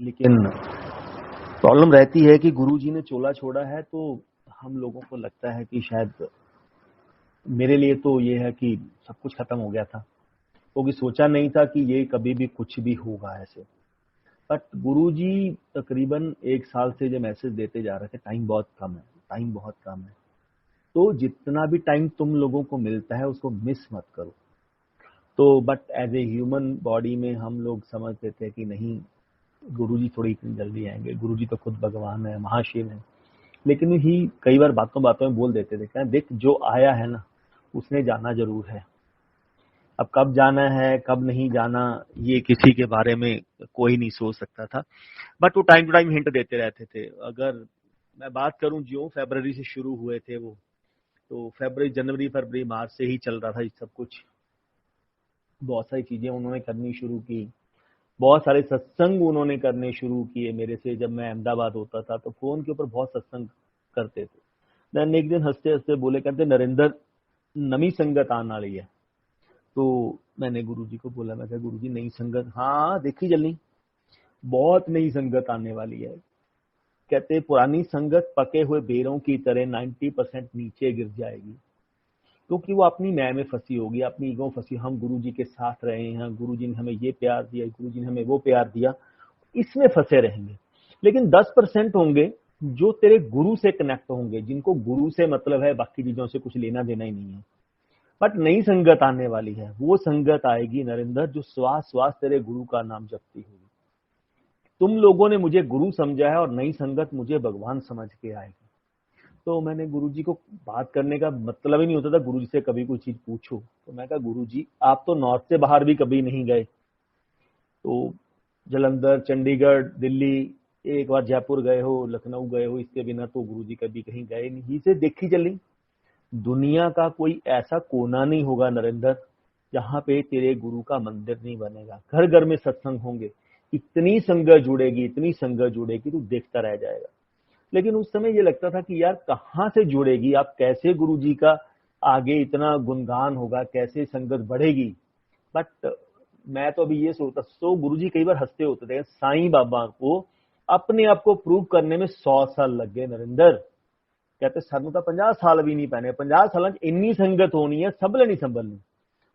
लेकिन प्रॉब्लम रहती है कि गुरुजी ने चोला छोड़ा है तो हम लोगों को लगता है कि शायद मेरे लिए तो ये है कि सब कुछ खत्म हो गया था, क्योंकि सोचा नहीं था कि ये कभी भी कुछ भी होगा ऐसे। बट गुरुजी तकरीबन 1 साल से जो मैसेज देते जा रहे थे, टाइम बहुत कम है, टाइम बहुत कम है, तो जितना भी टाइम तुम लोगों को मिलता है उसको मिस मत करो। तो but as a human body में हम लोग समझते थे कि नहीं, गुरुजी थोड़ी इतनी जल्दी आएंगे, गुरुजी तो खुद भगवान है, महाशिव है। लेकिन ही कई बार बातों बातों में बोल देते थे, क्या देख जो आया है ना उसने जाना जरूर है। अब कब जाना है कब नहीं जाना ये किसी के बारे में कोई नहीं सोच सकता था, बट वो टाइम टू टाइम हिंट देते रहते थे। अगर मैं बात करूं जो फरवरी से शुरू हुए थे वो, तो फरवरी जनवरी फरवरी मार्च से ही चल रहा था ये सब कुछ। बहुत सारी चीजें उन्होंने करनी शुरू की, बहुत सारे सत्संग उन्होंने करने शुरू किए मेरे से। जब मैं अहमदाबाद होता था तो फोन के ऊपर बहुत सत्संग करते थे। देन एक दिन हंसते हंसते बोले, कहते नरेंद्र नवी संगत आने वाली है। तो मैंने गुरुजी को बोला, मैं कहा गुरुजी नई संगत, हाँ देखी जल्दी बहुत नई संगत आने वाली है। कहते पुरानी संगत पके हुए बेरों की तरह 90% नीचे गिर जाएगी, क्योंकि वो अपनी मैं में फंसी होगी, अपनी ईगो फंसी। हम गुरुजी के साथ रहे हैं, गुरुजी ने हमें ये प्यार दिया, गुरुजी ने हमें वो प्यार दिया, इसमें फंसे रहेंगे। लेकिन 10% होंगे जो तेरे गुरु से कनेक्ट होंगे, जिनको गुरु से मतलब है, बाकी चीजों से कुछ लेना देना ही नहीं है। बट नई संगत आने वाली है, वो संगत आएगी नरेंद्र जो श्वास श्वास तेरे गुरु का नाम जपती होगी। तुम लोगों ने मुझे गुरु समझा है और नई संगत मुझे भगवान समझ के आएगी। तो मैंने गुरुजी को बात करने का मतलब ही नहीं होता था गुरुजी से कभी कोई चीज पूछो। तो मैं कहा गुरुजी आप तो नॉर्थ से बाहर भी कभी नहीं गए, तो जलंधर, चंडीगढ़, दिल्ली, एक बार जयपुर गए हो, लखनऊ गए हो, इसके बिना तो गुरुजी कभी कहीं गए नहीं। ही से देखी चली, दुनिया का कोई ऐसा कोना नहीं होगा नरेंद्र जहां पे तेरे गुरु का मंदिर नहीं बनेगा। घर घर में सत्संग होंगे, इतनी संगत जुड़ेगी, इतनी संगत जुड़ेगी, तू देखता रह जाएगा। लेकिन उस समय ये लगता था कि यार कहाँ से जुड़ेगी, आप कैसे गुरुजी का आगे इतना गुणगान होगा, कैसे संगत बढ़ेगी। बट मैं तो अभी ये सोचता, तो गुरुजी कई बार हंसते होते थे, साईं बाबा को अपने आप को प्रूव करने में 100 साल लग गए नरेंद्र। कहते सर तो 50 साल भी नहीं पहने, 50 साल इन्नी संगत होनी है, सबले नहीं संभलनी।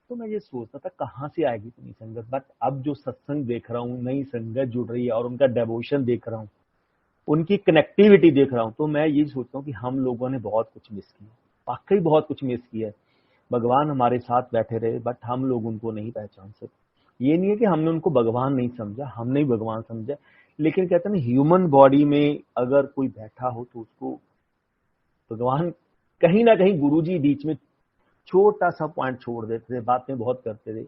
तो मैं ये सोचता था कहाँ से आएगी इतनी संगत। बट अब जो सत्संग देख रहा हूँ, नई संगत जुड़ रही है और उनका डेवोशन देख रहा हूँ, उनकी कनेक्टिविटी देख रहा हूँ, तो मैं ये सोचता हूँ कि हम लोगों ने बहुत कुछ मिस किया, वाकई बहुत कुछ मिस किया है। भगवान हमारे साथ बैठे रहे बट हम लोग उनको नहीं पहचान सके। ये नहीं है कि हमने उनको भगवान नहीं समझा, हमने ही भगवान समझा। लेकिन कहते हैं ना, ह्यूमन बॉडी में अगर कोई बैठा हो तो उसको भगवान कहीं ना कहीं गुरुजी बीच में छोटा सा पॉइंट छोड़ देते थे। बातें बहुत करते थे,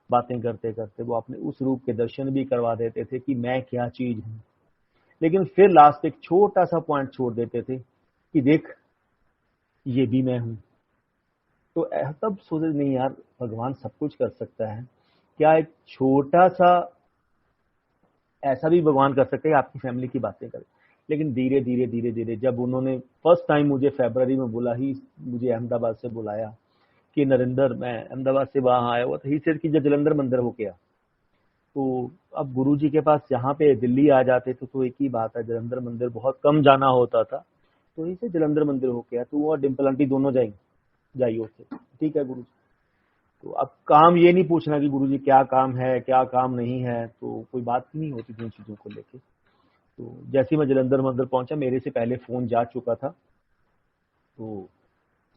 बातें करते करते वो अपने उस रूप के दर्शन भी करवा देते थे कि मैं क्या चीज हूँ। लेकिन फिर लास्ट एक छोटा सा पॉइंट छोड़ देते थे कि देख ये भी मैं हूं। तो तब सोचे नहीं यार, भगवान सब कुछ कर सकता है, क्या एक छोटा सा ऐसा भी भगवान कर सकते हैं आपकी फैमिली की बातें करें। लेकिन धीरे धीरे धीरे धीरे जब उन्होंने फर्स्ट टाइम मुझे फरवरी में बोला, ही मुझे अहमदाबाद से बुलाया कि नरेंद्र, मैं अहमदाबाद से वहां आया हुआ था, ही सेड कि जब जलंधर मंदिर होके आ। तो अब गुरुजी के पास जहाँ पे दिल्ली आ जाते तो एक ही बात है, जलंधर मंदिर बहुत कम जाना होता था। तो इसे जलंधर मंदिर होके आ, तू और डिम्पल आंटी दोनों जाइए उससे, ठीक है गुरुजी। तो अब काम ये नहीं पूछना कि गुरुजी क्या काम है क्या काम नहीं है, तो कोई बात ही नहीं होती थी उन चीजों को लेके। तो जैसे ही मैं जलंधर मंदिर पहुंचा, मेरे से पहले फोन जा चुका था, तो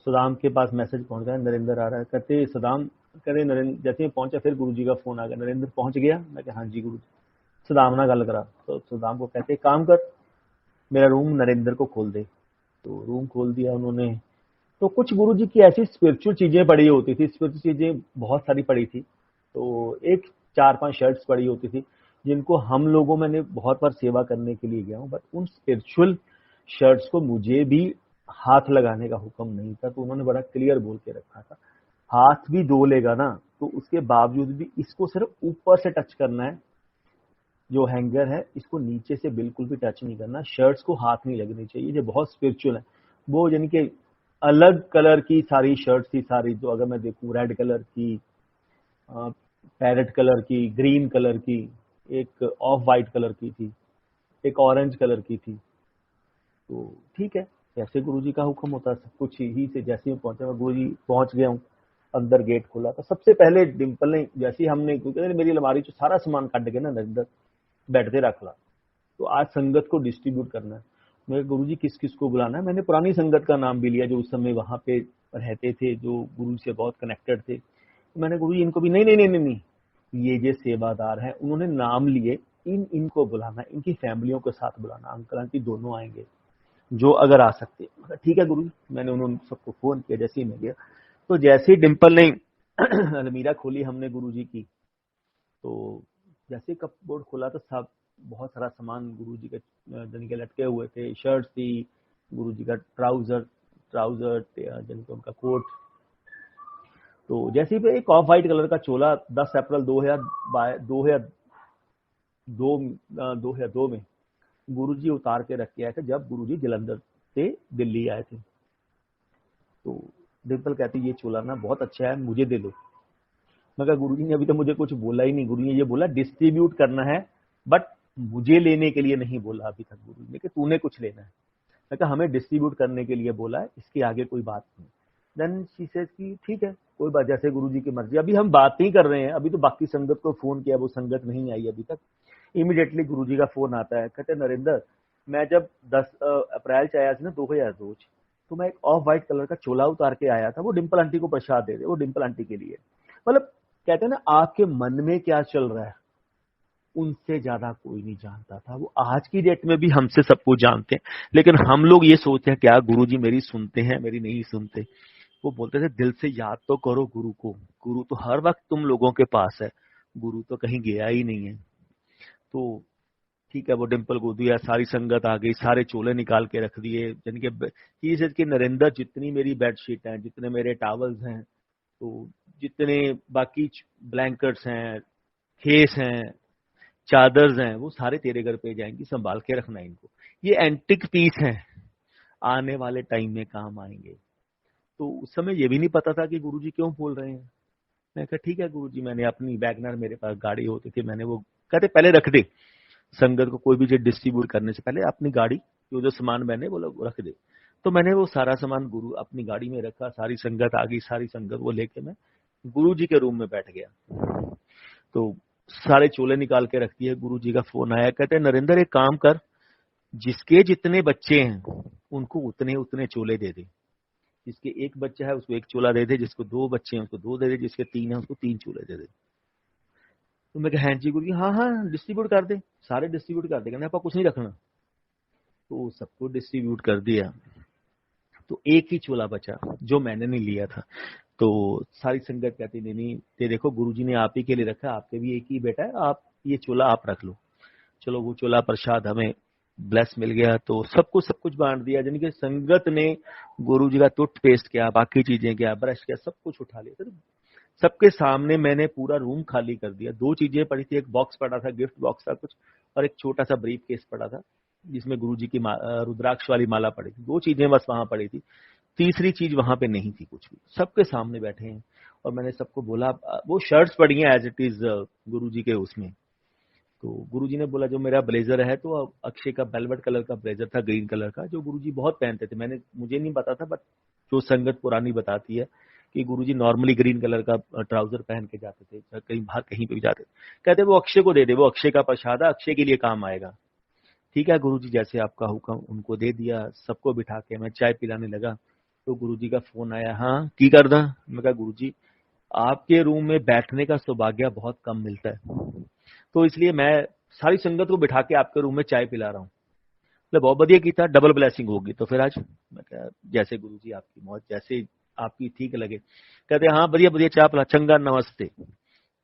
सदाम के पास मैसेज पहुंच गया, नरेंद्र आ रहा है। कहते सदाम, कहते नरेंद्र, जैसे ही पहुंचा फिर गुरुजी का फोन आ गया, नरेंद्र पहुंच गया। मैं कहा हाँ जी गुरुजी। सदाम ना गल करा, तो सदाम को कहते काम कर, मेरा रूम नरेंद्र को खोल दे। तो रूम खोल दिया उन्होंने। तो कुछ गुरुजी की ऐसी स्पिरिचुअल चीजें पड़ी होती थी, स्पिरिचुअल चीजें बहुत सारी पड़ी थी। तो एक 4-5 शर्ट्स पड़ी होती थी जिनको हम लोगों, मैंने बहुत बार सेवा करने के लिए गया हूँ, बट उन स्पिरिचुअल शर्ट्स को मुझे भी हाथ लगाने का हुक्म नहीं था। तो उन्होंने बड़ा क्लियर बोल के रखा था, हाथ भी धो लेगा ना तो उसके बावजूद भी इसको सिर्फ ऊपर से टच करना है, जो हैंगर है इसको नीचे से बिल्कुल भी टच नहीं करना, शर्ट्स को हाथ नहीं लगनी चाहिए। ये बहुत स्पिरिचुअल है। वो यानी कि अलग कलर की सारी शर्ट्स थी सारी, जो अगर मैं देखूं रेड कलर की, पैरेट कलर की, ग्रीन कलर की, एक ऑफ वाइट कलर की थी, एक ऑरेंज कलर की थी। तो ठीक है, जैसे गुरुजी का हुक्म होता है, सब कुछ ही से जैसे ही पहुंचा, मैं गुरुजी पहुंच गया हूँ, अंदर गेट खोला तो सबसे पहले डिम्पल ने, जैसे ही हमने, क्योंकि मेरी अलमारी से सारा सामान काट के ना अंदर बेड पे रख ला, तो आज संगत को डिस्ट्रीब्यूट करना है। मेरे गुरुजी किस किस को बुलाना है, मैंने पुरानी संगत का नाम भी लिया जो उस समय वहां पे रहते थे, जो गुरु से बहुत कनेक्टेड थे। तो मैंने गुरुजी इनको भी, नहीं नहीं नहीं नहीं नहीं, ये जो सेवादार हैं उन्होंने नाम लिए, इनको बुलाना, इनकी फैमिलियों के साथ बुलाना, अंकल आंटी दोनों आएंगे जो अगर आ सकते। ठीक है गुरुजी, मैंने उन्होंने सबको फोन किया जैसे ही मैं गया। तो जैसे ही डिम्पल ने अलमीरा खोली हमने गुरुजी की, तो जैसे ही कपबोर्ड खोला तो सब बहुत सारा सामान गुरुजी के जन के लटके हुए थे, शर्ट थी, गुरुजी का ट्राउजर ट्राउजर जन के उनका कोट। तो जैसे ही एक ऑफ वाइट कलर का चोला 10 अप्रैल 2002 में गुरुजी उतार के रख के आए थे, जब गुरुजी जलंधर से दिल्ली आए थे। तो डिम्पल कहती ये चोला ना बहुत अच्छा है, मुझे दे दो। मैं कहा गुरुजी ने अभी तो मुझे कुछ बोला ही नहीं, गुरुजी ने ये बोला डिस्ट्रीब्यूट करना है, बट मुझे लेने के लिए नहीं बोला अभी तक गुरुजी ने कि तूने कुछ लेना है। मैं कहा हमें डिस्ट्रीब्यूट करने के लिए बोला है, इसके आगे कोई बात नहीं। देन शी सेज कि ठीक है कोई बात, जैसे गुरुजी की मर्जी। अभी हम बात नहीं कर रहे हैं, अभी तो बाकी संगत को फोन किया, वो संगत नहीं आई अभी तक। इमीडिएटली गुरुजी का फोन आता है, कहते नरेंद्र, मैं जब 10 अप्रैल से आया था ना 2002, तो मैं एक ऑफ व्हाइट कलर का चोला उतार के आया था, वो डिम्पल आंटी को प्रसाद दे दे, वो डिम्पल आंटी के लिए। मतलब कहते हैं ना, आपके मन में क्या चल रहा है उनसे ज्यादा कोई नहीं जानता था। वो आज की डेट में भी हमसे सब कुछ जानते हैं, लेकिन हम लोग ये सोचते हैं क्या गुरुजी मेरी सुनते हैं, मेरी नहीं सुनते। वो बोलते थे दिल से याद तो करो गुरु को, गुरु तो हर वक्त तुम लोगों के पास है, गुरु तो कहीं गया ही नहीं है। तो ठीक है, वो डिम्पल को दिया, सारी संगत आ गई, सारे चोले निकाल के रख दिए, जिनके चीज कि नरेंद्र जितनी मेरी बेडशीट है, जितने मेरे टावल्स हैं, तो जितने बाकी ब्लैंकेट्स हैं, खेस हैं, चादर्स हैं, वो सारे तेरे घर पे जाएंगी, संभाल के रखना इनको, ये एंटिक पीस हैं, आने वाले टाइम में काम आएंगे। तो उस समय ये भी नहीं पता था कि गुरुजी क्यों बोल रहे हैं। मैं कहा ठीक है गुरुजी, मैंने अपनी वैगनर, मेरे पास गाड़ी होती थी, मैंने वो कहते पहले रख दे, संगत को कोई भी चीज डिस्ट्रीब्यूट करने से पहले अपनी गाड़ी जो सामान मैंने बोला वो रख दे। तो मैंने वो सारा सामान गुरु अपनी गाड़ी में रखा, सारी संगत आ गई, सारी संगत वो लेके मैं गुरु जी के रूम में बैठ गया। तो सारे चोले निकाल के रख दिए। गुरु जी का फोन आया, कहते हैं नरेंद्र एक काम कर, जिसके जितने बच्चे हैं उनको उतने उतने चोले दे दे, जिसके एक बच्चा है उसको एक चोला दे दे, जिसको 2 बच्चे हैं उसको 2 दे दे, जिसके 3 है उसको 3 चोले दे दे। तो मैं कहा हाँ जी गुरु जी, हाँ हाँ डिस्ट्रीब्यूट कर दे, सारे डिस्ट्रीब्यूट कर दे, कहने आपका कुछ नहीं रखना। तो सबको डिस्ट्रीब्यूट कर दिया। तो एक ही चोला बचा जो मैंने नहीं लिया था। तो सारी संगत कहती नहीं नहीं, ये देखो गुरुजी ने आप ही के लिए रखा, आपके भी एक ही बेटा है, आप ये चोला आप रख लो। चलो वो चोला प्रसाद हमें ब्लेस मिल गया, तो सब कुछ बांट दिया। यानी कि संगत ने गुरुजी का टूथपेस्ट क्या, बाकी चीजें क्या, ब्रश क्या, सब कुछ उठा लिया। तो सबके सामने मैंने पूरा रूम खाली कर दिया। 2 चीजें पड़ी थी, एक बॉक्स पड़ा था, गिफ्ट बॉक्स था कुछ, और एक छोटा सा ब्रीफ केस पड़ा था जिसमें गुरुजी की रुद्राक्ष वाली माला पड़ी थी। 2 चीजें बस वहां पड़ी थी, तीसरी चीज वहां पे नहीं थी कुछ भी। सबके सामने बैठे हैं और मैंने सबको बोला, वो शर्ट्स पड़ी हैं एज इट इज गुरुजी के उसमें। तो गुरुजी ने बोला जो मेरा ब्लेजर है, तो अक्षय का वेलवेट कलर का ब्लेजर था, ग्रीन कलर का, जो गुरुजी बहुत पहनते थे। मुझे नहीं पता था, बट जो संगत पुरानी बताती है कि गुरुजी नॉर्मली ग्रीन कलर का ट्राउजर पहन के जाते थे, कहीं बाहर कहीं पे भी जाते थे। कहते वो अक्षय को दे दे, वो अक्षय का प्रसाद है, अक्षय के लिए काम आएगा। ठीक है गुरुजी, जैसे आपका हुक्म, उनको दे दिया। सबको बिठा के मैं चाय पिलाने लगा, तो गुरुजी का फोन आया, हाँ की करदा। मैं कहा गुरुजी आपके रूम में बैठने का सौभाग्य बहुत कम मिलता है, तो इसलिए मैं सारी संगत को बिठा के आपके रूम में चाय पिला रहा हूँ। मतलब बहुत बढ़िया की था, डबल ब्लेसिंग होगी तो फिर आज। मैं कहा जैसे गुरुजी आपकी मौज, जैसे आपकी ठीक लगे। कहते हाँ बढ़िया बढ़िया, चाय पिला, चंगा नमस्ते।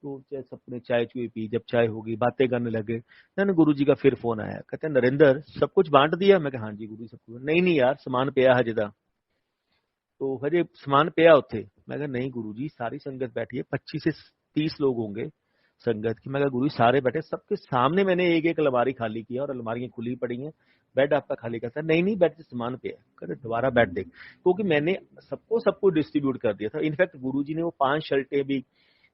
तो सबने चाय चुई पी, जब चाय होगी बातें करने लगे। ना गुरुजी का फिर फोन आया, कहते नरेंद्र सब कुछ बांट दिया। मैं कहा हाँ जी गुरु सब कुछ। नहीं नहीं यार, सामान पिया हजे दा, तो हजे सामान पिया उथे। मैं कहा नहीं गुरुजी, सारी संगत बैठी है, 25 से 30 लोग होंगे संगत की। मैं कहा गुरु सारे बैठे, सबके सामने मैंने एक एक अलमारी खाली किया और अलमारियां खुली पड़ी हैं, बेड आपका खाली करता है। नहीं नहीं बेड से सामान पे है। कहते दोबारा बेड देख, क्योंकि मैंने सबको सब कुछ डिस्ट्रीब्यूट कर दिया था। इनफैक्ट गुरुजी ने वो 5 शर्टें भी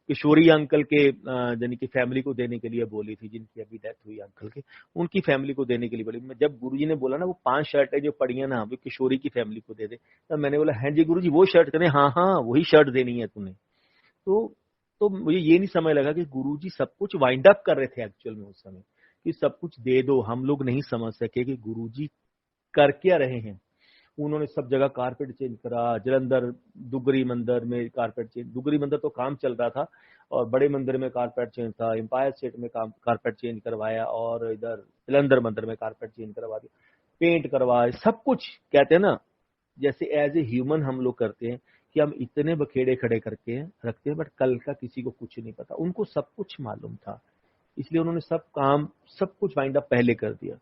किशोरी अंकल के यानी कि फैमिली को देने के लिए बोली थी, जिनकी अभी डेथ हुई अंकल के, उनकी फैमिली को देने के लिए बोली। मैं जब गुरुजी ने बोला ना वो 5 शर्टें जो पड़ी है ना वो किशोरी की फैमिली को दे दे, तब मैंने बोला हैं जी गुरुजी वो शर्ट, कहते हाँ हाँ वही शर्ट देनी है तुम्हें। तो मुझे ये नहीं समझ लगा कि गुरुजी सब कुछ वाइंड अप कर रहे थे एक्चुअल में उस समय, कि सब कुछ दे दो। हम लोग नहीं समझ सके कि गुरुजी कर क्या रहे हैं। उन्होंने सब जगह कारपेट चेंज करा, जलंधर दुगरी मंदिर में कारपेट चेंज, दुगरी मंदिर तो काम चल रहा था और बड़े मंदिर में कारपेट चेंज था, एम्पायर स्टेट में काम कारपेट चेंज करवाया और इधर जलंधर मंदिर में कारपेट चेंज करवा दिया, पेंट करवाए, सब कुछ। कहते हैं ना जैसे एज ए ह्यूमन हम लोग करते हैं कि हम इतने बखेड़े खड़े करके रखते हैं, बट कल का किसी को कुछ नहीं पता, उनको सब कुछ मालूम था। इसलिए उन्होंने सब कुछ वाइंड अप पहले कर दिया,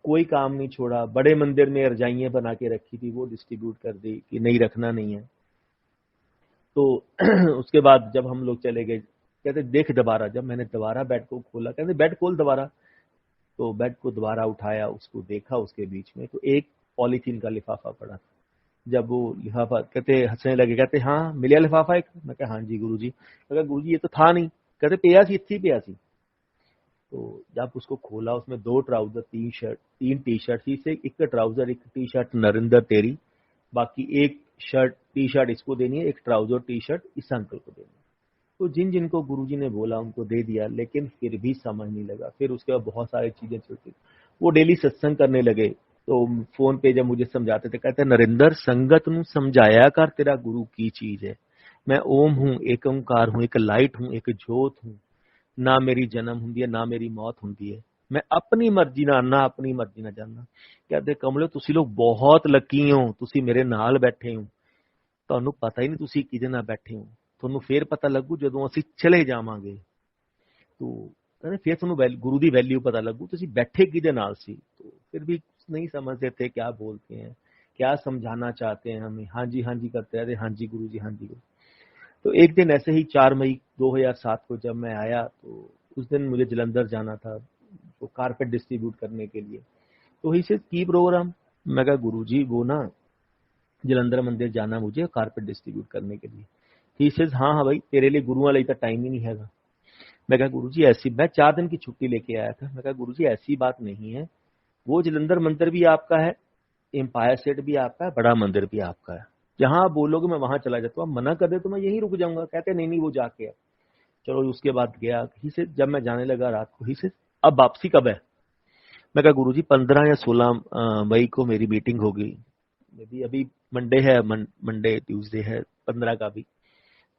कोई काम नहीं छोड़ा। बड़े मंदिर में रजाइयां बना के रखी थी वो डिस्ट्रीब्यूट कर दी कि नहीं रखना नहीं है। तो उसके बाद जब हम लोग चले गए, कहते देख दोबारा, जब मैंने दोबारा बेड को खोला, कहते बेड खोल दोबारा, तो बेड को दोबारा उठाया, उसको देखा, उसके बीच में तो एक पॉलीथीन का लिफाफा पड़ा था। जब वो लिफाफा, कहते हंसने लगे, कहते हाँ मिलिया लिफाफा एक। मैं कहा हाँ जी गुरुजी। मैं गुरुजी ये तो था नहीं। कहते पिया सी इतनी पिया सी। तो जब उसको खोला उसमें 2 ट्राउजर 3 टी शर्ट थी, से एक ट्राउजर एक टी शर्ट नरिंदर तेरी, बाकी एक शर्ट टी शर्ट इसको देनी है, एक ट्राउजर टी शर्ट इस अंकल को देनी है। तो जिन जिनको गुरुजी ने बोला उनको दे दिया, लेकिन फिर भी समझ नहीं लगा। फिर उसके बाद बहुत सारी चीजें चलती, वो डेली सत्संग करने लगे। तो फोन पे जब मुझे समझाते थे, कहते नरिंदर संगत नू समझाया कर, तेरा गुरु की चीज है। मैं ओम हूं, एक ओंकार हूं, एक लाइट हूं, एक जोत हूं, ना मेरी जन्म हुंदी है ना मेरी मौत हुंदी है, मैं अपनी मर्जी ਨਾਲ ਨਾ ਆਪਣੀ ਮਰਜ਼ੀ ਨਾਲ ਜਾਣਾ। ਕਹਿੰਦੇ ਕਮਲੇ ਤੁਸੀਂ ਲੋਕ ਬਹੁਤ ਲੱਕੀ ਹੋ, ਤੁਸੀਂ ਮੇਰੇ ਨਾਲ ਬੈਠੇ ਹੋ, ਤੁਹਾਨੂੰ ਪਤਾ ਹੀ ਨਹੀਂ ਤੁਸੀਂ ਕਿਹਦੇ ਨਾਲ ਬੈਠੇ ਹੋ, ਤੁਹਾਨੂੰ ਫੇਰ ਪਤਾ ਲੱਗੂ ਜਦੋਂ ਅਸੀਂ ਚਲੇ ਜਾਵਾਂਗੇ। तो कहते फिर ਤੁਹਾਨੂੰ गुरु की वैल्यू पता लगू ਤੁਸੀਂ बैठे किहदे नाल सी। तो फिर भी नहीं समझते थे क्या बोलते हैं, क्या समझाना चाहते हैं हमें। हाँ जी करते रहते, हाँ जी गुरु जी, हाँ जी गुरु। तो एक दिन ऐसे ही 4 मई 2007 को जब मैं आया, तो उस दिन मुझे जलंधर जाना था तो कारपेट डिस्ट्रीब्यूट करने के लिए। तो ही से की प्रोग्राम, मैं कहा गुरु जी वो ना जलंधर मंदिर जाना मुझे कारपेट डिस्ट्रीब्यूट करने के लिए। ही से हाँ हाँ भाई तेरे लिए गुरुओं लिए तो टाइम ही नहीं है। मैं कहा गुरुजी ऐसी, मैं 4 दिन की छुट्टी लेके आया था। मैं कहा गुरुजी ऐसी बात नहीं है, वो जलंधर मंदिर भी आपका है, एम्पायर स्टेट भी आपका है, बड़ा मंदिर भी आपका है, जहां आप बोलोगे मैं वहां चला जाता हूँ, आप मना कर दे तो मैं यहीं रुक जाऊंगा। कहते नहीं वो जाके है। चलो उसके बाद गया ही से, जब मैं जाने लगा रात को, ही से अब वापसी कब है। मैं कहा गुरुजी 15 या 16 मई को मेरी मीटिंग होगी। अभी मंडे है, मंडे ट्यूसडे है 15 का भी।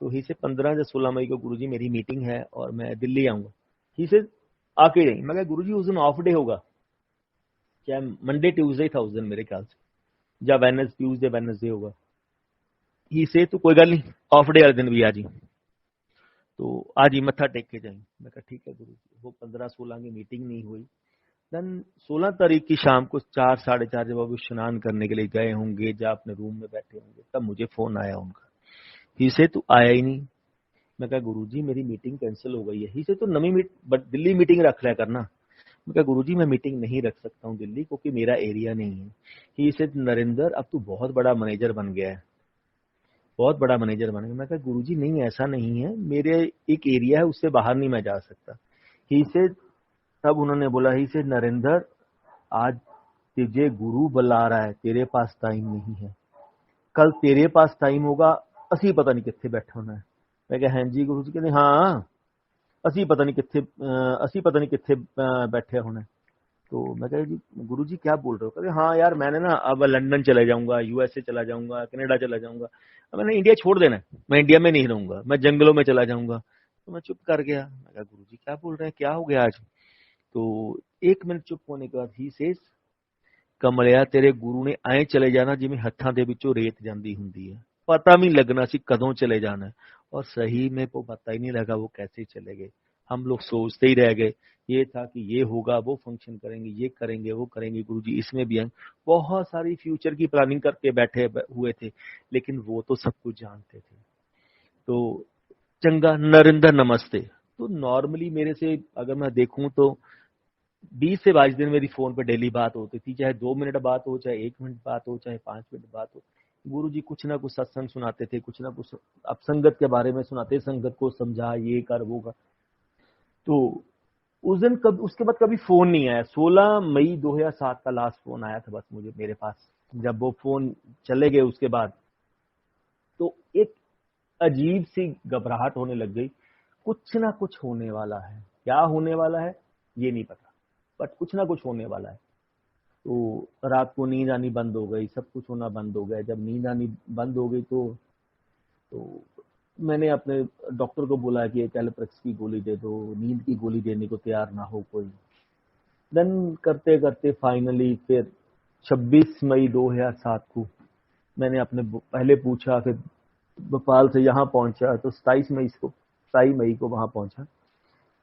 तो ही से 15 या 16 मई को गुरुजी मेरी मीटिंग है और मैं दिल्ली आऊंगा। ही से आके जाएंगे। मैं कहा गुरुजी उस दिन ऑफ डे होगा क्या, मंडे ट्यूसडे था उस दिन मेरे ख्याल से, या ट्यूसडे वेडनेसडे होगा। ही से तो कोई गल नहीं, ऑफ डे वाले दिन भी आ जी, तो आज ही मत्था टेक के जाएंगे। मैं कहा ठीक है गुरुजी। वो 15-16 की मीटिंग नहीं हुई। देन 16 तारीख की शाम को 4 साढ़े 4 जब वो स्नान करने के लिए गए होंगे, जब अपने रूम में बैठे होंगे, तब मुझे फोन आया उनका। ही से तू आया ही नहीं। मैं कहा गुरुजी मेरी मीटिंग कैंसिल हो गई है। ही से तो नवी दिल्ली मीटिंग रख लिया करना। मैं कहा गुरुजी मैं मीटिंग नहीं रख सकता हूँ दिल्ली, क्योंकि मेरा एरिया नहीं है। ही से नरेंद्र अब तू बहुत बड़ा मैनेजर बन गया है, बहुत बड़ा मैनेजर बन गया। मैं कहा गुरुजी नहीं ऐसा नहीं है, मेरे एक एरिया है उससे बाहर नहीं मैं जा सकता। ही से तब उन्होंने बोला, ही से नरेंद्र आज तुझे गुरु बुला रहा है, तेरे पास टाइम नहीं है, कल तेरे पास टाइम होगा, असी पता नहीं कितने बैठा होना है। मैं कहा हाँ जी गुरु जी। कहते हाँ ਅਸੀਂ पता नहीं कितने बैठे होना है। तो मैं कहा जी गुरु जी क्या बोल रहे हो। कहते हाँ यार मैंने ना अब लंदन चला जाऊंगा, यूएसए चला जाऊंगा, कनाडा चला जाऊंगा, मैंने इंडिया छोड़ देना है, मैं इंडिया में नहीं रहूंगा, मैं जंगलों में चला जाऊंगा। तो मैं चुप कर गया। मैं कहा गुरु जी क्या बोल रहे हैं, क्या हो गया आज। तो 1 मिनट चुप होने के बाद ही सेज कमलिया तेरे गुरु ने ਐ चले जाना जिवें हत्थां दे विचों रेत जांदी हुंदी है, पता भी नहीं लगना सी कदों चले जाना है। और सही में वो पता ही नहीं लगा वो कैसे चले गए। हम लोग सोचते ही रह गए, ये था कि ये होगा, वो फंक्शन करेंगे, ये करेंगे, वो करेंगे, गुरुजी इसमें भी आएंगे, बहुत सारी फ्यूचर की प्लानिंग करके बैठे हुए थे। लेकिन वो तो सब कुछ जानते थे। तो चंगा नरिंदर नमस्ते। तो नॉर्मली मेरे से अगर मैं देखूं तो 20 से 22 दिन मेरी फोन पे डेली बात होती थी, चाहे 2 मिनट बात हो, चाहे 1 मिनट बात हो, चाहे 5 मिनट बात हो। गुरुजी कुछ ना कुछ सत्संग सुनाते थे, कुछ ना कुछ अब संगत के बारे में सुनाते, संगत को समझा, ये कर वो कर। तो उस दिन उसके बाद कभी फोन नहीं आया। 16 मई 2007 का लास्ट फोन आया था बस मुझे, मेरे पास। जब वो फोन चले गए उसके बाद तो एक अजीब सी घबराहट होने लग गई। कुछ ना कुछ होने वाला है, क्या होने वाला है ये नहीं पता, बट कुछ ना कुछ होने वाला है। तो रात को नींद आनी बंद हो गई, सब कुछ होना बंद हो गया। जब नींद आनी बंद हो गई तो मैंने अपने डॉक्टर को बोला कि एक एलोप्रेक्स की गोली दे दो, नींद की गोली देने को तैयार ना हो कोई। देन करते करते फाइनली फिर 26 मई 2007 को मैंने अपने पहले पूछा, फिर भोपाल से यहाँ पहुंचा तो 27 मई को वहां पहुंचा।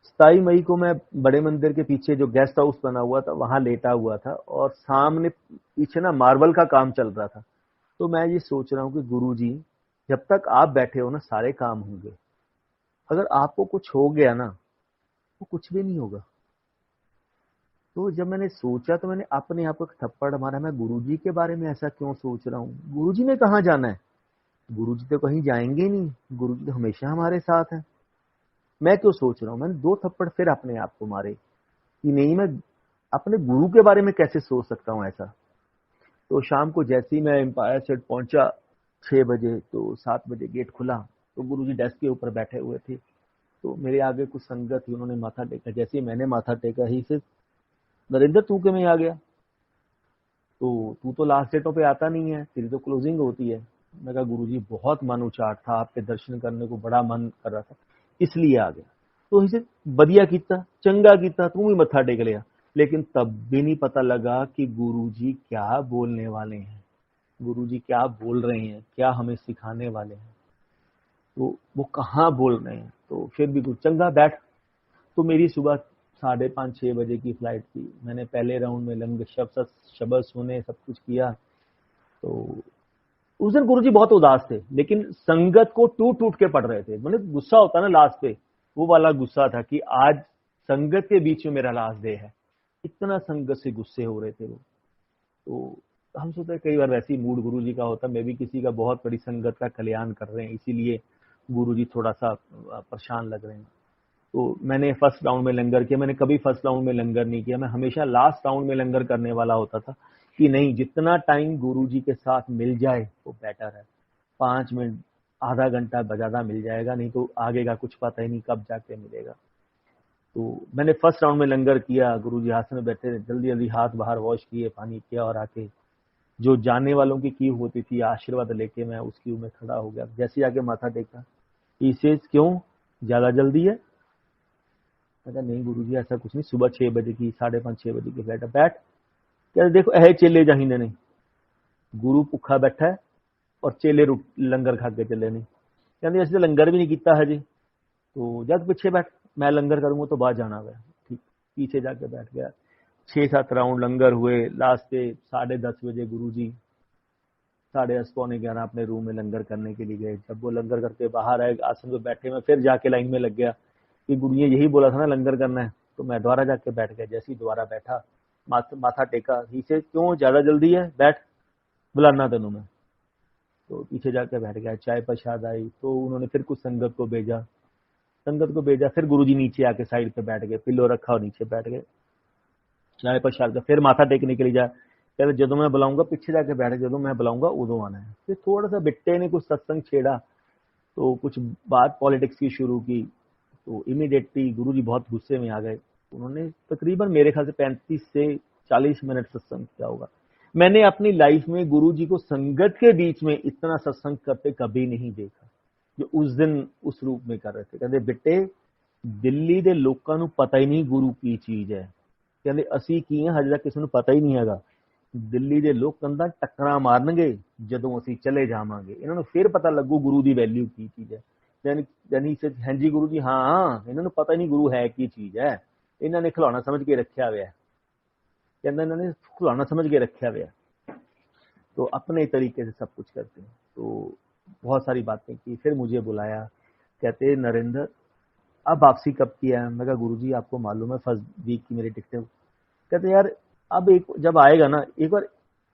27 मई को मैं बड़े मंदिर के पीछे जो गेस्ट हाउस बना हुआ था वहां लेटा हुआ था, और सामने पीछे ना मार्बल का काम चल रहा था। तो मैं ये सोच रहा हूँ कि गुरुजी, जब तक आप बैठे हो ना सारे काम होंगे, अगर आपको कुछ हो गया ना तो कुछ भी नहीं होगा। तो जब मैंने सोचा तो मैंने अपने आप को एक थप्पड़ मारा, मैं गुरुजी के बारे में ऐसा क्यों सोच रहा हूँ? गुरुजी ने कहाँ जाना है? गुरुजी तो कहीं जाएंगे नहीं, गुरुजी तो हमेशा हमारे साथ है। मैं क्यों सोच रहा हूँ? मैंने 2 थप्पड़ फिर अपने आप को मारे कि नहीं, मैं अपने गुरु के बारे में कैसे सोच सकता हूँ ऐसा। तो शाम को जैसे ही मैं एम्पायर स्टेट पहुंचा 6 बजे, तो 7 बजे गेट खुला तो गुरुजी डेस्क के ऊपर बैठे हुए थे। तो मेरे आगे कुछ संगत थी, उन्होंने माथा टेका। जैसे ही मैंने माथा टेका ही से, नरेंद्र तू क्यों आ गया? तो तू तो लास्ट डेटों पे आता नहीं है, तेरी तो क्लोजिंग होती है। मैं कहा गुरुजी बहुत मन उचाट था, आपके दर्शन करने को बड़ा मन कर रहा था, इसलिए आ गया। तो इसे बढ़िया कीता, चंगा कीता, तू भी मत्था टेक लिया। लेकिन तब भी नहीं पता लगा कि गुरुजी क्या बोलने वाले हैं, गुरुजी क्या बोल रहे हैं, क्या हमें सिखाने वाले हैं। तो वो कहाँ बोल रहे हैं। तो फिर भी कुछ चंगा बैठ। तो मेरी सुबह 5:30-6 बजे की फ्लाइट थी। मैंने पहले राउंड में लंगर शब्द सुने, सब कुछ किया। तो उस दिन गुरुजी बहुत उदास थे, लेकिन संगत को टूट टूट के पढ़ रहे थे। मतलब गुस्सा होता ना लास्ट पे, वो वाला गुस्सा था कि आज संगत के बीच में मेरा लास्ट डे है। इतना संगत से गुस्से हो रहे थे वो। तो हम सोचते कई बार वैसे ही मूड गुरुजी का होता, मैं भी किसी का बहुत बड़ी संगत का कल्याण कर रहे हैं, इसीलिए गुरुजी थोड़ा सा परेशान लग रहे हैं। तो मैंने फर्स्ट राउंड में लंगर किया। मैंने कभी फर्स्ट राउंड में लंगर नहीं किया, मैं हमेशा लास्ट राउंड में लंगर करने वाला होता था कि नहीं, जितना टाइम गुरुजी के साथ मिल जाए वो बेटर है। 5 मिनट, आधा घंटा ज्यादा मिल जाएगा, नहीं तो आगे का कुछ पता ही नहीं कब जाके मिलेगा। तो मैंने फर्स्ट राउंड में लंगर किया, गुरुजी आसन में बैठे, जल्दी जल्दी हाथ बाहर वॉश किए, पानी किया, और आके जो जाने वालों की क्यू होती थी आशीर्वाद लेके मैं उस क्यू में खड़ा हो गया। जैसे आके माथा टेका, इसे क्यों, ज्यादा जल्दी है? मैं नहीं गुरुजी ऐसा कुछ नहीं, सुबह 6 बजे की, 5:30-6 बजे की फ्लाइट है, बैठ। कहते देखो ऐ चेले जाहिंदे ने, गुरु भुखा बैठा है और चेले लंगर खा के चले नहीं। कहते असं लंगर भी नहीं किया हजे, तो जब पीछे बैठ, मैं लंगर करूंगा तो बाद जाना है। ठीक, पीछे जाके बैठ गया। 6-7 राउंड लंगर हुए। लास्ट पे 10:30 बजे गुरुजी 10:30-11 अपने रूम में लंगर करने के लिए गए। जब वो लंगर करके बाहर आए, आसन पे बैठे, मैं फिर जाके लाइन में लग गया कि गुरु ने यही बोला था ना लंगर करना है। तो मैं दोबारा जाके बैठ गया। जैसे ही दोबारा बैठा, माथा टेका, ही से क्यों, ज्यादा जल्दी है, बैठ, बुलाना तेनू मैं। तो पीछे जाके बैठ गया। चाय प्रसाद आई तो उन्होंने फिर कुछ संगत को भेजा। फिर गुरुजी नीचे आके साइड पे बैठ गए, पिल्लो रखा और नीचे बैठ गए। चाय प्रसाद का फिर माथा टेकने के लिए जा, कहते जो मैं बुलाऊंगा पीछे जाके बैठ, जो मैं बुलाऊंगा उदो आना है। फिर थोड़ा सा बिट्टे ने कुछ सत्संग छेड़ा, तो कुछ बात पॉलिटिक्स की शुरू की। तो इमीडिएटली गुरुजी बहुत गुस्से में आ गए। उन्होंने तकरीबन मेरे ख्याल से 35 से 40 मिनट सत्संग किया होगा। मैंने अपनी लाइफ में गुरुजी को संगत के बीच में इतना सत्संग करते कभी नहीं देखा जो उस दिन उस रूप में कर रहे थे। कहते बेटे, दिल्ली ਦੇ ਲੋਕਾਂ ਨੂੰ ਪਤਾ ਹੀ ਨਹੀਂ ਗੁਰੂ ਕੀ ਚੀਜ਼ ਹੈ। ਕਹਿੰਦੇ ਅਸੀਂ ਕੀ ਹਾਂ, ਹਜੇ ਤੱਕ ਕਿਸੇ ਨੂੰ ਪਤਾ ਹੀ ਨਹੀਂ ਹੈਗਾ। ਦਿੱਲੀ ਦੇ ਲੋਕ ਕੰਧਾਂ ਟੱਕਰਾਂ ਮਾਰਨਗੇ ਜਦੋਂ ਅਸੀਂ ਚਲੇ ਜਾਵਾਂਗੇ, ਇਹਨਾਂ ਨੂੰ ਫਿਰ ਪਤਾ ਲੱਗੂ ਗੁਰੂ ਦੀ ਵੈਲਿਊ ਕੀ ਚੀਜ਼ ਹੈ। ਯਾਨੀ ਹਾਂਜੀ ਗੁਰੂ ਜੀ, ਹਾਂ ਇਹਨਾਂ ਨੂੰ ਪਤਾ ਹੀ ਨਹੀਂ ਗੁਰੂ ਹੈ ਕੀ ਚੀਜ਼ ਹੈ, ਇਹਨਾਂ ਨੇ ਖਿਡੌਣਾ ਸਮਝ ਕੇ ਰੱਖਿਆ ਹੋਇਆ। कहना इन्होंने खिलौना समझ के रखा हुआ। तो अपने तरीके से सब कुछ करते हैं। तो बहुत सारी बातें की। फिर मुझे बुलाया, कहते नरेंद्र अब वापसी कब की है? मैं कहा गुरुजी आपको मालूम है फर्स्ट वीक की मेरी टिकटें। कहते यार अब एक जब आएगा ना, एक बार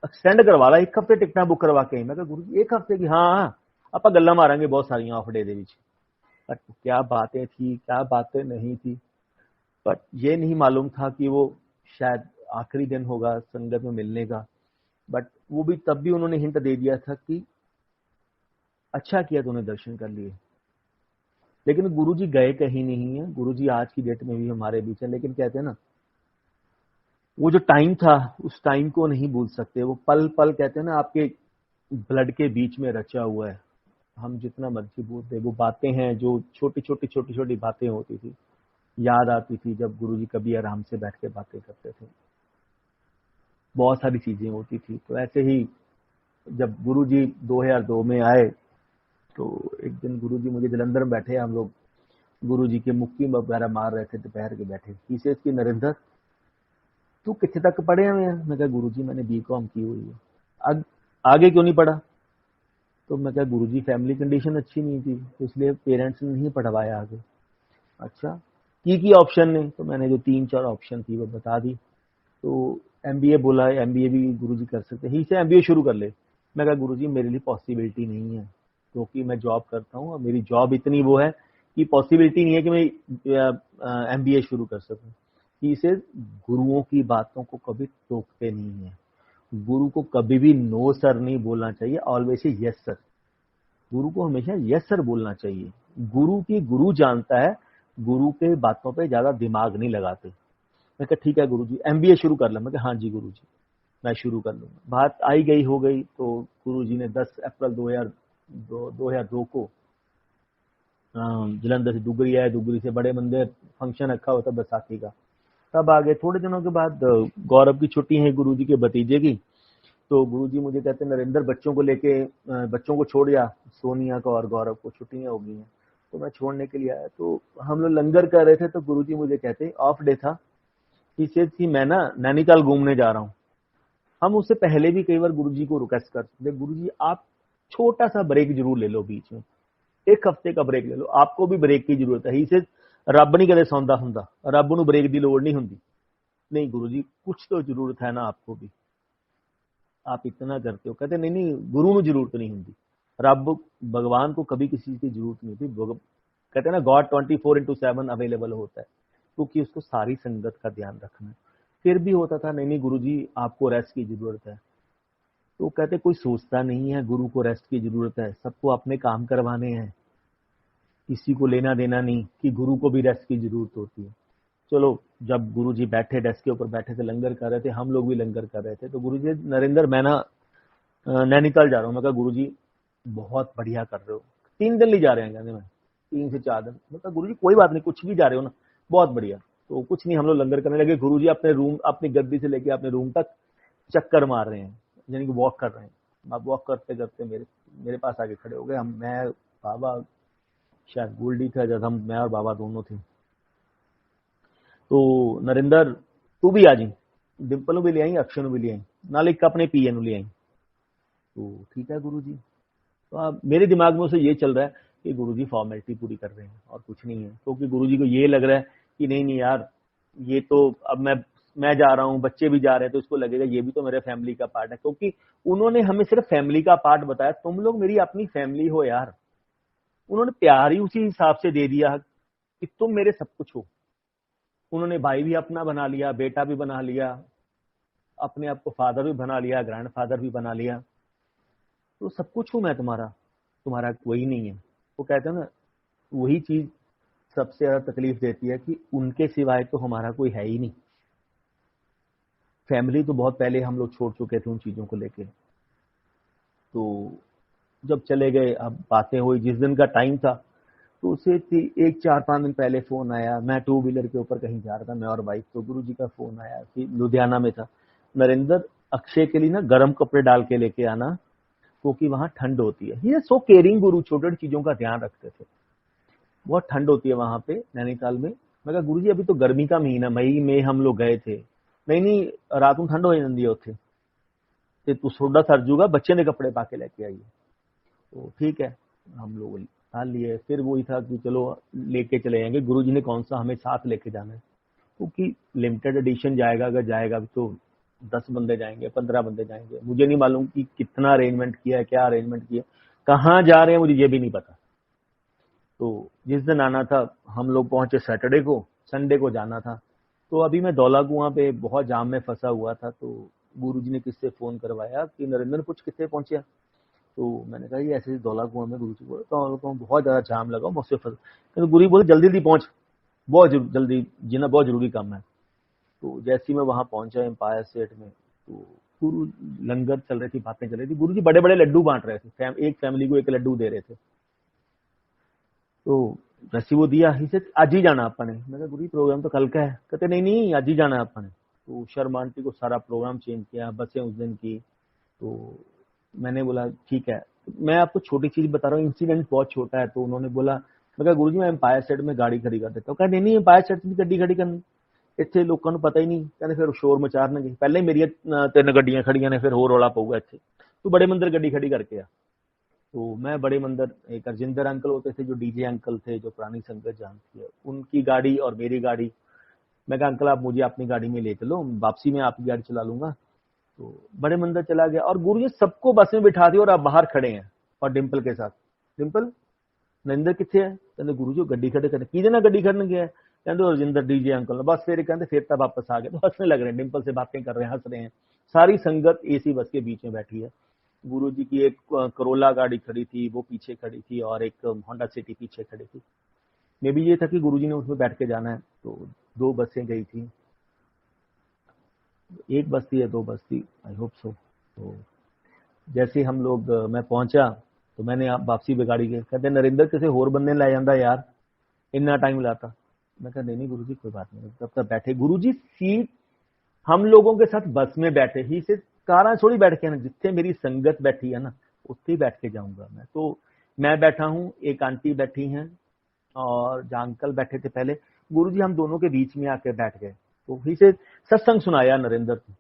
एक्सटेंड करवा ला, 1 हफ्ते टिकटा बुक करवा के। मैं कहा गुरु जी 1 हफ्ते की? हाँ आप गल्ला मारेंगे बहुत सारिया of day they which. But क्या बातें थी, क्या बातें नहीं थी। बट ये नहीं मालूम था कि वो शायद आखिरी दिन होगा संगत में मिलने का। बट वो भी तब भी उन्होंने हिंट दे दिया था कि अच्छा किया तूने दर्शन कर लिए। लेकिन गुरुजी गए कहीं नहीं है, गुरुजी आज की डेट में भी हमारे बीच है। लेकिन कहते हैं ना, वो जो टाइम था उस टाइम को नहीं भूल सकते। वो पल पल कहते हैं ना आपके ब्लड के बीच में रचा हुआ है। हम जितना मर्जी बोलते, वो बातें हैं जो छोटी छोटी छोटी छोटी बातें होती थी, याद आती थी जब गुरुजी कभी आराम से बैठ के बातें करते थे। बहुत सारी चीजें होती थी। तो ऐसे ही जब गुरुजी 2002 में आए तो एक दिन गुरुजी मुझे जलंधर में बैठे, हम लोग गुरुजी के मुक्की वगैरह मार रहे थे, दोपहर के बैठे। पीछे इसकी नरेंद्र तू कितने तक पढ़े हुए हैं? मैं कहा गुरुजी मैंने बीकॉम की हुई है। आगे क्यों नहीं पढ़ा? तो मैं कहा गुरुजी फैमिली कंडीशन अच्छी नहीं थी, तो इसलिए पेरेंट्स ने नहीं पढ़वाया आगे। अच्छा की ऑप्शन ने? तो मैंने जो 3-4 ऑप्शन थी वो बता दी। तो एमबीए बोला, एमबीए भी गुरुजी कर सकते हैं, इसे एमबीए शुरू कर ले। मैं कहा गुरुजी मेरे लिए पॉसिबिलिटी नहीं है, क्योंकि मैं जॉब करता हूँ और मेरी जॉब इतनी वो है कि पॉसिबिलिटी नहीं है कि मैं एमबीए शुरू कर सकूं। कि इसे गुरुओं की बातों को कभी टोकते नहीं है। गुरु को कभी भी नो सर नहीं बोलना चाहिए, ऑलवेज यस सर। गुरु को हमेशा यस सर बोलना चाहिए। गुरु की गुरु जानता है, गुरु के बातों पे ज्यादा दिमाग नहीं लगाते। मैं कहा ठीक है गुरुजी एमबीए शुरू कर ला। मैं कहा हाँ जी गुरुजी मैं शुरू कर लूंगा। बात आई गई हो गई। तो गुरुजी ने 10 अप्रैल 2002 को जलंधर से दुगरी आए, दुगरी से बड़े मंदिर फंक्शन रखा होता बैसाखी का, तब आ गए। थोड़े दिनों के बाद गौरव की छुट्टी है गुरुजी के भतीजे की। तो गुरुजी मुझे कहते हैं नरेंद्र बच्चों को लेके बच्चों को छोड़ जा, सोनिया को और गौरव को छुट्टियां हो गई हैं। तो मैं छोड़ने के लिए आया। तो हम लोग लंगर कर रहे थे, तो गुरुजी मुझे कहते ऑफ डे था, इसे थी मैं ना नैनीताल घूमने जा रहा हूँ। हम उससे पहले भी कई बार गुरुजी को रिक्वेस्ट करते थे, गुरुजी आप छोटा सा ब्रेक जरूर ले लो बीच में, 1 हफ्ते का ब्रेक ले लो, आपको भी ब्रेक की जरूरत है। इसे रब नहीं कदे सौंदा हुंदा, रब नूं ब्रेक की लोड़ नहीं हुंदी। नहीं गुरुजी कुछ तो जरूरत है ना आपको भी, आप इतना करते हो। कहते नहीं नहीं गुरु नूं जरूरत नहीं हुंदी, रब भगवान को कभी किसी चीज की जरूरत नहीं होती। कहते हैं ना गॉड 24/7 अवेलेबल होता है, क्योंकि उसको सारी संगत का ध्यान रखना है। फिर भी होता था नहीं नहीं गुरुजी आपको रेस्ट की जरूरत है। तो कहते कोई सोचता नहीं है गुरु को रेस्ट की जरूरत है, सबको अपने काम करवाने हैं, किसी को लेना देना नहीं कि गुरु को भी रेस्ट की जरूरत होती है। चलो जब गुरुजी बैठे डेस्क के ऊपर बैठे थे, लंगर कर रहे थे, हम लोग भी लंगर कर रहे थे। तो गुरुजी नरेंद्र मैं ना नैनीताल जा रहा हूँ। मैं कहा गुरुजी बहुत बढ़िया कर रहे हो, 3 दिन ले जा रहे हैं कहते मैं 3 से 4 दिन। मैं कहा गुरुजी कोई बात नहीं, कुछ भी जा रहे हो ना बहुत बढ़िया। तो कुछ नहीं, हम लोग लंगर करने लगे। गुरुजी अपने रूम अपनी गद्दी से लेके अपने रूम तक चक्कर मार रहे हैं, यानी कि वॉक कर रहे हैं। अब वॉक करते करते मेरे पास आके खड़े हो गए। हम मैं बाबा शायद गोल्डी था जब हम, मैं और बाबा दोनों थे। तो नरेंद्र तू भी आ जी, डिंपल भी ले आई, अक्षय भी ले आई, नाल एक अपने पीए ले आई। तो ठीक है गुरुजी। तो अब मेरे दिमाग में उसे ये चल रहा है कि गुरुजी फॉर्मेलिटी पूरी कर रहे हैं और कुछ नहीं है, क्योंकि गुरुजी को ये लग रहा है कि नहीं नहीं यार ये तो अब मैं जा रहा हूँ, बच्चे भी जा रहे हैं, तो इसको लगेगा ये भी तो मेरे फैमिली का पार्ट है। क्योंकि उन्होंने हमें सिर्फ फैमिली का पार्ट बताया, तुम लोग मेरी अपनी फैमिली हो यार। उन्होंने प्यार ही उसी हिसाब से दे दिया कि तुम मेरे सब कुछ हो। उन्होंने भाई भी अपना बना लिया, बेटा भी बना लिया, अपने आप को फादर भी बना लिया, ग्रैंड फादर भी बना लिया। तो सब कुछ हूं मैं तुम्हारा, तुम्हारा कोई नहीं है। वो कहते हैं ना वही चीज सबसे ज्यादा तकलीफ देती है कि उनके सिवाय तो हमारा कोई है ही नहीं। फैमिली तो बहुत पहले हम लोग छोड़ चुके थे उन चीजों को लेके। तो जब चले गए, अब बातें हुई, जिस दिन का टाइम था तो उसे 1-4-5 दिन पहले फोन आया। मैं 2 व्हीलर के ऊपर कहीं जा रहा था, मैं और बाइक। तो गुरुजी का फोन आया कि लुधियाना में था, नरेंद्र अक्षय के लिए ना गर्म कपड़े डाल के लेके आना, क्योंकि वहां ठंड होती है। ये सो केयरिंग गुरु, छोटे छोटी चीजों का ध्यान रखते थे। बहुत ठंड होती है वहां पे नैनीताल में। मैं कहा गुरुजी अभी तो गर्मी का महीना, मई में हम लोग गए थे। नहीं नहीं रात में ठंड हो जाती है उत्थे, ते तू सोडा सर जूगा, बच्चे ने कपड़े पाके लेके आइए। तो ठीक है हम लोग डाल लिए। फिर वही था कि चलो लेके चले जाएंगे, गुरुजी ने कौन सा हमें साथ लेके जाना है, क्योंकि लिमिटेड एडिशन जाएगा, अगर जाएगा तो 10 बंदे जाएंगे, 15 बंदे जाएंगे, मुझे नहीं मालूम कि कितना अरेंजमेंट किया है, क्या अरेंजमेंट किया, कहाँ जा रहे हैं मुझे ये भी नहीं पता। तो जिस दिन आना था हम लोग पहुंचे सैटरडे को, संडे को जाना था। तो अभी मैं दौला कुआं पे बहुत जाम में फंसा हुआ था, तो गुरुजी ने किससे फोन करवाया कि नरेंद्र पूछ कितने पहुंचे। तो मैंने कहा ये ऐसे दौला कुआं में, गुरुजी बोले तो बहुत ज्यादा जाम लगा, मुझसे फंस। तो गुरु बोले जल्दी जल्दी पहुंच, बहुत जल्दी जीना, बहुत जरूरी काम है। तो जैसे ही मैं वहां पहुंचा एम्पायर स्टेट में, तो गुरु लंगर चल रही थी, बातें चल रही थी, गुरु जी बड़े बड़े लड्डू बांट रहे थे, एक फैमिली को एक लड्डू दे रहे थे। तो जैसे वो दिया ही से आज ही जाना अपने, मैं कहा गुरु जी प्रोग्राम तो कल का है। कहते नहीं नहीं आज ही जाना अपने। तो शर्मा आंटी को सारा प्रोग्राम चेंज किया, बसें उस दिन की। तो मैंने बोला ठीक है, मैं आपको छोटी चीज बता रहा हूँ, इंसिडेंट बहुत छोटा है। तो उन्होंने बोला, मैं कहा गुरु जी मैं एम्पायर स्टेट में गाड़ी खड़ी कर देता हूँ। कहा नहीं एम्पायर स्टेट में गड्डी खड़ी करनी, ਇੱਥੇ ਲੋਕਾਂ ਨੂੰ ਪਤਾ ਹੀ ਨਹੀਂ। ਕਹਿੰਦੇ ਫਿਰ ਸ਼ੋਰ ਮਚਾਰਨਗੇ, ਪਹਿਲਾਂ ਹੀ ਮੇਰੀਆਂ 3 ਗੱਡੀਆਂ ਖੜੀਆਂ ਨੇ, ਫਿਰ ਹੋਰ ਰੌਲਾ ਪਊਗਾ ਇੱਥੇ, ਤੂੰ बड़े मंदिर गड्डी खड़ी करके आ। तो मैं बड़े मंदिर, एक अर्जिंदर अंकल होते थे जो डीजे अंकल थे, जो पुरानी संगत जानती है, उनकी गाड़ी और मेरी गाड़ी। मैं कहा अंकल आप मुझे अपनी गाड़ी में ले चलो, वापसी में आपकी गाड़ी चला लूंगा। तो बड़े मंदिर चला गया और गुरु जी सबको बस में बिठा दिया और आप बाहर खड़े हैं और डिम्पल के साथ। डिम्पल नरेंद्र कितने है, कहते गुरु जी गड्डी खड़े खड़े की ना गड्डी खड़ने गया है, कहते रजिंदर डीजे अंकल बस फिर कहते फिर तब वापस आ गए। तो हंसने लग रहे हैं, डिम्पल से बातें कर रहे हैं, हंस रहे हैं। सारी संगत एसी बस के बीच में बैठी है। गुरु जी की एक करोला गाड़ी खड़ी थी, वो पीछे खड़ी थी, और एक होंडा सिटी पीछे खड़ी थी। मे भी ये था कि गुरु जी ने उसमें बैठ के जाना है। तो 2 बसें गई थी, एक बस थी या 2 बस थी, आई होप सो। तो जैसे हम लोग, मैं पहुंचा तो मैंने वापसी पे गाड़ी के, कहते नरेंद्र किसी होर बंदे लै जाता यार, इतना टाइम लाता। मैं कहा नहीं गुरु जी कोई बात नहीं, तब तक बैठे। गुरु जी सीट हम लोगों के साथ बस में बैठे ही से, कारा थोड़ी बैठ के ना, जितने मेरी संगत बैठी है ना उत्थे ही बैठ के जाऊंगा मैं। तो मैं बैठा हूँ, एक आंटी बैठी हैं और जहाँ अंकल बैठे थे पहले, गुरु जी हम दोनों के बीच में आके बैठ गए। तो ही से सत्संग सुनाया नरेंद्र को।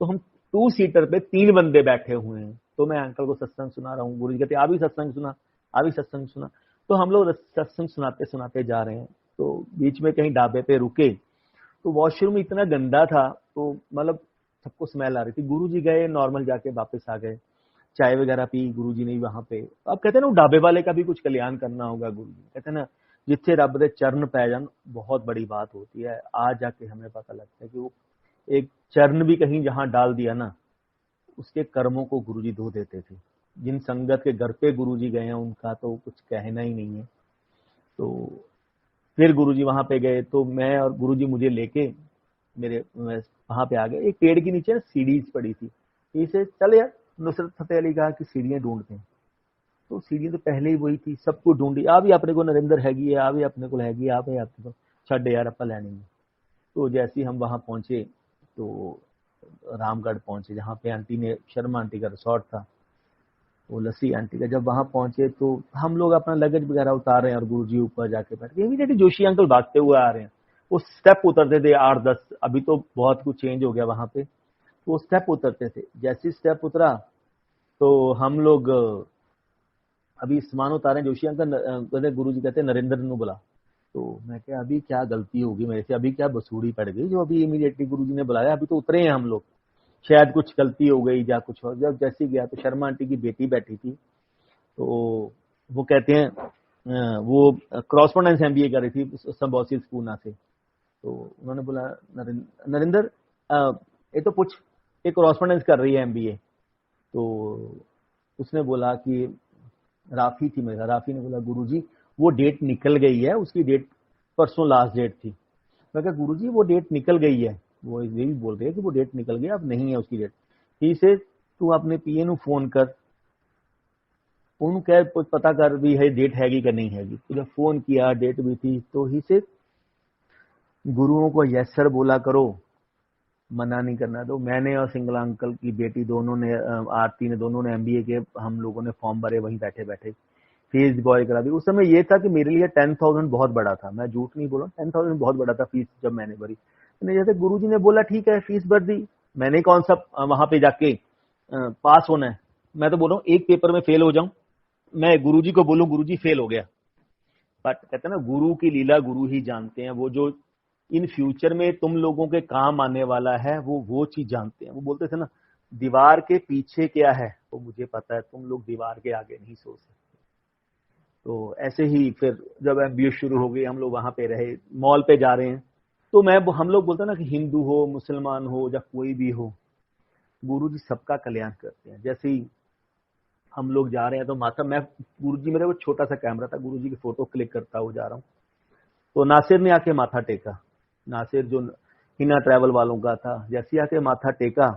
तो हम 2 सीटर पे 3 बंदे बैठे हुए हैं, तो मैं अंकल को सत्संग सुना रहा हूँ। गुरु जी कहते आ भी सत्संग सुना, आ भी सत्संग सुना। तो हम लोग सत्संग सुनाते सुनाते जा रहे हैं। तो बीच में कहीं ढाबे पे रुके, तो वॉशरूम इतना गंदा था, तो मतलब सबको स्मेल आ रही थी। गुरु जी गए, नॉर्मल जाके वापस आ गए, चाय वगैरह पी गुरु जी ने वहां पे। अब कहते हैं ना ढाबे वाले का भी कुछ कल्याण करना होगा। गुरु जी कहते हैं ना जिथे रब दे चरण पै जान बहुत बड़ी बात होती है। आज जाके हमें पता लगता है कि वो एक चरण भी कहीं जहां डाल दिया ना, उसके कर्मों को गुरुजी धो देते थे। जिन संगत के घर पे गुरुजी गए हैं उनका तो कुछ कहना ही नहीं है। तो फिर गुरुजी वहां पे गए, तो मैं और गुरुजी मुझे लेके मेरे वहां पे आ गए। एक पेड़ के नीचे सीढ़ीज पड़ी थी, इसे चल यार, नुसरत फतेह अली कहा कि सीढ़ियां ढूंढते हैं। तो सीढ़ियां तो पहले ही वही थी, सबको ढूंढी, आ भी अपने को नरेंद्र हैगी है, आ भी अपने को हैगी, आ भी अपने को छड़ यार अपा लैनी है। तो जैसे ही हम वहां पहुंचे तो रामगढ़ पहुंचे, जहाँ पे आंटी ने, शर्मा आंटी का रिसोर्ट था, वो लस्सी आंटी का। जब वहां पहुंचे तो हम लोग अपना लगेज वगैरह उतार रहे हैं और गुरुजी ऊपर जाके बैठ गए। इमीडिएटली जोशी अंकल भागते हुए आ रहे हैं। वो स्टेप उतरते थे 8-10, अभी तो बहुत कुछ चेंज हो गया वहां पे। तो वो स्टेप उतरते थे, जैसे स्टेप उतरा तो हम लोग अभी सामान उतारे, जोशी अंकल गुरुजी कहते नरेंद्र ने बुला। तो मैं क्या अभी क्या गलती होगी मेरे से, अभी क्या बसूड़ी पड़ गई जो अभी इमीडिएटली गुरुजी ने बुलाया, अभी तो उतरे हैं हम लोग, शायद कुछ गलती हो गई या कुछ और। जब जैसे गया तो शर्मा आंटी की बेटी बैठी थी, तो वो कहते हैं वो क्रॉसपोंडेंस एमबीए कर रही थी सिम्बायोसिस पूना से। तो उन्होंने बोला नरेंद्र ये तो पूछ, ये क्रॉसपोंडेंस कर रही है एमबीए। तो उसने बोला कि राफी थी मेरा, राफी ने बोला गुरुजी वो डेट निकल गई है, उसकी डेट परसों लास्ट डेट थी। मैं कहा गुरुजी वो डेट निकल गई है, वो ये भी बोल रहे हैं कि वो डेट निकल गई, अब नहीं है उसकी डेट। ही से तू अपने पीए नु फोन कर, उन कह पता कर भी है डेट हैगी कि नहीं हैगी। तो जब फोन किया डेट भी थी, तो ही से गुरुओं को यस सर बोला करो, मना नहीं करना। तो मैंने और सिंगला अंकल की बेटी दोनों ने, आरती ने, दोनों ने एमबीए के, हम लोगों ने फॉर्म भरे वहीं बैठे बैठे, फीस बॉय करा दी। उस समय ये था कि मेरे लिए 10,000 बहुत बड़ा था, मैं झूठ नहीं बोला, 10,000 बहुत बड़ा था फीस जब मैंने भरी। जैसे गुरुजी ने बोला ठीक है फीस भर दी, मैंने कौन सा वहां पे जाके पास होना है। मैं तो बोल रहा हूँ एक पेपर में फेल हो जाऊं, मैं गुरुजी को बोलूं गुरुजी फेल हो गया। बट कहते हैं ना गुरु की लीला गुरु ही जानते हैं। वो जो इन फ्यूचर में तुम लोगों के काम आने वाला है, वो चीज जानते हैं। वो बोलते थे ना, दीवार के पीछे क्या है वो मुझे पता है, तुम लोग दीवार के आगे नहीं सोच सकते। तो ऐसे ही फिर जब एमबीए शुरू हो गई, हम लोग वहां पे रहे, मॉल पे जा रहे हैं, तो हम लोग बोलते हैं ना कि हिंदू हो, मुसलमान हो या कोई भी हो, गुरुजी सबका कल्याण करते हैं। जैसे ही हम लोग जा रहे हैं तो माथा, मैं गुरुजी, मेरे वो छोटा सा कैमरा था, गुरुजी की फोटो क्लिक करता हुआ जा रहा हूँ, तो नासिर ने आके माथा टेका। नासिर जो हिना ट्रैवल वालों का था, जैसे आके माथा टेका,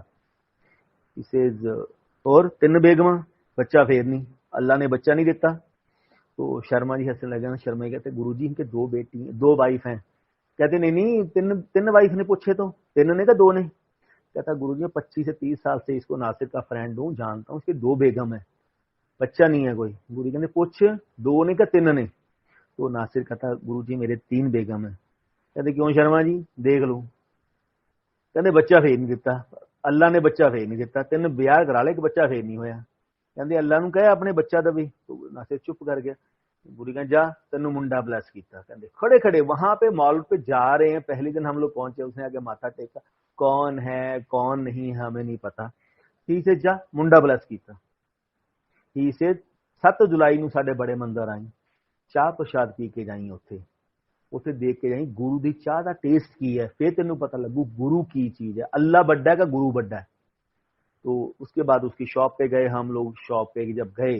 इसे और तीन बेगमा, बच्चा फेर नहीं, अल्लाह ने बच्चा नहीं देता। तो शर्मा जी हंसने लगे ना, शर्मा जी कहते गुरुजी इनके दो बेटी हैं, दो वाइफ हैं। कहते नहीं नहीं, तीन तीन वाइफ ने पूछे तो तीन ने का दो ने। कहता गुरुजी 25 से 30 साल से इसको नासिर का फ्रेंड हूँ, जानता हूँ, उसकी दो बेगम है, बच्चा नहीं है कोई। गुरुजी कहते पूछ, दो ने का तीन ने। तो नासिर कहता गुरुजी मेरे 3 बेगम है। कहते क्यों शर्मा जी, देख लो। कहते बच्चा फेर नहीं दिता, अल्लाह ने बच्चा फेर नहीं दिता, तीन ब्याह करा ले, बच्चा फेर नहीं होया। कहते अल्लाह ਨੂੰ कहे अपने बच्चा दवे। तो नासिर चुप कर गया। गुरु कहते जा तेन मुंडा ब्लैस किया। कहते खड़े खड़े वहां पे मॉल पे जा रहे हैं, पहले दिन हम लोग पहुंचे, उसने आगे माथा टेका, कौन है कौन नहीं हमें नहीं पता, ठीक से जा मुंडा ब्लैस किया। ठीक से 7 जुलाई ਨੂੰ ਸਾਡੇ बड़े मंदिर आई, चाह प्रसाद पी के जाई, उसे देख के जाई गुरु की चाह का टेस्ट की है, फिर तेन पता लगू गुरु की चीज है, अल्लाह बड़ा है का गुरु बड़ा है। तो उसके बाद उसकी शॉप पे गए हम लोग। शॉप पे जब गए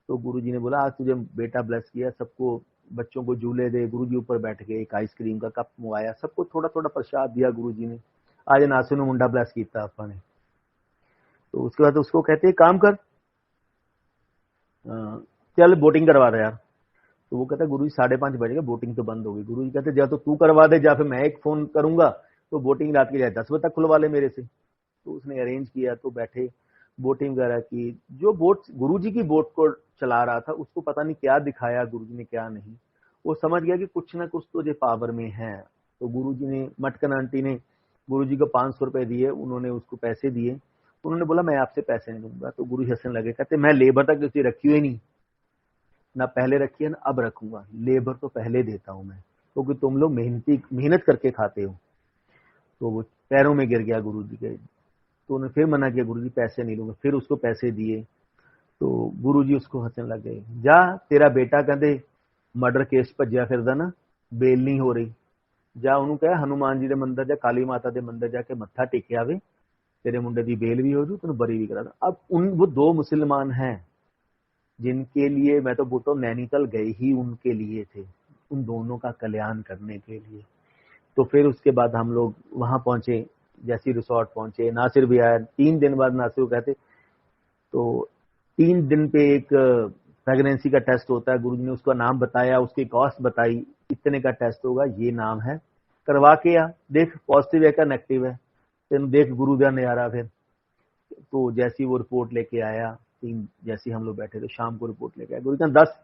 तो गुरुजी ने बोला आज तुझे बेटा ब्लेस किया, सबको बच्चों को झूले दे। गुरुजी ऊपर बैठ गए, एक आइसक्रीम का कप मंगाया, सबको थोड़ा थोड़ा प्रसाद दिया गुरुजी ने। आज नासिर ने मुंडा ब्लेस किया अपने। तो उसके बाद उसको कहते काम कर, चल बोटिंग करवा दे यार। तो वो कहता गुरुजी 5:30 बजेगा, बोटिंग तो बंद हो गई। गुरुजी कहते जा तो तू करवा दे, या फिर मैं एक फोन करूंगा तो बोटिंग रात के 10 बजे तक खुलवा ले मेरे से। तो उसने अरेंज किया, तो बैठे बोटिंग वगैरह की। जो बोट गुरुजी की बोट को चला रहा था उसको पता नहीं क्या दिखाया गुरुजी ने, क्या नहीं, वो समझ गया कि कुछ ना कुछ तो जो पावर में है। तो गुरुजी ने, मटकन आंटी ने गुरुजी को 500 रुपए दिए, उन्होंने उसको पैसे दिए। उन्होंने बोला मैं आपसे पैसे नहीं दूंगा। तो गुरुजी हंसने लगे, कहते मैं लेबर तक किसी रखी हुई नहीं, ना पहले रखी है ना अब रखूंगा, लेबर तो पहले देता हूं मैं, क्योंकि तुम लोग मेहनत करके खाते हो। तो वो पैरों में गिर गया गुरुजी के। तो उन्होंने फिर मना किया, गुरुजी पैसे नहीं लूंगा, फिर उसको पैसे दिए। तो गुरुजी उसको हंसने लगे, जा तेरा बेटा कहते मर्डर केस भज्या फिरदा ना, बेल नहीं हो रही, जा उन्होंने कहा हनुमान जी के मंदिर या काली माता के मंदिर जाके मत्था टेके आवे, तेरे मुंडे की बेल भी हो जू, तेन बरी भी करा दो। अब वो 2 मुसलमान हैं जिनके लिए मैं तो बोलता हूँ नैनीताल गए ही उनके लिए थे, उन दोनों का कल्याण करने के लिए। तो फिर उसके बाद हम लोग वहां पहुंचे, जैसी रिसोर्ट पहुंचे, नासिर भी आया। 3 दिन बाद नासिर को कहते, तो 3 दिन पे एक प्रेगनेंसी का टेस्ट होता है। गुरुजी ने उसका नाम बताया, उसकी कॉस्ट बताई, इतने का टेस्ट होगा, ये नाम है, करवा के आ, देख पॉजिटिव है क्या नेगेटिव है, तेन देख गुरु का नजारा। फिर तो जैसी वो रिपोर्ट लेके आया, 3 जैसी हम लोग बैठे थे, शाम को रिपोर्ट लेके आया। गुरु कहते 10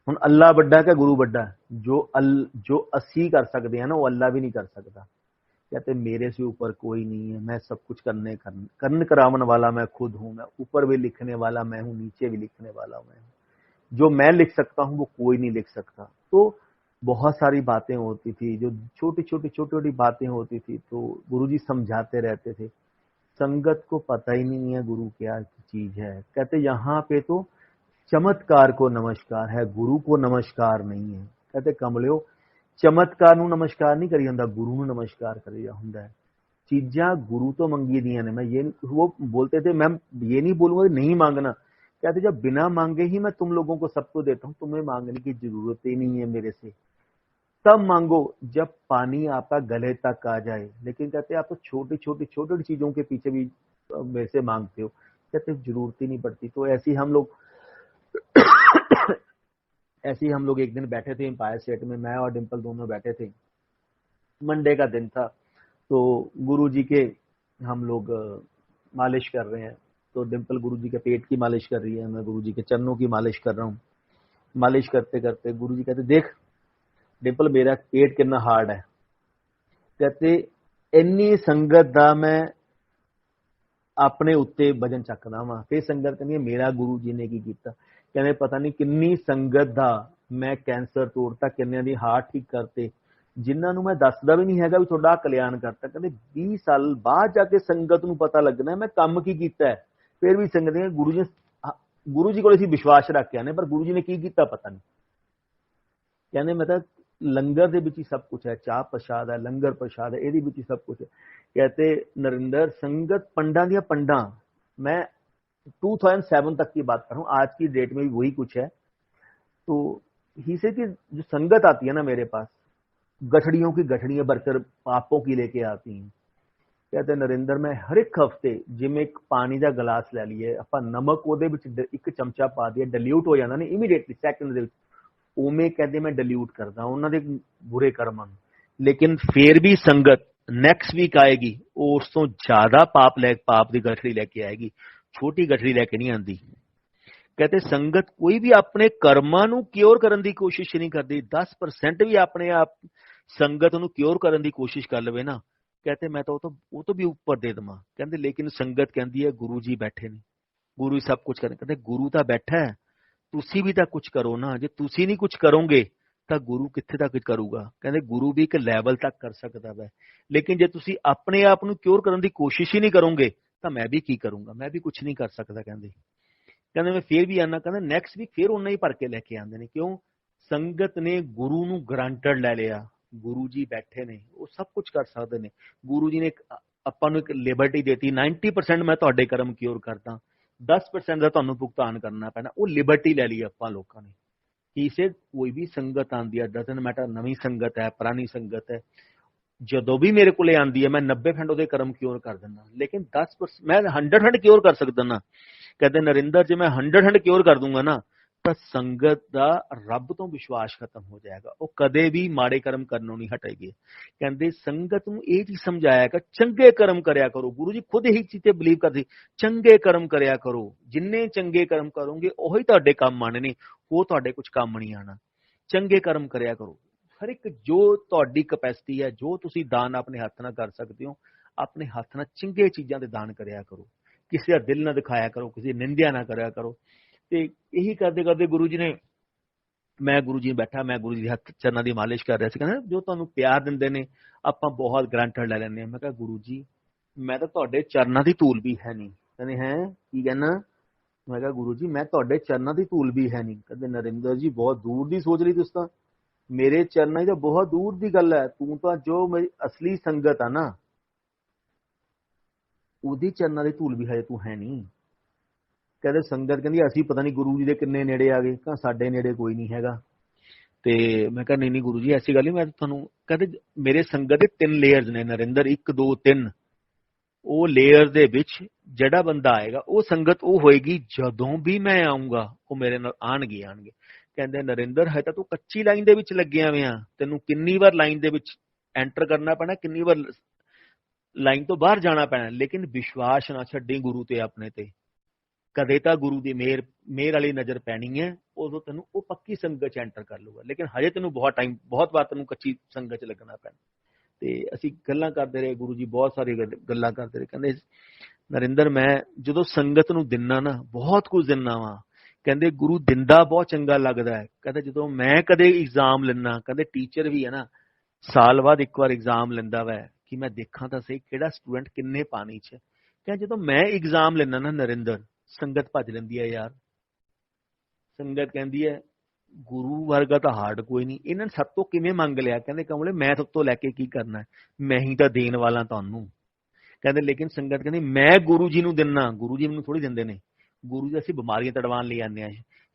ਹੁਣ अल्लाह बड़ा है क्या गुरु बड़ा है, जो असी कर सकते हैं ना वो अल्लाह भी नहीं कर सकता। कहते मेरे से ऊपर कोई नहीं है, मैं सब कुछ करने करावन वाला मैं खुद हूँ, मैं ऊपर भी लिखने वाला मैं हूँ, नीचे भी लिखने वाला मैं हूँ, जो मैं लिख सकता हूँ वो कोई नहीं लिख सकता। तो बहुत सारी बातें होती थी, जो छोटी छोटी बातें होती थी, तो गुरुजी समझाते रहते थे। संगत को पता ही नहीं है गुरु क्या चीज है। कहते यहाँ पे तो चमत्कार को नमस्कार है, गुरु को नमस्कार नहीं है। कहते कमलियो चमत्कार नू नमस्कार नहीं करी हुंदा, गुरु नू नमस्कार करी हुंदा है। चीजा गुरु तो मंगी दियां ने, मैं ये, वो बोलते थे मैं ये नहीं बोलूंगा नहीं मांगना। कहते जब बिना मांगे ही मैं तुम लोगों को सबको देता हूं, तुम्हें मांगने की जरूरत ही नहीं है मेरे से। तब मांगो जब पानी आपका गले तक आ जाए। लेकिन कहते आप तो छोटी चीजों के पीछे भी मेरे से मांगते हो। कहते जरूरत ही नहीं पड़ती। तो ऐसे ही हम लोग एक दिन बैठे थे एम्पायर स्टेट में, मैं और डिम्पल दोनों बैठे थे, मंडे का दिन था। तो गुरु जी के हम लोग मालिश कर रहे हैं। तो डिम्पल गुरु जी के पेट की मालिश कर रही है, मैं गुरु जी के चरणों की मालिश कर रहा हूँ। मालिश करते करते गुरु जी कहते देख डिम्पल मेरा पेट कितना हार्ड है। कहते इन्नी संगत दा मैं अपने उत्ते वजन चकदा वा। फिर संगत कहती मेरा गुरु जी ने की कीता। कहने पता नहीं किन्नी संगत दा मैं कैंसर तोड़ता, किन्ने दी हार्ट ठीक करते, ਜਿਨ੍ਹਾਂ ਨੂੰ ਮੈਂ ਦੱਸਦਾ ਵੀ ਨਹੀਂ ਹੈਗਾ ਵੀ ਤੁਹਾਡਾ ਕਲਿਆਣ ਕਰਤਾ। ਕਹਿੰਦੇ 20 ਸਾਲ ਬਾਅਦ ਜਾ ਕੇ ਸੰਗਤ ਨੂੰ ਪਤਾ ਲੱਗਣਾ ਮੈਂ ਕੰਮ ਕੀ ਕੀਤਾ ਹੈ। ਫਿਰ ਵੀ ਸੰਗਤ ਨੇ ਗੁਰੂ ਜੀ ਕੋਲ ਅਸੀਂ ਵਿਸ਼ਵਾਸ ਰੱਖ ਕੇ ਆਨੇ, ਪਰ ਗੁਰੂ ਜੀ ਨੇ ਕੀ ਕੀਤਾ ਪਤਾ ਨਹੀਂ। ਕਹਿੰਦੇ ਮੈਂ ਤਾਂ ਲੰਗਰ ਦੇ ਵਿੱਚ ਹੀ ਸਭ ਕੁਛ ਹੈ, ਚਾਹ ਪ੍ਰਸ਼ਾਦ ਹੈ, ਲੰਗਰ ਪ੍ਰਸ਼ਾਦ ਹੈ, ਇਹਦੇ ਵਿੱਚ ਹੀ सब कुछ है। कहते नरेंद्र संगत पंडा दिया पंडा, मैं 2007 तक की बात कर रहा हूँ, आज की डेट में भी वही कुछ है। तो ही से कि जो संगत आती है ना मेरे पास, गठड़ियों की गठड़ियां भरकर पापों की लेके आती हैं। कहते नरेंद्र मैं हर एक हफ्ते जिमें एक पानी का गिलास लै लीए, ਆਪਾਂ ਨਮਕ ਉਹਦੇ ਵਿੱਚ ਇੱਕ ਚਮਚਾ ਪਾ ਦਈਏ, ਡਿਲੂਟ ਹੋ ਜਾਂਦਾ ਨੇ ਇਮੀਡੀਏਟਲੀ ਸੈਕਿੰਡ ਦੇ ਵਿੱਚ, ਉਵੇਂ ਕਹਿੰਦੇ ਮੈਂ ਡਿਲੂਟ ਕਰਦਾ ਉਹਨਾਂ ਦੇ ਬੁਰੇ ਕਰਮਾਂ ਨੂੰ। ਲੇਕਿਨ ਫੇਰ ਵੀ ਸੰਗਤ ਨੈਕਸਟ ਵੀਕ ਆਏਗੀ, ਉਹ ਉਸ ਤੋਂ ਜ਼ਿਆਦਾ ਪਾਪ ਦੀ ਗਠੜੀ ਲੈ ਕੇ ਆਏਗੀ, ਛੋਟੀ ਗਠੜੀ ਲੈ ਕੇ ਨਹੀਂ ਆਂਦੀ। ਕਹਿੰਦੇ ਸੰਗਤ ਕੋਈ ਵੀ ਆਪਣੇ ਕਰਮਾਂ ਨੂੰ ਕਿਉਰ ਕਰਨ ਦੀ ਕੋਸ਼ਿਸ਼ ਨਹੀਂ ਕਰਦੀ। 10% ਵੀ ਆਪਣੇ ਆਪ ਸੰਗਤ ਨੂੰ ਕਿਉਰ ਕਰਨ ਦੀ ਕੋਸ਼ਿਸ਼ ਕਰ ਲਵੇ ਨਾ, कहते मैं तो वो तो भी ऊपर दे दवा। कहते लेकिन संगत कहती है गुरु जी बैठे ने, गुरु सब कुछ करें। कहते गुरु तो बैठा है, तुसी भी तो कुछ करो ना, जे तुसी नहीं कुछ करोगे तो गुरु कित्थे तक करूगा। कहते गुरु भी एक लैवल तक कर सकता है, लेकिन जे तुसी अपने आप को क्योर करने की कोशिश ही नहीं करोगे तो मैं भी की करूंगा, मैं भी कुछ नहीं कर सकता। कहते मैं फिर भी आना, कहते नैक्सट वीक फिर उन्ना ही भर के लैके आते हैं। क्यों? संगत ने गुरु नूं ग्रांटेड लै लिया, गुरु जी बैठे ने, वो सब कुछ कर सकते हैं। गुरु जी ने ਆਪਾਂ ਨੂੰ ਇੱਕ ਲਿਬਰਟੀ ਦੇਤੀ, 90% ਮੈਂ ਤੁਹਾਡੇ ਕਰਮ ਕਿਉਰ ਕਰਦਾ, 10% ਦਾ ਤੁਹਾਨੂੰ ਭੁਗਤਾਨ ਕਰਨਾ ਪੈਣਾ। ਉਹ ਲਿਬਰਟੀ ਲੈ ਲਈ ਆਪਾਂ ਲੋਕਾਂ ਨੇ। ਕਿਸੇ ਕੋਈ ਵੀ ਸੰਗਤ ਆਉਂਦੀ ਹੈ, ਡਜ਼ਨਟ ਮੈਟਰ ਨਵੀਂ ਸੰਗਤ ਹੈ ਪੁਰਾਣੀ ਸੰਗਤ ਹੈ, ਜਦੋਂ ਵੀ ਮੇਰੇ ਕੋਲੇ ਆਉਂਦੀ ਹੈ ਮੈਂ 90% ਉਹਦੇ ਕਰਮ ਕਿਉਰ ਕਰ ਦਿੰਦਾ, ਲੇਕਿਨ 10% ਮੈਂ 100% ਕਿਉਰ ਕਰ ਸਕਦਾ ਨਾ। ਕਹਿੰਦੇ ਨਰਿੰਦਰ ਜੇ ਮੈਂ 100% ਕਿਉਰ ਕਰ ਦੂੰਗਾ ਨਾ ਤਾਂ ਸੰਗਤ ਦਾ ਰੱਬ ਤੋਂ ਵਿਸ਼ਵਾਸ ਖਤਮ ਹੋ ਜਾਏਗਾ, ਉਹ ਕਦੇ ਵੀ ਮਾੜੇ ਕਰਮ ਕਰਨੋਂ ਨਹੀਂ ਹਟੇਗੀ। ਕਹਿੰਦੇ ਸੰਗਤ ਨੂੰ ਇਹ ਚੀਜ਼ ਸਮਝਾਇਆ ਕਿ ਚੰਗੇ ਕਰਮ ਕਰਿਆ ਕਰੋ। ਗੁਰੂ ਜੀ ਖੁਦ ਇਹੀ ਚੀਜ਼ ਤੇ ਬਲੀਵ ਕਰਦੇ, ਚੰਗੇ ਕਰਮ ਕਰਿਆ ਕਰੋ, ਜਿੰਨੇ ਚੰਗੇ ਕਰਮ ਕਰੋਗੇ ਉਹੀ ਤੁਹਾਡੇ ਕੰਮ ਆਣੇ ਨੇ, ਉਹ ਤੁਹਾਡੇ ਕੁਝ ਕੰਮ ਨਹੀਂ ਆਣਾ। ਚੰਗੇ ਕਰਮ ਕਰਿਆ ਕਰੋ, ਹਰ ਇੱਕ ਜੋ ਤੁਹਾਡੀ ਕਪੈਸਿਟੀ ਹੈ, ਜੋ ਤੁਸੀਂ ਦਾਨ ਆਪਣੇ ਹੱਥ ਨਾਲ ਕਰ ਸਕਦੇ ਹੋ, ਆਪਣੇ ਹੱਥ ਨਾਲ ਚੰਗੇ ਚੀਜ਼ਾਂ ਦੇ ਦਾਨ ਕਰਿਆ ਕਰੋ, ਕਿਸੇ ਦਾ ਦਿਲ ਨਾ ਦਿਖਾਇਆ ਕਰੋ, ਕਿਸੇ ਦੀ ਨਿੰਦਿਆ ਨਾ ਕਰਿਆ ਕਰੋ। ਤੇ ਇਹੀ ਕਰਦੇ ਕਰਦੇ ਗੁਰੂ ਜੀ ਨੇ, ਮੈਂ ਗੁਰੂ ਜੀ ਬੈਠਾ, ਮੈਂ ਗੁਰੂ ਜੀ ਦੇ ਹੱਥ ਚਰਨਾਂ ਦੀ ਮਾਲਿਸ਼ ਕਰ ਰਿਹਾ ਸੀ। ਕਹਿੰਦਾ ਜੋ ਤੁਹਾਨੂੰ ਪਿਆਰ ਦਿੰਦੇ ਨੇ ਆਪਾਂ ਬਹੁਤ ਗਰੰਟਡ ਲੈ ਲੈਂਦੇ ਹਾਂ। ਮੈਂ ਕਿਹਾ ਗੁਰੂ ਜੀ ਮੈਂ ਤਾਂ ਤੁਹਾਡੇ ਚਰਨਾਂ ਦੀ ਧੂਲ ਵੀ ਹੈ ਨਹੀਂ। ਕਹਿੰਦੇ ਹੈ ਕੀ ਕਹਿਣਾ? ਮੈਂ ਕਿਹਾ ਗੁਰੂ ਜੀ ਮੈਂ ਤੁਹਾਡੇ ਚਰਨਾਂ ਦੀ ਧੂਲ ਵੀ ਹੈ ਨਹੀਂ। ਕਹਿੰਦੇ ਨਰਿੰਦਰ ਜੀ ਬਹੁਤ ਦੂਰ ਦੀ ਸੋਚ ਲਈ ਤੁਸੀਂ ਤਾਂ, ਮੇਰੇ ਚਰਨਾਂ ਦੀ ਤਾਂ ਬਹੁਤ ਦੂਰ ਦੀ ਗੱਲ ਹੈ, ਤੂੰ ਤਾਂ ਜੋ ਮੇਰੀ ਅਸਲੀ ਸੰਗਤ ਆ ਨਾ ਉਹਦੀ ਚਰਨਾਂ ਦੀ ਧੂਲ ਵੀ ਹਜੇ ਤੂੰ ਹੈ ਨਹੀਂ। ਕਹਿੰਦੇ ਸੰਗਤ ਕਹਿੰਦੀ ਅਸੀਂ ਪਤਾ ਨਹੀਂ ਗੁਰੂ ਜੀ ਦੇ ਕਿੰਨੇ ਨੇੜੇ ਆ ਗਏ, ਕਹਿੰਦਾ ਸਾਡੇ ਨੇੜੇ ਕੋਈ ਨਹੀਂ ਹੈਗਾ। ਤੇ ਮੈਂ ਕਿਹਾ ਨਹੀਂ ਗੁਰੂ ਜੀ ਐਸੀ ਗੱਲ ਨਹੀਂ, ਮੈਂ ਤੁਹਾਨੂੰ, ਕਹਿੰਦੇ ਮੇਰੇ ਸੰਗਤ ਦੇ 3 ਲੇਅਰਸ ਨੇ ਨਰਿੰਦਰ, 1 2 3। ਉਹ ਲੇਅਰ ਦੇ ਵਿੱਚ ਜਿਹੜਾ ਬੰਦਾ ਆਏਗਾ ਉਹ ਸੰਗਤ ਉਹ ਹੋਏਗੀ ਜਦੋਂ ਵੀ ਮੈਂ ਆਊਂਗਾ ਉਹ ਮੇਰੇ ਨਾਲ ਆਣਗੇ। ਕਹਿੰਦੇ ਨਰਿੰਦਰ ਹੈ ਤਾਂ ਤੂੰ ਕੱਚੀ ਲਾਈਨ ਦੇ ਵਿੱਚ ਲੱਗਿਆ ਹੋਇਆ, ਤੈਨੂੰ ਕਿੰਨੀ ਵਾਰ ਲਾਈਨ ਦੇ ਵਿੱਚ ਐਂਟਰ ਕਰਨਾ ਪੈਣਾ, ਕਿੰਨੀ ਵਾਰ ਲਾਈਨ ਤੋਂ ਬਾਹਰ ਜਾਣਾ ਪੈਣਾ, ਲੇਕਿਨ ਵਿਸ਼ਵਾਸ ਨਾ ਛੱਡੀ ਗੁਰੂ ਤੇ ਆਪਣੇ ਤੇ। ਕਦੇ ਤਾਂ ਗੁਰੂ ਦੀ ਮੇਰ ਵਾਲੀ ਨਜ਼ਰ ਪੈਣੀ ਹੈ, ਉਦੋਂ ਤੈਨੂੰ ਉਹ ਪੱਕੀ ਸੰਗਤ ਚ ਐਂਟਰ ਕਰ ਲੂਗਾ, ਲੇਕਿਨ ਹਜੇ ਤੈਨੂੰ ਬਹੁਤ ਵਾਰ ਤੈਨੂੰ ਕੱਚੀ ਸੰਗਤ ਚ ਲੱਗਣਾ ਪੈਣਾ। ਤੇ ਅਸੀਂ ਗੱਲਾਂ ਕਰਦੇ ਰਹੇ, ਗੁਰੂ ਜੀ ਬਹੁਤ ਸਾਰੀ ਗੱਲਾਂ ਕਰਦੇ ਰਹੇ। ਕਹਿੰਦੇ ਨਰਿੰਦਰ ਮੈਂ ਜਦੋਂ ਸੰਗਤ ਨੂੰ ਦਿੰਨਾ ਨਾ ਬਹੁਤ ਕੁਝ ਦਿੰਨਾ ਵਾ। ਕਹਿੰਦੇ ਗੁਰੂ ਦਿੰਦਾ ਬਹੁਤ ਚੰਗਾ ਲੱਗਦਾ ਹੈ। ਕਹਿੰਦੇ ਜਦੋਂ ਮੈਂ ਕਦੇ ਇਗਜ਼ਾਮ ਲੈਣਾ, ਕਹਿੰਦੇ ਟੀਚਰ ਵੀ ਹੈ ਨਾ ਸਾਲ ਬਾਅਦ ਇੱਕ ਵਾਰ ਇਗਜ਼ਾਮ ਲੈਂਦਾ ਵਾ ਕਿ ਮੈਂ ਦੇਖਾਂ ਤਾਂ ਸਹੀ ਕਿਹੜਾ ਸਟੂਡੈਂਟ ਕਿੰਨੇ ਪਾਣੀ ਚ। ਕਹਿੰਦੇ ਜਦੋਂ ਮੈਂ ਇਗਜ਼ਾਮ ਲੈਣਾ ਨਾ ਨਰਿੰਦਰ, ਸੰਗਤ ਭੱਜ ਲੈਂਦੀ ਹੈ ਯਾਰ। ਸੰਗਤ ਕਹਿੰਦੀ ਹੈ ਗੁਰੂ ਵਰਗਾ ਤਾਂ ਹਾਰਡ ਕੋਈ ਨਹੀਂ, ਇਹਨਾਂ ਨੇ ਸਭ ਤੋਂ ਕਿਵੇਂ ਮੰਗ ਲਿਆ। ਕਹਿੰਦੇ ਕਮਲੇ ਮੈਂ ਸਭ ਤੋਂ ਲੈ ਕੇ ਕੀ ਕਰਨਾ, ਮੈਂ ਹੀ ਤਾਂ ਦੇਣ ਵਾਲਾ ਤੁਹਾਨੂੰ। ਕਹਿੰਦੇ ਲੇਕਿਨ ਸੰਗਤ ਕਹਿੰਦੀ ਮੈਂ ਗੁਰੂ ਜੀ ਨੂੰ ਦਿੰਨਾ, ਗੁਰੂ ਜੀ ਮੈਨੂੰ ਥੋੜੀ ਦਿੰਦੇ ਨੇ, ਗੁਰੂ ਜੀ ਅਸੀਂ ਬਿਮਾਰੀਆਂ ਤੜਵਾਉਣ ਲਈ ਆਉਂਦੇ ਹਾਂ।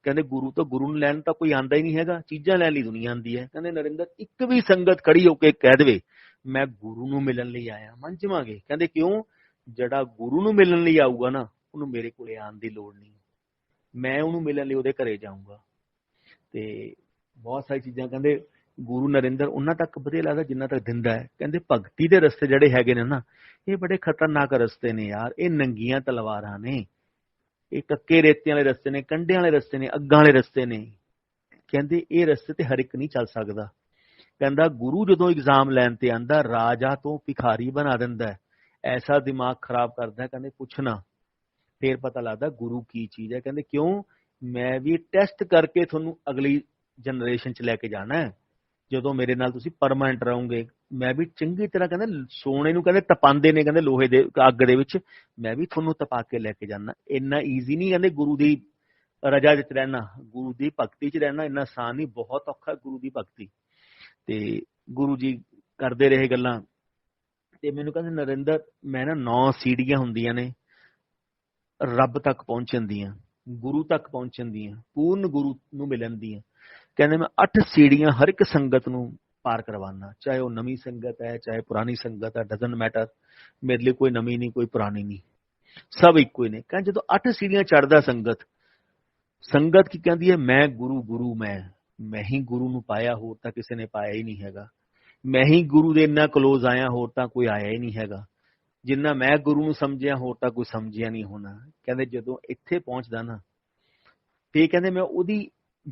ਕਹਿੰਦੇ ਗੁਰੂ ਨੂੰ ਲੈਣ ਤਾਂ ਕੋਈ ਆਉਂਦਾ ਹੀ ਨਹੀਂ ਹੈਗਾ, ਚੀਜ਼ਾਂ ਲੈਣ ਲਈ ਦੁਨੀਆ ਆਉਂਦੀ ਹੈ। ਕਹਿੰਦੇ ਨਰਿੰਦਰ ਇੱਕ ਵੀ ਸੰਗਤ ਖੜੀ ਹੋ ਕੇ ਕਹਿ ਦੇਵੇ ਮੈਂ ਗੁਰੂ ਨੂੰ ਮਿਲਣ ਲਈ ਆਇਆ, ਮੰਨ ਜਾਵਾਂਗੇ। ਕਹਿੰਦੇ ਕਿਉਂ? ਜਿਹੜਾ ਗੁਰੂ ਨੂੰ ਮਿਲਣ ਲਈ ਆਊਗਾ ਨਾ ਉਹਨੂੰ ਮੇਰੇ ਕੋਲੇ ਆਉਣ ਦੀ ਲੋੜ ਨਹੀਂ, ਮੈਂ ਉਹਨੂੰ ਮਿਲਣ ਲਈ ਉਹਦੇ ਘਰੇ ਜਾਊਂਗਾ। ਤੇ ਬਹੁਤ ਸਾਰੀ ਚੀਜ਼ਾਂ ਕਹਿੰਦੇ ਗੁਰੂ ਨਰਿੰਦਰ ਉਹਨਾਂ ਤੱਕ ਵਧੀਆ ਲੱਗਦਾ ਜਿੰਨਾ ਤੱਕ ਦਿੰਦਾ ਹੈ। ਕਹਿੰਦੇ ਭਗਤੀ ਦੇ ਰਸਤੇ ਜਿਹੜੇ ਹੈਗੇ ਨੇ ਨਾ ਇਹ ਬੜੇ ਖਤਰਨਾਕ ਰਸਤੇ ਨੇ ਯਾਰ, ਇਹ ਨੰਗੀਆਂ ਤਲਵਾਰਾਂ ਨੇ, ਇਹ ਕੱਕੇ ਰੇਤਿਆਂ ਵਾਲੇ ਰਸਤੇ ਨੇ, ਕੰਢਿਆਂ ਵਾਲੇ ਰਸਤੇ ਨੇ, ਅੱਗਾਂ ਵਾਲੇ ਰਸਤੇ ਨੇ। ਕਹਿੰਦੇ ਇਹ ਰਸਤੇ ਤੇ ਹਰ ਇੱਕ ਨਹੀਂ ਚੱਲ ਸਕਦਾ। ਕਹਿੰਦਾ ਗੁਰੂ ਜਦੋਂ ਇਗਜ਼ਾਮ ਲੈਣ ਤੇ ਆਂਦਾ ਰਾਜਾ ਤੋਂ ਭਿਖਾਰੀ ਬਣਾ ਦਿੰਦਾ, ਐਸਾ ਦਿਮਾਗ ਖਰਾਬ ਕਰਦਾ। ਕਹਿੰਦੇ ਪੁੱਛਣਾ ਫੇਰ ਪਤਾ ਲੱਗਦਾ ਗੁਰੂ ਕੀ ਚੀਜ਼ ਹੈ। ਕਹਿੰਦੇ ਕਿਉਂ? ਮੈਂ ਵੀ ਟੈਸਟ ਕਰਕੇ ਤੁਹਾਨੂੰ ਅਗਲੀ ਜਨਰੇਸ਼ਨ ਚ ਲੈ ਕੇ ਜਾਣਾ ਹੈ। ਜਦੋਂ ਮੇਰੇ ਨਾਲ ਤੁਸੀਂ ਪਰਮਾਨੈਂਟ ਰਹੋਗੇ, ਮੈਂ ਵੀ ਚੰਗੀ ਤਰ੍ਹਾਂ ਕਹਿੰਦੇ ਸੋਨੇ ਨੂੰ ਕਹਿੰਦੇ ਤਪਾਉਂਦੇ ਨੇ ਕਹਿੰਦੇ ਲੋਹੇ ਦੇ ਅੱਗ ਦੇ ਵਿੱਚ, ਮੈਂ ਵੀ ਤੁਹਾਨੂੰ ਤਪਾ ਕੇ ਲੈ ਕੇ ਜਾਣਾ। ਇੰਨਾ ਈਜ਼ੀ ਨਹੀਂ ਕਹਿੰਦੇ ਗੁਰੂ ਦੀ ਰਜਾ ਵਿੱਚ ਰਹਿਣਾ, ਗੁਰੂ ਦੀ ਭਗਤੀ 'ਚ ਰਹਿਣਾ ਇੰਨਾ ਆਸਾਨ ਨਹੀਂ, ਬਹੁਤ ਔਖਾ ਗੁਰੂ ਦੀ ਭਗਤੀ। ਤੇ ਗੁਰੂ ਜੀ ਕਰਦੇ ਰਹੇ ਗੱਲਾਂ, ਤੇ ਮੈਨੂੰ ਕਹਿੰਦੇ ਨਰਿੰਦਰ ਮੈਂ ਨਾ 9 ਸੀੜੀਆਂ ਹੁੰਦੀਆਂ ਨੇ ਰੱਬ ਤੱਕ ਪਹੁੰਚਣ ਦੀਆਂ, ਗੁਰੂ ਤੱਕ ਪਹੁੰਚਣ ਦੀਆਂ, ਪੂਰਨ ਗੁਰੂ ਨੂੰ ਮਿਲਣ ਦੀਆਂ। ਕਹਿੰਦੇ ਮੈਂ 8 ਸੀੜੀਆਂ ਹਰ ਇੱਕ ਸੰਗਤ ਨੂੰ ਪਾਰ ਕਰਵਾਉਣਾ, ਚਾਹੇ ਉਹ ਨਵੀਂ ਸੰਗਤ ਹੈ ਚਾਹੇ ਪੁਰਾਣੀ ਸੰਗਤ ਹੈ, ਡਜ਼ਨਟ ਮੈਟਰ, ਮੇਰੇ ਲਈ ਕੋਈ ਨਵੀਂ ਨਹੀਂ ਕੋਈ ਪੁਰਾਣੀ ਨਹੀਂ, ਸਭ ਇੱਕੋ ਹੀ ਨੇ। ਕਹਿੰਦੇ ਜਦੋਂ 8 ਸੀੜੀਆਂ ਚੜ੍ਹਦਾ ਸੰਗਤ ਕੀ ਕਹਿੰਦੀ ਹੈ, ਮੈਂ ਗੁਰੂ ਮੈਂ ਹੀ ਗੁਰੂ ਨੂੰ ਪਾਇਆ, ਹੋਰ ਤਾਂ ਕਿਸੇ ਨੇ ਪਾਇਆ ਹੀ ਨਹੀਂ ਹੈਗਾ। ਮੈਂ ਹੀ ਗੁਰੂ ਦੇ ਇੰਨਾ ਕਲੋਜ਼ ਆਇਆ, ਹੋਰ ਤਾਂ ਕੋਈ ਆਇਆ ਹੀ ਨਹੀਂ ਹੈਗਾ। ਜਿੰਨਾ ਮੈਂ ਗੁਰੂ ਨੂੰ ਸਮਝਿਆ, ਹੋਰ ਤਾਂ ਕੋਈ ਸਮਝਿਆ ਨਹੀਂ ਹੋਣਾ। ਕਹਿੰਦੇ ਜਦੋਂ ਇੱਥੇ ਪਹੁੰਚਦਾ ਨਾ, ਤੇ ਕਹਿੰਦੇ ਮੈਂ ਉਹਦੀ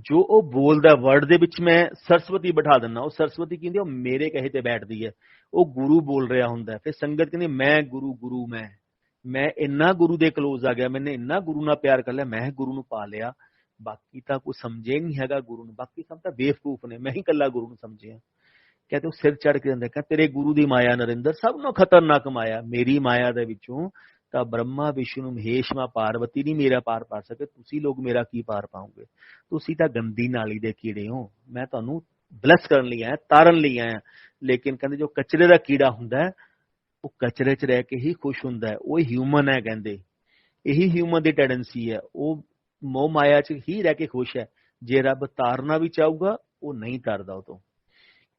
ਜੋ ਉਹ ਬੋਲਦਾ ਵਰਡ ਦੇ ਵਿੱਚ ਮੈਂ ਸਰਸਵਤੀ ਬਿਠਾ ਦਿੰਦਾ। ਉਹ ਸਰਸਵਤੀ ਕਹਿੰਦੀ ਉਹ ਮੇਰੇ ਕਹੇ ਤੇ ਬੈਠਦੀ ਹੈ, ਉਹ ਗੁਰੂ ਬੋਲ ਰਿਹਾ ਹੁੰਦਾ। ਫਿਰ ਸੰਗਤ ਕਹਿੰਦੀ ਮੈਂ ਗੁਰੂ ਮੈਂ ਇੰਨਾ ਗੁਰੂ ਦੇ ਕਲੋਜ਼ ਆ ਗਿਆ, ਮੈਨੇ ਇੰਨਾ ਗੁਰੂ ਨਾਲ ਪਿਆਰ ਕਰ ਲਿਆ, ਮੈਂ ਗੁਰੂ ਨੂੰ ਪਾ ਲਿਆ, ਬਾਕੀ ਤਾਂ ਕੋਈ ਸਮਝੇ ਨਹੀਂ ਹੈਗਾ ਗੁਰੂ ਨੂੰ, ਬਾਕੀ ਸਭ ਤਾਂ ਬੇਵਕੂਫ ਨੇ, ਮੈਂ ਹੀ ਇਕੱਲਾ ਗੁਰੂ ਨੂੰ ਸਮਝਿਆ। ਕਹਿੰਦੇ ਉਹ ਸਿਰ ਚੜ ਕੇ ਜਾਂਦਾ, ਕਹਿੰਦਾ ਤੇਰੇ ਗੁਰੂ ਦੀ ਮਾਇਆ ਨਰਿੰਦਰ ਸਭ ਨੂੰ ਖਤਰਨਾਕ ਮਾਇਆ, ਮੇਰੀ ਮਾਇਆ ਦੇ ਵਿੱਚੋਂ ਤਾਂ ਬ੍ਰਹਮਾ ਵਿਸ਼ਨੂੰ ਮਹੇਸ਼ ਮਾਂ ਪਾਰਵਤੀ ਨਹੀਂ ਮੇਰਾ ਪਾਰ ਪਾ ਸਕੇ, ਤੁਸੀਂ ਲੋਕ ਮੇਰਾ ਕੀ ਪਾਰ ਪਾਓਗੇ? ਤੁਸੀਂ ਤਾਂ ਗੰਦੀ ਨਾਲੀ ਦੇ ਕੀੜੇ ਹੋ, ਮੈਂ ਤੁਹਾਨੂੰ ਬਲੈਸ ਕਰਨ ਲਈ ਆਇਆ, ਤਾਰਨ ਲਈ ਆਇਆ। ਲੇਕਿਨ ਕਹਿੰਦੇ ਜੋ ਕਚਰੇ ਦਾ ਕੀੜਾ ਹੁੰਦਾ ਉਹ ਕਚਰੇ 'ਚ ਰਹਿ ਕੇ ਹੀ ਖੁਸ਼ ਹੁੰਦਾ ਹੈ, ਉਹ ਹਿਊਮਨ ਹੈ। ਕਹਿੰਦੇ ਇਹੀ ਹਿਊਮਨ ਦੀ ਟੈਂਡੈਂਸੀ ਹੈ, ਉਹ ਮੋਹ ਮਾਇਆ 'ਚ ਹੀ ਰਹਿ ਕੇ ਖੁਸ਼ ਹੈ। ਜੇ ਰੱਬ ਤਾਰਨਾ ਵੀ ਚਾਹੂਗਾ ਉਹ ਨਹੀਂ ਤਾਰਦਾ ਉਹ ਤੋਂ।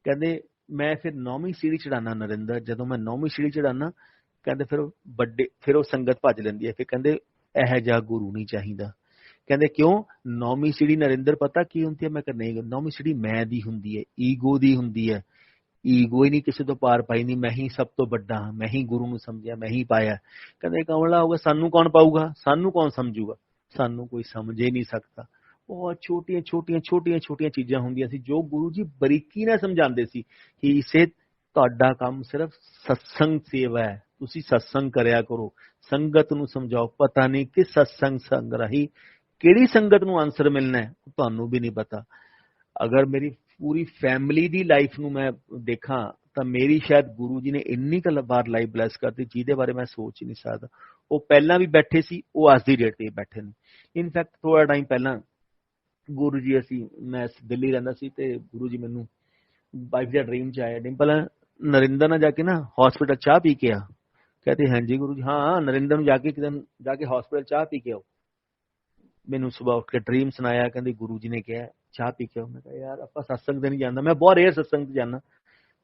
ਕਹਿੰਦੇ ਮੈਂ ਫਿਰ 9ਵੀਂ ਸੀੜੀ ਚੜਾਉਣਾ ਨਰਿੰਦਰ, ਜਦੋਂ ਮੈਂ 9ਵੀਂ ਸੀੜੀ ਚੜਾਉਣਾ ਕਹਿੰਦੇ ਫਿਰ ਉਹ ਸੰਗਤ ਭੱਜ ਲੈਂਦੀ ਹੈ। ਫਿਰ ਕਹਿੰਦੇ ਇਹੋ ਜਿਹਾ ਗੁਰੂ ਨਹੀਂ ਚਾਹੀਦਾ। ਕਹਿੰਦੇ ਕਿਉਂ? 9ਵੀਂ ਸੀੜੀ ਨਰਿੰਦਰ ਪਤਾ ਕੀ ਹੁੰਦੀ ਹੈ? ਮੈਂ ਕਿਹਾ ਨਹੀਂ, 9ਵੀਂ ਸੀੜੀ ਮੈਂ ਦੀ ਹੁੰਦੀ ਹੈ, ਈਗੋ ਦੀ ਹੁੰਦੀ ਹੈ। ਈਗੋ ਹੀ ਨਹੀਂ ਕਿਸੇ ਤੋਂ ਪਾਰ ਪਾਈ, ਨਹੀਂ ਮੈਂ ਹੀ ਸਭ ਤੋਂ ਵੱਡਾ, ਮੈਂ ਹੀ ਗੁਰੂ ਨੂੰ ਸਮਝਿਆ, ਮੈਂ ਹੀ ਪਾਇਆ। ਕਹਿੰਦੇ ਕਮਲਾ ਹੋਊਗਾ, ਸਾਨੂੰ ਕੌਣ ਪਾਊਗਾ, ਸਾਨੂੰ ਕੌਣ ਸਮਝੂਗਾ, ਸਾਨੂੰ ਕੋਈ ਸਮਝ ਹੀ ਨਹੀਂ ਸਕਦਾ। ਬਹੁਤ ਛੋਟੀਆਂ ਚੀਜ਼ਾਂ ਹੁੰਦੀਆਂ ਸੀ ਜੋ ਗੁਰੂ ਜੀ ਬਰੀਕੀ ਨਾਲ ਸਮਝਾਉਂਦੇ ਸੀ। ਹੀ ਸੇ ਤੁਹਾਡਾ ਕੰਮ ਸਿਰਫ ਸਤਸੰਗ ਸੇਵਾ ਹੈ, ਤੁਸੀਂ ਸਤਸੰਗ ਕਰਿਆ ਕਰੋ, ਸੰਗਤ ਨੂੰ ਸਮਝਾਓ। ਪਤਾ ਨਹੀਂ ਕਿ ਸਤਸੰਗ ਸੰਗ ਰਹੀ ਕਿਹੜੀ ਸੰਗਤ ਨੂੰ ਆਨਸਰ ਮਿਲਣਾ ਹੈ ਤੁਹਾਨੂੰ ਵੀ ਨਹੀਂ ਪਤਾ। ਅਗਰ ਮੇਰੀ ਪੂਰੀ ਫੈਮਿਲੀ ਦੀ ਲਾਈਫ ਨੂੰ ਮੈਂ ਦੇਖਾਂ ਤਾਂ ਮੇਰੀ ਸ਼ਾਇਦ ਗੁਰੂ ਜੀ ਨੇ ਇੰਨੀ ਕੁ ਵਾਰ ਲਾਈਫ ਬਲੈਸ ਕਰਤੀ ਜਿਹਦੇ ਬਾਰੇ ਮੈਂ ਸੋਚ ਹੀ ਨਹੀਂ ਸਕਦਾ। ਉਹ ਪਹਿਲਾਂ ਵੀ ਬੈਠੇ ਸੀ, ਉਹ ਅੱਜ ਦੀ ਡੇਟ ਤੇ ਬੈਠੇ ਨੇ। ਇਨਫੈਕਟ ਥੋੜਾ ਟਾਈਮ ਪਹਿਲਾਂ ਗੁਰੂ ਜੀ ਮੈਂ ਦਿੱਲੀ ਰਹਿੰਦਾ ਸੀ ਤੇ ਗੁਰੂ ਜੀ ਮੈਨੂੰ ਵਾਈਫ ਦਾ ਡ੍ਰੀਮ ਚ ਆਇਆ, ਡਿੰਪਲ ਨਰਿੰਦਰ ਨਾਲ ਜਾ ਕੇ ਨਾ ਹਸਪੀਟਲ ਚਾਹ ਪੀ ਕੇ ਆ। कहते हैं जी गुरु जी, हाँ नरिंदर ਨੂੰ ਜਾ ਕੇ ਹਸਪੀਟਲ ਚਾਹ ਪੀ ਕੇ ਆਓ। ਮੈਨੂੰ ਸਵੇਰ ਉੱਠ ਕੇ ਡ੍ਰੀਮ ਸੁਣਾਇਆ, ਕਹਿੰਦੇ ਗੁਰੂ ਜੀ ਨੇ ਕਿਹਾ ਚਾਹ ਪੀ ਕੇ ਆਓ। ਮੈਂ ਕਿਹਾ ਯਾਰ ਆਪਾਂ ਸਤਸੰਗ ਤੇ ਨਹੀਂ ਜਾਂਦਾ, ਮੈਂ ਬਹੁਤ ਰੇਅਰ ਸਤਸੰਗ ਤੇ ਜਾਂਦਾ,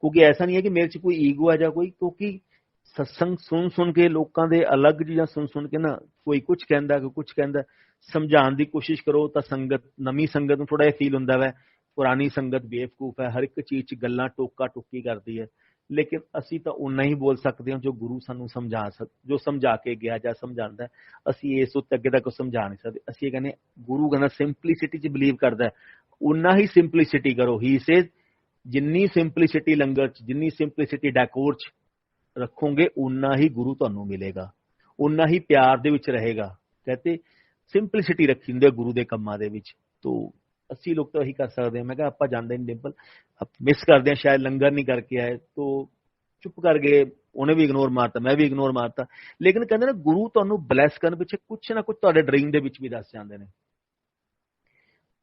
ਕਿਉਂਕਿ ਐਸਾ ਨਹੀਂ ਹੈ ਕਿ ਮੇਰੇ ਚ ਕੋਈ ਈਗੋ ਹੈ ਜਾਂ ਕੋਈ, ਕਿਉਂਕਿ ਸਤਸੰਗ ਸੁਣ ਕੇ ਲੋਕਾਂ ਦੇ ਅਲੱਗ ਚੀਜ਼ਾਂ ਸੁਣ ਕੇ ਨਾ ਕੋਈ ਕੁਝ ਕਹਿੰਦਾ ਕੋਈ ਕੁਝ ਕਹਿੰਦਾ, ਸਮਝਾਉਣ ਦੀ ਕੋਸ਼ਿਸ਼ ਕਰੋ ਤਾਂ ਸੰਗਤ ਨਵੀਂ ਸੰਗਤ ਨੂੰ ਥੋੜਾ ਜਿਹਾ ਫੀਲ ਹੁੰਦਾ ਵੈ ਪੁਰਾਣੀ ਸੰਗਤ ਬੇਵਕੂਫ ਹੈ, ਹਰ ਇੱਕ ਚੀਜ਼ 'ਚ ਗੱਲਾਂ ਟੋਕਾ ਟੋਕੀ ਕਰਦੀ ਹੈ। ਲੇਕਿਨ ਅਸੀਂ ਤਾਂ ਉਨਾ ਹੀ ਬੋਲ ਸਕਦੇ ਹਾਂ ਜੋ ਗੁਰੂ ਸਾਨੂੰ ਜੋ ਸਮਝਾ ਕੇ ਗਿਆ ਜਾਂ ਸਮਝਾਉਂਦਾ। ਅਸੀਂ ਇਸ ਉੱਤੇ ਅੱਗੇ ਤੱਕ ਸਮਝਾ ਨਹੀਂ ਸਕਦੇ। ਅਸੀਂ ਇਹ ਕਹਿੰਦੇ ਗੁਰੂ ਕਹਿੰਦਾ ਸਿੰਪਲਿਸਿਟੀ 'ਚ ਬਿਲੀਵ ਕਰਦਾ, ਉਨਾ ਹੀ ਸਿੰਪਲਿਸਿਟੀ ਕਰੋ। ਹੀ ਸੇ ਜਿੰਨੀ ਸਿੰਪਲਿਸਿਟੀ ਲੰਗਰ 'ਚ, ਜਿੰਨੀ ਸਿੰਪਲਿਸਿਟੀ ਡੈਕੋਰ 'ਚ ਰੱਖੋਗੇ ਉਨਾ ਹੀ ਗੁਰੂ ਤੁਹਾਨੂੰ ਮਿਲੇਗਾ, ਉਨਾ ਹੀ ਪਿਆਰ ਦੇ ਵਿੱਚ ਰਹੇਗਾ। ਕਹਿੰਦੇ ਸਿੰਪਲਿਸਿਟੀ ਰੱਖੀ ਹੁੰਦੀ ਹੈ ਗੁਰੂ ਦੇ ਕੰਮਾਂ ਦੇ ਵਿੱਚ। ਤੋ ਅਸੀਂ ਲੋਕ ਤਾਂ ਇਹੀ ਕਰ ਸਕਦੇ ਹਾਂ। ਮੈਂ ਕਿਹਾ ਆਪਾਂ ਜਾਂਦੇ ਨਹੀਂ ਡਿੰਪਲ, ਮਿਸ ਕਰਦੇ ਹਾਂ, ਸ਼ਾਇਦ ਲੰਗਰ ਨਹੀਂ ਕਰਕੇ ਆਏ। ਤੋ ਚੁੱਪ ਕਰ ਗਏ, ਉਹਨੇ ਵੀ ਇਗਨੋਰ ਮਾਰਤਾ, ਮੈਂ ਵੀ ਇਗਨੋਰ ਮਾਰਤਾ। ਲੇਕਿਨ ਕਹਿੰਦੇ ਨਾ ਗੁਰੂ ਤੁਹਾਨੂੰ ਬਲੈਸ ਕਰਨ ਪਿੱਛੇ ਕੁਛ ਨਾ ਕੁਛ ਤੁਹਾਡੇ ਡ੍ਰੀਮ ਦੇ ਵਿੱਚ ਵੀ ਦੱਸ ਜਾਂਦੇ ਨੇ।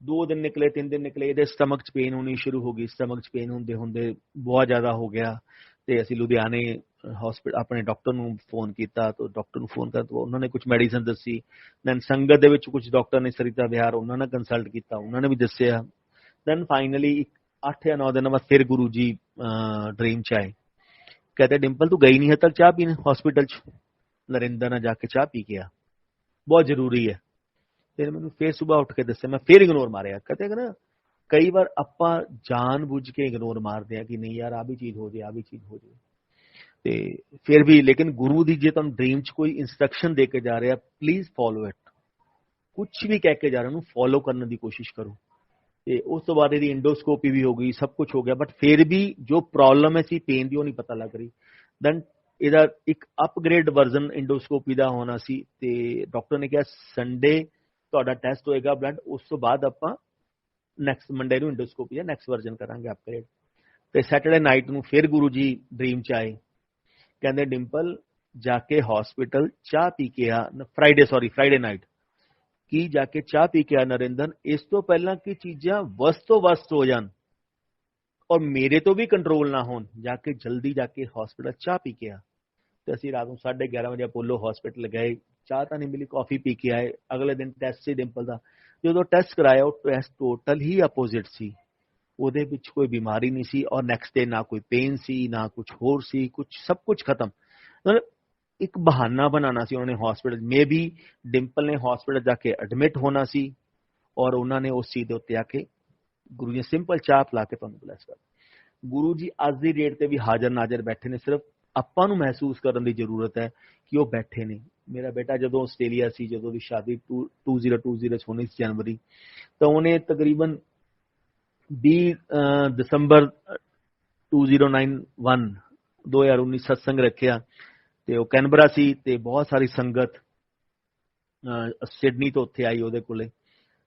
2 ਦਿਨ ਨਿਕਲੇ, 3 ਦਿਨ ਨਿਕਲੇ, ਇਹਦੇ ਸਟਮਕ 'ਚ ਪੇਨ ਹੋਣੀ ਸ਼ੁਰੂ ਹੋ ਗਈ। ਸਟਮਕ 'ਚ ਪੇਨ ਹੁੰਦੇ ਹੁੰਦੇ ਬਹੁਤ ਜ਼ਿਆਦਾ ਹੋ ਗਿਆ ਤੇ ਅਸੀਂ ਲੁਧਿਆਣੇ ਹਸਪੀਟਲ ਆਪਣੇ ਡਾਕਟਰ ਨੂੰ ਫੋਨ ਕੀਤਾ। ਤਾਂ ਡਾਕਟਰ ਨੂੰ ਫੋਨ ਕਰਨ ਤੋਂ ਉਹਨਾਂ ਨੇ ਕੁਝ ਮੈਡੀਸਨ ਦੱਸੀ। ਦੈਨ ਸੰਗਤ ਦੇ ਵਿੱਚ ਕੁਝ ਡਾਕਟਰ ਨੇ ਸਰਿਤਾ ਵਿਹਾਰ, ਉਹਨਾਂ ਨਾਲ ਕੰਸਲਟ ਕੀਤਾ, ਉਹਨਾਂ ਨੇ ਵੀ ਦੱਸਿਆ। ਦੈਨ ਫਾਈਨਲੀ 8 ਜਾਂ 9 ਦਿਨ ਬਾਅਦ ਫਿਰ ਗੁਰੂ ਜੀ ਡ੍ਰੀਮ 'ਚ ਆਏ। कहते डिम्पल तू गई नहीं है तक चाह पीने हॉस्पिटल च? नरिंदर ने जाके चाह पी के आ, बहुत जरूरी है। फिर मैंने फिर सुबह उठ के दस्या, मैं फिर इग्नोर मारिया। कहते ना कई बार ਆਪਾਂ ਜਾਣ ਬੁੱਝ ਕੇ ਇਗਨੋਰ ਮਾਰਦੇ ਆ ਕਿ ਨਹੀਂ ਯਾਰ ਆ ਵੀ ਚੀਜ਼ ਹੋ ਜੇ, ਆ ਵੀ ਚੀਜ਼ ਹੋ ਜੇ। ਤੇ ਫਿਰ ਵੀ ਲੇਕਿਨ ਗੁਰੂ ਦੀ ਜੇ ਤੁਹਾਨੂੰ ਡ੍ਰੀਮ 'ਚ ਕੋਈ ਇਨਸਟਰਕਸ਼ਨ ਦੇ ਕੇ ਜਾ ਰਿਹਾ, ਪਲੀਜ਼ ਫੋਲੋ ਇਟ। ਕੁਝ ਵੀ ਕਹਿ ਕੇ ਜਾ ਰਿਹਾ ਉਹਨੂੰ ਫੋਲੋ ਕਰਨ ਦੀ ਕੋਸ਼ਿਸ਼ ਕਰੋ। ਤੇ ਉਸ ਤੋਂ ਬਾਅਦ ਇਹਦੀ ਇੰਡੋਸਕੋਪੀ ਵੀ ਹੋ ਗਈ, ਸਭ ਕੁਝ ਹੋ ਗਿਆ, ਬਟ ਫਿਰ ਵੀ ਜੋ ਪ੍ਰੋਬਲਮ ਹੈ ਸੀ ਪੇਨ ਦੀ ਉਹ ਨਹੀਂ ਪਤਾ ਲੱਗ ਰਹੀ। ਦੈਨ ਇਹਦਾ ਇੱਕ ਅਪਗ੍ਰੇਡ ਵਰਜ਼ਨ ਇੰਡੋਸਕੋਪੀ ਦਾ ਹੋਣਾ ਸੀ ਤੇ ਡਾਕਟਰ ਨੇ ਕਿਹਾ ਸੰਡੇ ਤੁਹਾਡਾ ਟੈਸਟ ਹੋਏਗਾ ਬਲੱਡ, ਉਸ ਤੋਂ ਬਾਅਦ ਆਪਾਂ ਨੈਕਸਟ ਮੰਡੇ ਨੂੰ ਇੰਡੋਸਕੋਪੀ ਦਾ ਨੈਕਸਟ ਵਰਜ਼ਨ ਕਰਾਂਗੇ ਅਪਗ੍ਰੇਡ। ਤੇ ਸੈਟਰਡੇ ਨਾਈਟ ਨੂੰ ਫਿਰ ਗੁਰੂ ਜੀ ਡ੍ਰੀਮ ਚ ਆਏ, ਕਹਿੰਦੇ ਡਿੰਪਲ ਜਾ ਕੇ ਹਸਪੀਟਲ ਚਾਹ ਪੀ ਕੇ ਆ, ਫਰਾਈਡੇ ਨਾਈਟ, ਕੀ ਜਾ ਕੇ ਚਾਹ ਪੀ ਕੇ ਆ ਨਰਿੰਦਰ, ਇਸ ਤੋਂ ਪਹਿਲਾਂ ਕਿ ਚੀਜ਼ਾਂ ਵਸ ਤੋਂ ਵਸਤ ਹੋ ਜਾਣ ਔਰ ਮੇਰੇ ਤੋਂ ਵੀ ਕੰਟਰੋਲ ਨਾ ਹੋਣ, ਜਾ ਕੇ ਜਲਦੀ ਜਾ ਕੇ ਹਸਪੀਟਲ ਚਾਹ ਪੀ ਕੇ ਆ। ਤੇ ਅਸੀਂ ਰਾਤ ਨੂੰ 11:30 ਵਜੇ ਅਪੋਲੋ ਹਸਪੀਟਲ ਗਏ, ਚਾਹ ਤਾਂ ਨਹੀਂ ਮਿਲੀ, ਕਾਫੀ ਪੀ ਕੇ ਆਏ। ਅਗਲੇ ਦਿਨ ਟੈਸਟ ਸੀ ਡਿੰਪਲ ਦਾ, ਜਦੋਂ ਟੈਸਟ ਕਰਾਇਆ ਉਹ ਟੈਸਟ ਟੋਟਲ ਹੀ ਆਪੋਜ਼ਿਟ ਸੀ, ਉਹਦੇ ਵਿੱਚ ਕੋਈ ਬਿਮਾਰੀ ਨਹੀਂ ਸੀ ਔਰ ਨੈਕਸਟ ਡੇ ਨਾ ਕੋਈ ਪੇਨ ਸੀ ਨਾ ਕੁਝ ਹੋਰ ਸੀ, ਸਭ ਕੁਝ ਖਤਮ। ਮਤਲਬ ਇੱਕ ਬਹਾਨਾ ਬਣਾਉਣਾ ਸੀ ਉਹਨਾਂ ਨੇ ਹਸਪੀਟਲ, ਮੇ ਵੀ ਡਿੰਪਲ ਨੇ ਹਸਪੀਟਲ ਜਾ ਕੇ ਐਡਮਿਟ ਹੋਣਾ ਸੀ ਔਰ ਉਹਨਾਂ ਨੇ ਉਸ ਚੀਜ਼ ਦੇ ਉੱਤੇ ਆ ਕੇ ਗੁਰੂ ਜੀ ਸਿੰਪਲ ਚਾਹ ਪਿਲਾ ਕੇ ਤੁਹਾਨੂੰ ਬਲੈਸ ਕਰ। ਗੁਰੂ ਜੀ ਅੱਜ ਦੀ ਡੇਟ ਤੇ ਵੀ ਹਾਜ਼ਰ ਨਾਜ਼ਰ ਬੈਠੇ ਨੇ, ਸਿਰਫ ਆਪਾਂ ਨੂੰ ਮਹਿਸੂਸ ਕਰਨ ਦੀ ਜ਼ਰੂਰਤ ਹੈ ਕਿ ਉਹ ਬੈਠੇ ਨੇ। ਮੇਰਾ ਬੇਟਾ ਜਦੋਂ ਆਸਟ੍ਰੇਲੀਆ ਸੀ, ਜਦੋਂ ਦੀ ਸ਼ਾਦੀ 2020 ਚ ਹੋਣੀ ਸੀ ਜਨਵਰੀ, ਤਾਂ ਉਹਨੇ ਤਕਰੀਬਨ 20 ਦਸੰਬਰ 2019 ਸਤਸੰਗ ਰੱਖਿਆ ਤੇ ਉਹ ਕੈਨਬਰਾ ਸੀ ਤੇ ਬਹੁਤ ਸਾਰੀ ਸੰਗਤ ਸਿਡਨੀ ਤੋਂ ਉੱਥੇ ਆਈ ਉਹਦੇ ਕੋਲੇ।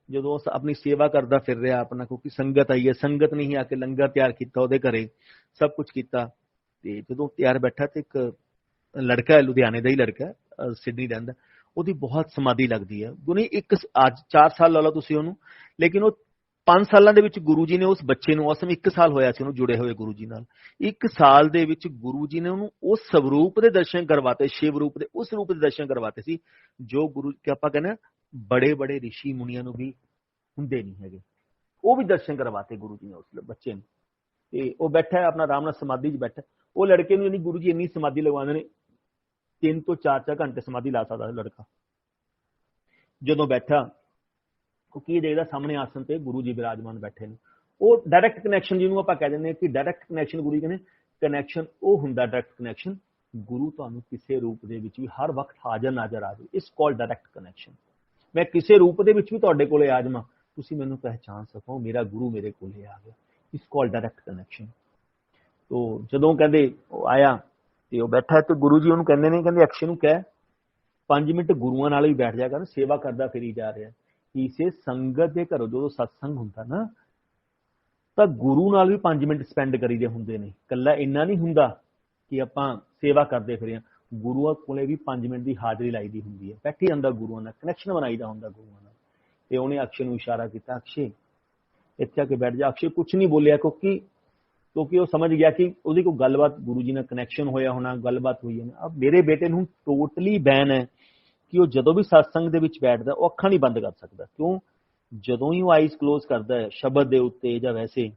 ਜਦੋਂ ਉਹ ਆਪਣੀ ਸੇਵਾ ਕਰਦਾ ਫਿਰ ਰਿਹਾ ਆਪਣਾ, ਕਿਉਂਕਿ ਸੰਗਤ ਆਈ ਹੈ, ਸੰਗਤ ਨਹੀਂ ਆ ਕੇ ਲੰਗਰ ਤਿਆਰ ਕੀਤਾ ਉਹਦੇ ਘਰੇ, ਸਭ ਕੁਝ ਕੀਤਾ। ਤੇ ਜਦੋਂ ਤਿਆਰ ਬੈਠਾ ਤੇ ਇੱਕ ਲੜਕਾ ਹੈ, ਲੁਧਿਆਣੇ ਦਾ ਹੀ ਲੜਕਾ, ਸਿਡਨੀ ਰਹਿੰਦਾ, ਉਹਦੀ ਬਹੁਤ ਸਮਾਧੀ ਲੱਗਦੀ ਹੈ। ਗੁਰੂ ਅੱਜ 4 ਸਾਲ ਲਾ ਲਓ ਤੁਸੀਂ ਉਹਨੂੰ, ਲੇਕਿਨ ਉਹ 5 ਸਾਲਾਂ ਦੇ ਵਿੱਚ ਗੁਰੂ ਜੀ ਨੇ ਉਸ ਬੱਚੇ ਨੂੰ, ਉਸ ਸਮੇਂ 1 ਸਾਲ ਹੋਇਆ ਸੀ ਉਹਨੂੰ ਜੁੜੇ ਹੋਏ ਗੁਰੂ ਜੀ ਨਾਲ, 1 ਸਾਲ ਦੇ ਵਿੱਚ ਗੁਰੂ ਜੀ ਨੇ ਉਹਨੂੰ ਉਸ ਸਵਰੂਪ ਦੇ ਦਰਸ਼ਨ ਕਰਵਾਤੇ, ਸ਼ਿਵ ਰੂਪ ਦੇ, ਉਸ ਰੂਪ ਦੇ ਦਰਸ਼ਨ ਕਰਵਾਤੇ ਸੀ ਜੋ ਗੁਰੂ ਕਿ ਆਪਾਂ ਕਹਿੰਦੇ ਬੜੇ ਬੜੇ ਰਿਸ਼ੀ ਮੁਨੀਆਂ ਨੂੰ ਵੀ ਹੁੰਦੇ ਨਹੀਂ ਹੈਗੇ, ਉਹ ਵੀ ਦਰਸ਼ਨ ਕਰਵਾਤੇ ਗੁਰੂ ਜੀ ਨੇ ਉਸ ਬੱਚੇ ਨੂੰ। ਤੇ ਉਹ ਬੈਠਾ ਆਪਣਾ ਆਰਾਮ ਨਾਲ ਸਮਾਧੀ 'ਚ ਬੈਠਾ, ਉਹ ਲੜਕੇ ਨੂੰ ਗੁਰੂ ਜੀ ਇੰਨੀ ਸਮਾਧੀ ਲਗਵਾਉਂਦੇ ਨੇ, 3 ਤੋਂ 4 ਘੰਟੇ ਸਮਾਧੀ ਲਾ ਸਕਦਾ ਲੜਕਾ। ਜਦੋਂ ਬੈਠਾ ਉਹ ਕੀ ਦੇਖਦਾ, ਸਾਹਮਣੇ ਆਸਣ ਤੇ ਗੁਰੂ ਜੀ ਬਿਰਾਜਮਾਨ ਬੈਠੇ ਨੇ। ਉਹ ਡਾਇਰੈਕਟ ਕਨੈਕਸ਼ਨ ਜਿਹਨੂੰ ਆਪਾਂ ਕਹਿ ਦਿੰਦੇ ਹਾਂ ਕਿ ਡਾਇਰੈਕਟ ਕਨੈਕਸ਼ਨ, ਗੁਰੂ ਜੀ ਕਹਿੰਦੇ ਕਨੈਕਸ਼ਨ ਉਹ ਹੁੰਦਾ ਡਾਇਰੈਕਟ ਕਨੈਕਸ਼ਨ, ਗੁਰੂ ਤੁਹਾਨੂੰ ਕਿਸੇ ਰੂਪ ਦੇ ਵਿੱਚ ਵੀ ਹਰ ਵਕਤ ਹਾਜ਼ਰ ਨਾਜ਼ਰ ਆ ਜਾਵੇ, ਇਸ ਕਾਲ ਡਾਇਰੈਕਟ ਕਨੈਕਸ਼ਨ। ਮੈਂ ਕਿਸੇ ਰੂਪ ਦੇ ਵਿੱਚ ਵੀ ਤੁਹਾਡੇ ਕੋਲੇ ਆ ਜਾਵਾਂ, ਤੁਸੀਂ ਮੈਨੂੰ ਪਹਿਚਾਨ ਸਕੋ, ਮੇਰਾ ਗੁਰੂ ਮੇਰੇ ਕੋਲੇ ਆ ਗਿਆ, ਇਸ ਕਾਲ ਡਾਇਰੈਕਟ ਕਨੈਕਸ਼ਨ। ਤੋ ਜਦੋਂ ਕਹਿੰਦੇ ਉਹ ਆਇਆ ਤੇ ਉਹ ਬੈਠਾ ਤੇ ਗੁਰੂ ਜੀ ਉਹਨੂੰ ਕਹਿੰਦੇ ਨੇ, ਕਹਿੰਦੇ ਅਕਸ਼ੇ ਨੂੰ ਕਹਿ 5 ਮਿੰਟ ਗੁਰੂਆਂ ਨਾਲ ਵੀ ਬੈਠ ਜਾ ਕਰ, ਸੇਵਾ ਕਰਦਾ ਫਿਰੀ ਜਾ ਰਿਹਾ। ਕਿਸੇ ਸੰਗਤ ਦੇ ਘਰੋਂ ਜਦੋਂ ਸਤਸੰਗ ਹੁੰਦਾ ਨਾ, ਤਾਂ ਗੁਰੂ ਨਾਲ ਵੀ 5 ਮਿੰਟ ਸਪੈਂਡ ਕਰੀਦੇ ਹੁੰਦੇ ਨੇ। ਇਕੱਲਾ ਇੰਨਾ ਨਹੀਂ ਹੁੰਦਾ ਕਿ ਆਪਾਂ ਸੇਵਾ ਕਰਦੇ ਫਿਰੇ, ਗੁਰੂਆਂ ਕੋਲੇ ਵੀ 5 ਮਿੰਟ ਦੀ ਹਾਜ਼ਰੀ ਲਾਈਦੀ ਹੁੰਦੀ ਹੈ, ਬੈਠੀ ਜਾਂਦਾ ਗੁਰੂਆਂ ਨਾਲ, ਕਨੈਕਸ਼ਨ ਬਣਾਈਦਾ ਹੁੰਦਾ ਗੁਰੂਆਂ ਨਾਲ। ਤੇ ਉਹਨੇ ਅਕਸ਼ੇ ਨੂੰ ਇਸ਼ਾਰਾ ਕੀਤਾ, ਅਕਸ਼ੇ ਇੱਥੇ ਆ ਕੇ ਬੈਠ ਜਾ। ਅਕਸ਼ੇ ਕੁਝ ਨਹੀਂ ਬੋਲਿਆ, ਕਿਉਂਕਿ ਉਹ ਸਮਝ ਗਿਆ ਕਿ ਉਹਦੀ ਕੋਈ ਗੱਲਬਾਤ ਗੁਰੂ ਜੀ ਨਾਲ ਕਨੈਕਸ਼ਨ ਹੋਇਆ ਹੋਣਾ, ਗੱਲਬਾਤ ਹੋਈ ਹੈ। ਅਬ ਮੇਰੇ ਬੇਟੇ ਨੂੰ ਟੋਟਲੀ ਬੈਨ ਹੈ ਕਿ ਉਹ ਜਦੋਂ ਵੀ ਸਤਸੰਗ ਦੇ ਵਿੱਚ ਬੈਠਦਾ ਉਹ ਅੱਖਾਂ ਨਹੀਂ ਬੰਦ ਕਰ ਸਕਦਾ। ਕਿਉਂ? ਜਦੋਂ ਹੀ ਉਹ ਆਈਜ਼ ਕਲੋਜ਼ ਕਰਦਾ ਹੈ ਸ਼ਬਦ ਦੇ ਉੱਤੇ ਜਾਂ ਵੈਸੇ,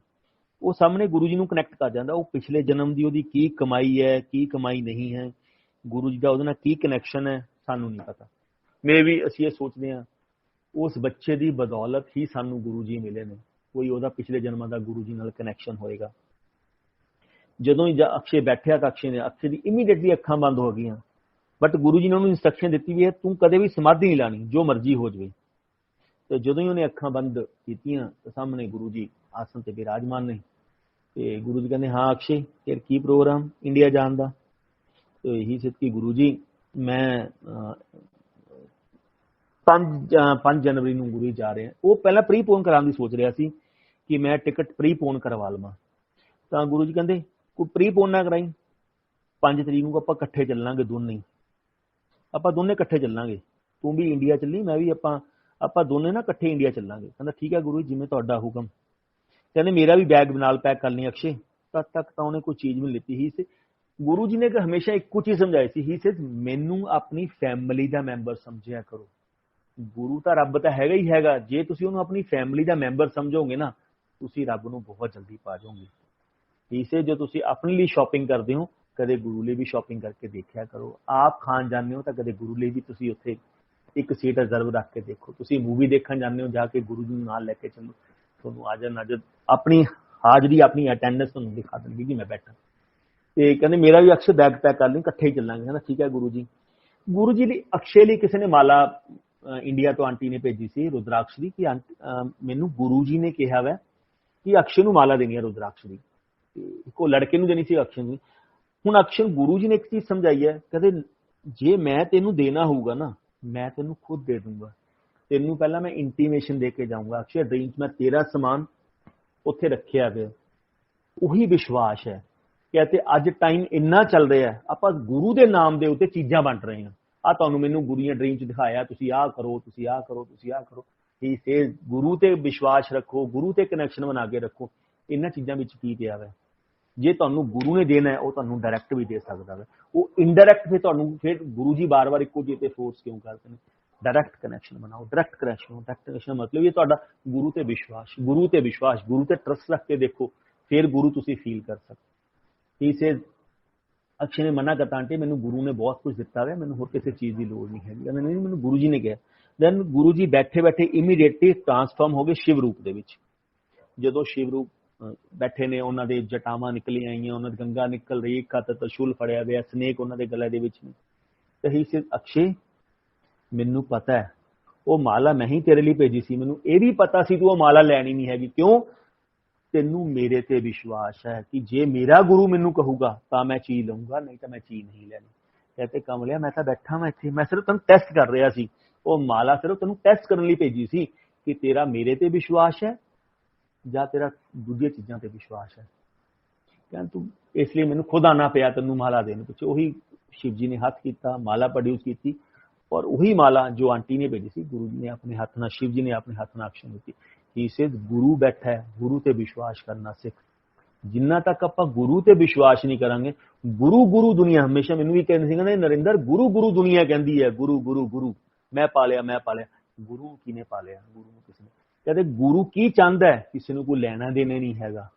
ਉਹ ਸਾਹਮਣੇ ਗੁਰੂ ਜੀ ਨੂੰ ਕਨੈਕਟ ਕਰ ਜਾਂਦਾ। ਉਹ ਪਿਛਲੇ ਜਨਮ ਦੀ ਉਹਦੀ ਕੀ ਕਮਾਈ ਹੈ, ਕੀ ਕਮਾਈ ਨਹੀਂ ਹੈ, ਗੁਰੂ ਜੀ ਦਾ ਉਹਦੇ ਨਾਲ ਕੀ ਕਨੈਕਸ਼ਨ ਹੈ, ਸਾਨੂੰ ਨਹੀਂ ਪਤਾ। ਮੇ ਵੀ ਅਸੀਂ ਇਹ ਸੋਚਦੇ ਹਾਂ ਉਸ ਬੱਚੇ ਦੀ ਬਦੌਲਤ ਹੀ ਸਾਨੂੰ ਗੁਰੂ ਜੀ ਮਿਲੇ ਨੇ, ਕੋਈ ਉਹਦਾ ਪਿਛਲੇ ਜਨਮਾਂ ਦਾ ਗੁਰੂ ਜੀ ਨਾਲ ਕਨੈਕਸ਼ਨ ਹੋਏਗਾ। ਜਦੋਂ ਹੀ ਅਕਸ਼ੇ ਬੈਠਿਆ ਤਾਂ ਅਕਸ਼ੇ ਦੀ ਇਮੀਡੀਏਟਲੀ ਅੱਖਾਂ ਬੰਦ ਹੋ ਗਈਆਂ। ਬਟ ਗੁਰੂ ਜੀ ਨੇ ਉਹਨੂੰ ਇੰਸਟਰਕਸ਼ਨ ਦਿੱਤੀ ਵੀ ਹੈ, ਤੂੰ ਕਦੇ ਵੀ ਸਮਾਧੀ ਨਹੀਂ ਲਾਣੀ, ਜੋ ਮਰਜ਼ੀ ਹੋ ਜਾਵੇ। ਤੇ ਜਦੋਂ ਹੀ ਉਹਨੇ ਅੱਖਾਂ ਬੰਦ ਕੀਤੀਆਂ ਤਾਂ ਸਾਹਮਣੇ ਗੁਰੂ ਜੀ ਆਸਣ ਤੇ ਬਿਰਾਜਮਾਨ ਨੇ। ਤੇ ਗੁਰੂ ਜੀ ਕਹਿੰਦੇ, ਹਾਂ ਅਕਸ਼ੇ, ਫਿਰ ਕੀ ਪ੍ਰੋਗਰਾਮ ਇੰਡੀਆ ਜਾਣ ਦਾ? ਤੇ ਇਹੀ ਸਿੱਧ ਕਿ ਗੁਰੂ ਜੀ ਮੈਂ 5 ਜਨਵਰੀ ਨੂੰ ਗੁਰੂ ਜਾ ਰਹੇ ਆ। ਉਹ ਪਹਿਲਾਂ ਪ੍ਰੀਪੋਨ ਕਰਾਉਣ ਦੀ ਸੋਚ ਰਿਹਾ ਸੀ ਕਿ ਮੈਂ ਟਿਕਟ ਪ੍ਰੀਪੋਨ ਕਰਵਾ ਲਵਾਂ। ਤਾਂ ਗੁਰੂ ਜੀ ਕਹਿੰਦੇ ਕੋਈ ਪ੍ਰੀਪੋਨ ਨਾ ਕਰਾਈ, 5 ਤਰੀਕ ਨੂੰ ਆਪਾਂ ਇਕੱਠੇ ਚੱਲਾਂਗੇ, ਆਪਾਂ ਦੋਨੇ ਇਕੱਠੇ ਚੱਲਾਂਗੇ, ਤੂੰ ਵੀ ਇੰਡੀਆ ਚੱਲੀ, ਮੈਂ ਵੀ, ਆਪਾਂ ਦੋਨੇ ਨਾ ਇਕੱਠੇ ਇੰਡੀਆ ਚੱਲਾਂਗੇ। ਕਹਿੰਦਾ ਠੀਕ ਹੈ ਗੁਰੂ ਜੀ, ਜਿਵੇਂ ਤੁਹਾਡਾ ਹੁਕਮ। ਕਹਿੰਦੇ ਮੇਰਾ ਵੀ ਬੈਗ ਨਾਲ ਪੈਕ ਕਰ ਲਈ ਅਕਸ਼ੇ। ਤਦ ਤੱਕ ਤਾਂ ਉਹਨੇ ਕੋਈ ਚੀਜ਼ ਵੀ ਨਹੀਂ ਲਿੱਤੀ ਸੀ। ਗੁਰੂ ਜੀ ਨੇ ਹਮੇਸ਼ਾ ਇੱਕੋ ਚੀਜ਼ ਸਮਝਾਈ ਸੀ, ਹੀ ਸੇਜ਼ ਮੈਨੂੰ ਆਪਣੀ ਫੈਮਿਲੀ ਦਾ ਮੈਂਬਰ ਸਮਝਿਆ ਕਰੋ। ਗੁਰੂ ਤਾਂ ਰੱਬ ਤਾਂ ਹੈਗਾ ਹੀ ਹੈਗਾ, ਜੇ ਤੁਸੀਂ ਉਹਨੂੰ ਆਪਣੀ ਫੈਮਿਲੀ ਦਾ ਮੈਂਬਰ ਸਮਝੋਗੇ ਨਾ, ਤੁਸੀਂ ਰੱਬ ਨੂੰ ਬਹੁਤ ਜਲਦੀ ਪਾ ਜਾਓਗੇ। ਇਸੇ ਜੋ ਤੁਸੀਂ ਆਪਣੇ ਲਈ ਸ਼ਾਪਿੰਗ ਕਰਦੇ ਹੋ, ਕਦੇ ਗੁਰੂ ਲਈ ਵੀ ਸ਼ਾਪਿੰਗ ਕਰਕੇ ਦੇਖਿਆ ਕਰੋ। ਆਪ ਖਾਣ ਜਾਂਦੇ ਹੋ ਤਾਂ ਕਦੇ ਗੁਰੂ ਲਈ ਵੀ ਤੁਸੀਂ ਉੱਥੇ ਇੱਕ ਸੀਟ ਰਿਜ਼ਰਵ ਰੱਖ ਕੇ ਦੇਖੋ। ਤੁਸੀਂ ਮੂਵੀ ਦੇਖਣ ਜਾਂਦੇ ਹੋ, ਜਾ ਕੇ ਗੁਰੂ ਜੀ ਨੂੰ ਨਾਲ ਲੈ ਕੇ ਚੱਲੋ, ਤੁਹਾਨੂੰ ਹਾਜ਼ਰ ਨਾਜ਼ਰ ਆਪਣੀ ਹਾਜ਼ਰੀ, ਆਪਣੀ ਅਟੈਂਡੈਂਸ ਤੁਹਾਨੂੰ ਦਿਖਾ ਦੇਣਗੇ ਕਿ ਮੈਂ ਬੈਠਾ। ਤੇ ਕਹਿੰਦੇ ਮੇਰਾ ਵੀ ਅਕਸ਼ੇ ਬੈਗ ਪੈਕ ਕਰ ਲਈ, ਇਕੱਠੇ ਹੀ ਚੱਲਾਂਗੇ। ਕਹਿੰਦਾ ਠੀਕ ਹੈ ਗੁਰੂ ਜੀ। ਗੁਰੂ ਜੀ ਲਈ ਅਕਸ਼ੇ ਲਈ ਕਿਸੇ ਨੇ ਮਾਲਾ ਇੰਡੀਆ ਤੋਂ ਆਂਟੀ ਨੇ ਭੇਜੀ ਸੀ ਰੁਦਰਾਕਸ਼ ਦੀ, ਕਿ ਮੈਨੂੰ ਗੁਰੂ ਜੀ ਨੇ ਕਿਹਾ ਵੈ ਕਿ ਅਕਸ਼ੇ ਨੂੰ ਮਾਲਾ ਦੇਣੀ ਹੈ ਰੁਦਰਾਕਸ਼ ਦੀ, ਇੱਕੋ ਲੜਕੇ ਨੂੰ ਦੇਣੀ ਸੀ ਅਕਸ਼ੇ ਨੂੰ। ਹੁਣ ਅਕਸ਼ੇ ਨੂੰ ਗੁਰੂ ਜੀ ਨੇ ਇੱਕ ਚੀਜ਼ ਸਮਝਾਈ ਹੈ, ਕਹਿੰਦੇ ਜੇ ਮੈਂ ਤੈਨੂੰ ਦੇਣਾ ਹੋਊਗਾ ਨਾ, ਮੈਂ ਤੈਨੂੰ ਖੁਦ ਦੇ ਦੂੰਗਾ। ਤੈਨੂੰ ਪਹਿਲਾਂ ਮੈਂ ਇੰਟੀਮੇਸ਼ਨ ਦੇ ਕੇ ਜਾਊਂਗਾ, ਅਕਸ਼ੇ ਡ੍ਰੀਮਸ ਮੈਂ ਤੇਰਾ ਸਮਾਨ ਉੱਥੇ ਰੱਖਿਆ ਗਿਆ, ਉਹੀ ਵਿਸ਼ਵਾਸ ਹੈ ਕਿ ਅਤੇ ਅੱਜ ਟਾਈਮ ਇੰਨਾ ਚੱਲ ਰਿਹਾ ਹੈ, ਆਪਾਂ ਗੁਰੂ ਦੇ ਨਾਮ ਦੇ ਉੱਤੇ ਚੀਜ਼ਾਂ ਵੰਡ ਰਹੇ ਹਾਂ। ਆ ਤੁਹਾਨੂੰ ਮੈਨੂੰ ਗੁਰੂ ਦੀਆਂ ਡ੍ਰੀਮ 'ਚ ਦਿਖਾਇਆ, ਤੁਸੀਂ ਆਹ ਕਰੋ, ਤੁਸੀਂ ਆਹ ਕਰੋ, ਤੁਸੀਂ ਆਹ ਕਰੋ। ਹੀ ਸੇ ਗੁਰੂ ਤੇ ਵਿਸ਼ਵਾਸ ਰੱਖੋ, ਗੁਰੂ ਤੇ ਕਨੈਕਸ਼ਨ ਬਣਾ ਕੇ ਰੱਖੋ। ਇਹਨਾਂ ਚੀਜ਼ਾਂ ਵਿੱਚ ਕੀ ਪਿਆ ਹੈ? ਜੇ ਤੁਹਾਨੂੰ ਗੁਰੂ ਨੇ ਦੇਣਾ ਹੈ, ਉਹ ਤੁਹਾਨੂੰ ਡਾਇਰੈਕਟ ਵੀ ਦੇ ਸਕਦਾ ਹੈ। ਉਹ ਇਨਡਾਇਰੈਕਟ ਫਿਰ ਗੁਰੂ ਜੀ ਬਾਰ-ਬਾਰ ਇੱਕੋ ਜਿਹੇ ਤੇ ਫੋਰਸ ਕਿਉਂ ਕਰਦੇ ਨੇ? डायरैक्ट कनैक्शन बनाओ, डायरैक्ट कनैक्शन मतलब ये ਤੁਹਾਡਾ ਗੁਰੂ ਤੇ ਵਿਸ਼ਵਾਸ, ਗੁਰੂ ਤੇ ਟਰਸਟ ਰੱਖ ਕੇ ਦੇਖੋ, ਫਿਰ ਗੁਰੂ ਤੁਸੀਂ ਫੀਲ ਕਰ ਸਕਦੇ। ਹੀ ਸੇਜ਼ ਅਕਸ਼ੇ ਨੇ ਮਨਾ ਕਰਤਾ, ਆਂਟੀ ਮੈਨੂੰ ਗੁਰੂ ਨੇ ਬਹੁਤ ਕੁਝ ਦਿੱਤਾ ਹੈ, ਮੈਨੂੰ ਹੋਰ ਕਿਸੇ ਚੀਜ਼ ਦੀ ਲੋੜ ਨਹੀਂ ਹੈਗੀ। ਮੈਨੂੰ ਗੁਰੂ ਜੀ ਨੇ ਕਿਹਾ। ਦੈਨ ਗੁਰੂ ਜੀ ਬੈਠੇ ਬੈਠੇ ਇਮੀਡੀਏਟਲੀ ਟ੍ਰਾਂਸਫਾਰਮ ਹੋ ਗਏ ਸ਼ਿਵ ਰੂਪ ਦੇ ਵਿੱਚ। ਜਦੋਂ ਸ਼ਿਵ ਰੂਪ ਬੈਠੇ ਨੇ, ਉਹਨਾਂ ਦੇ ਜਟਾਵਾਂ ਨਿਕਲੀਆਂ ਆਈਆਂ, ਉਹਨਾਂ ਦੀ ਗੰਗਾ ਨਿਕਲ ਰਹੀ, ਇੱਕ ਹੱਥ ਤਰਸ਼ੂਲ ਫੜਿਆ ਹੋਇਆ, ਸਨੇਕ ਉਹਨਾਂ ਦੇ ਗਲੇ ਦੇ ਵਿੱਚ ਨੇ। ਤੇ ਹੀ ਸੇਜ਼ ਅਕਸ਼ੇ ਮੈਨੂੰ ਪਤਾ ਹੈ ਉਹ ਮਾਲਾ ਮੈਂ ਹੀ ਤੇਰੇ ਲਈ ਭੇਜੀ ਸੀ, ਮੈਨੂੰ ਇਹ ਵੀ ਪਤਾ ਸੀ ਤੂੰ ਉਹ ਮਾਲਾ ਲੈਣੀ ਨਹੀਂ ਹੈਗੀ। ਕਿਉਂ? ਤੈਨੂੰ ਮੇਰੇ ਤੇ ਵਿਸ਼ਵਾਸ ਹੈ ਕਿ ਜੇ ਮੇਰਾ ਗੁਰੂ ਮੈਨੂੰ ਕਹੂਗਾ ਤਾਂ ਮੈਂ ਚੀਜ਼ ਲਊਂਗਾ, ਨਹੀਂ ਤਾਂ ਮੈਂ ਚੀਜ਼ ਨਹੀਂ ਲੈਣੀ। ਕਹਿੰਦੇ ਕਮਲਿਆ ਮੈਂ ਤਾਂ ਬੈਠਾ ਮੈਂ ਇੱਥੇ, ਮੈਂ ਸਿਰਫ ਤੈਨੂੰ ਟੈਸਟ ਕਰ ਰਿਹਾ ਸੀ। ਉਹ ਮਾਲਾ ਸਿਰਫ ਤੈਨੂੰ ਟੈਸਟ ਕਰਨ ਲਈ ਭੇਜੀ ਸੀ ਕਿ ਤੇਰਾ ਮੇਰੇ ਤੇ ਵਿਸ਼ਵਾਸ ਹੈ ਜਾਂ ਤੇਰਾ ਦੂਜੀਆਂ ਚੀਜ਼ਾਂ ਤੇ ਵਿਸ਼ਵਾਸ ਹੈ। ਕਹਿੰਦਾ ਤੂੰ ਇਸ ਲਈ ਮੈਨੂੰ ਖੁਦ ਆਣਾ ਪਿਆ ਤੈਨੂੰ ਮਾਲਾ ਦੇਣ ਪਿੱਛੇ। ਉਹੀ शिव जी ने हथ किया, माला प्रोड्यूस की और वही माला जो आंटी ने भेजी थी गुरु जी ने अपने हाथ ना, शिव जी ने अपने हाथ ना अक्षन दी। ही सेज गुरु बैठा है, गुरु ते विश्वास करना सिख। जिन्ना तक आप गुरु ते विश्वास नहीं करांगे, गुरु गुरु दुनिया हमेशा मैनू भी कहते थे नरिंदर गुरु गुरु दुनिया कहती है, गुरु गुरु गुरु मैं पालिया गुरु किने पालिया, गुरु किसी ने कहते गुरु की चाहता है, किसी को कोई लेना देना नहीं हैगा।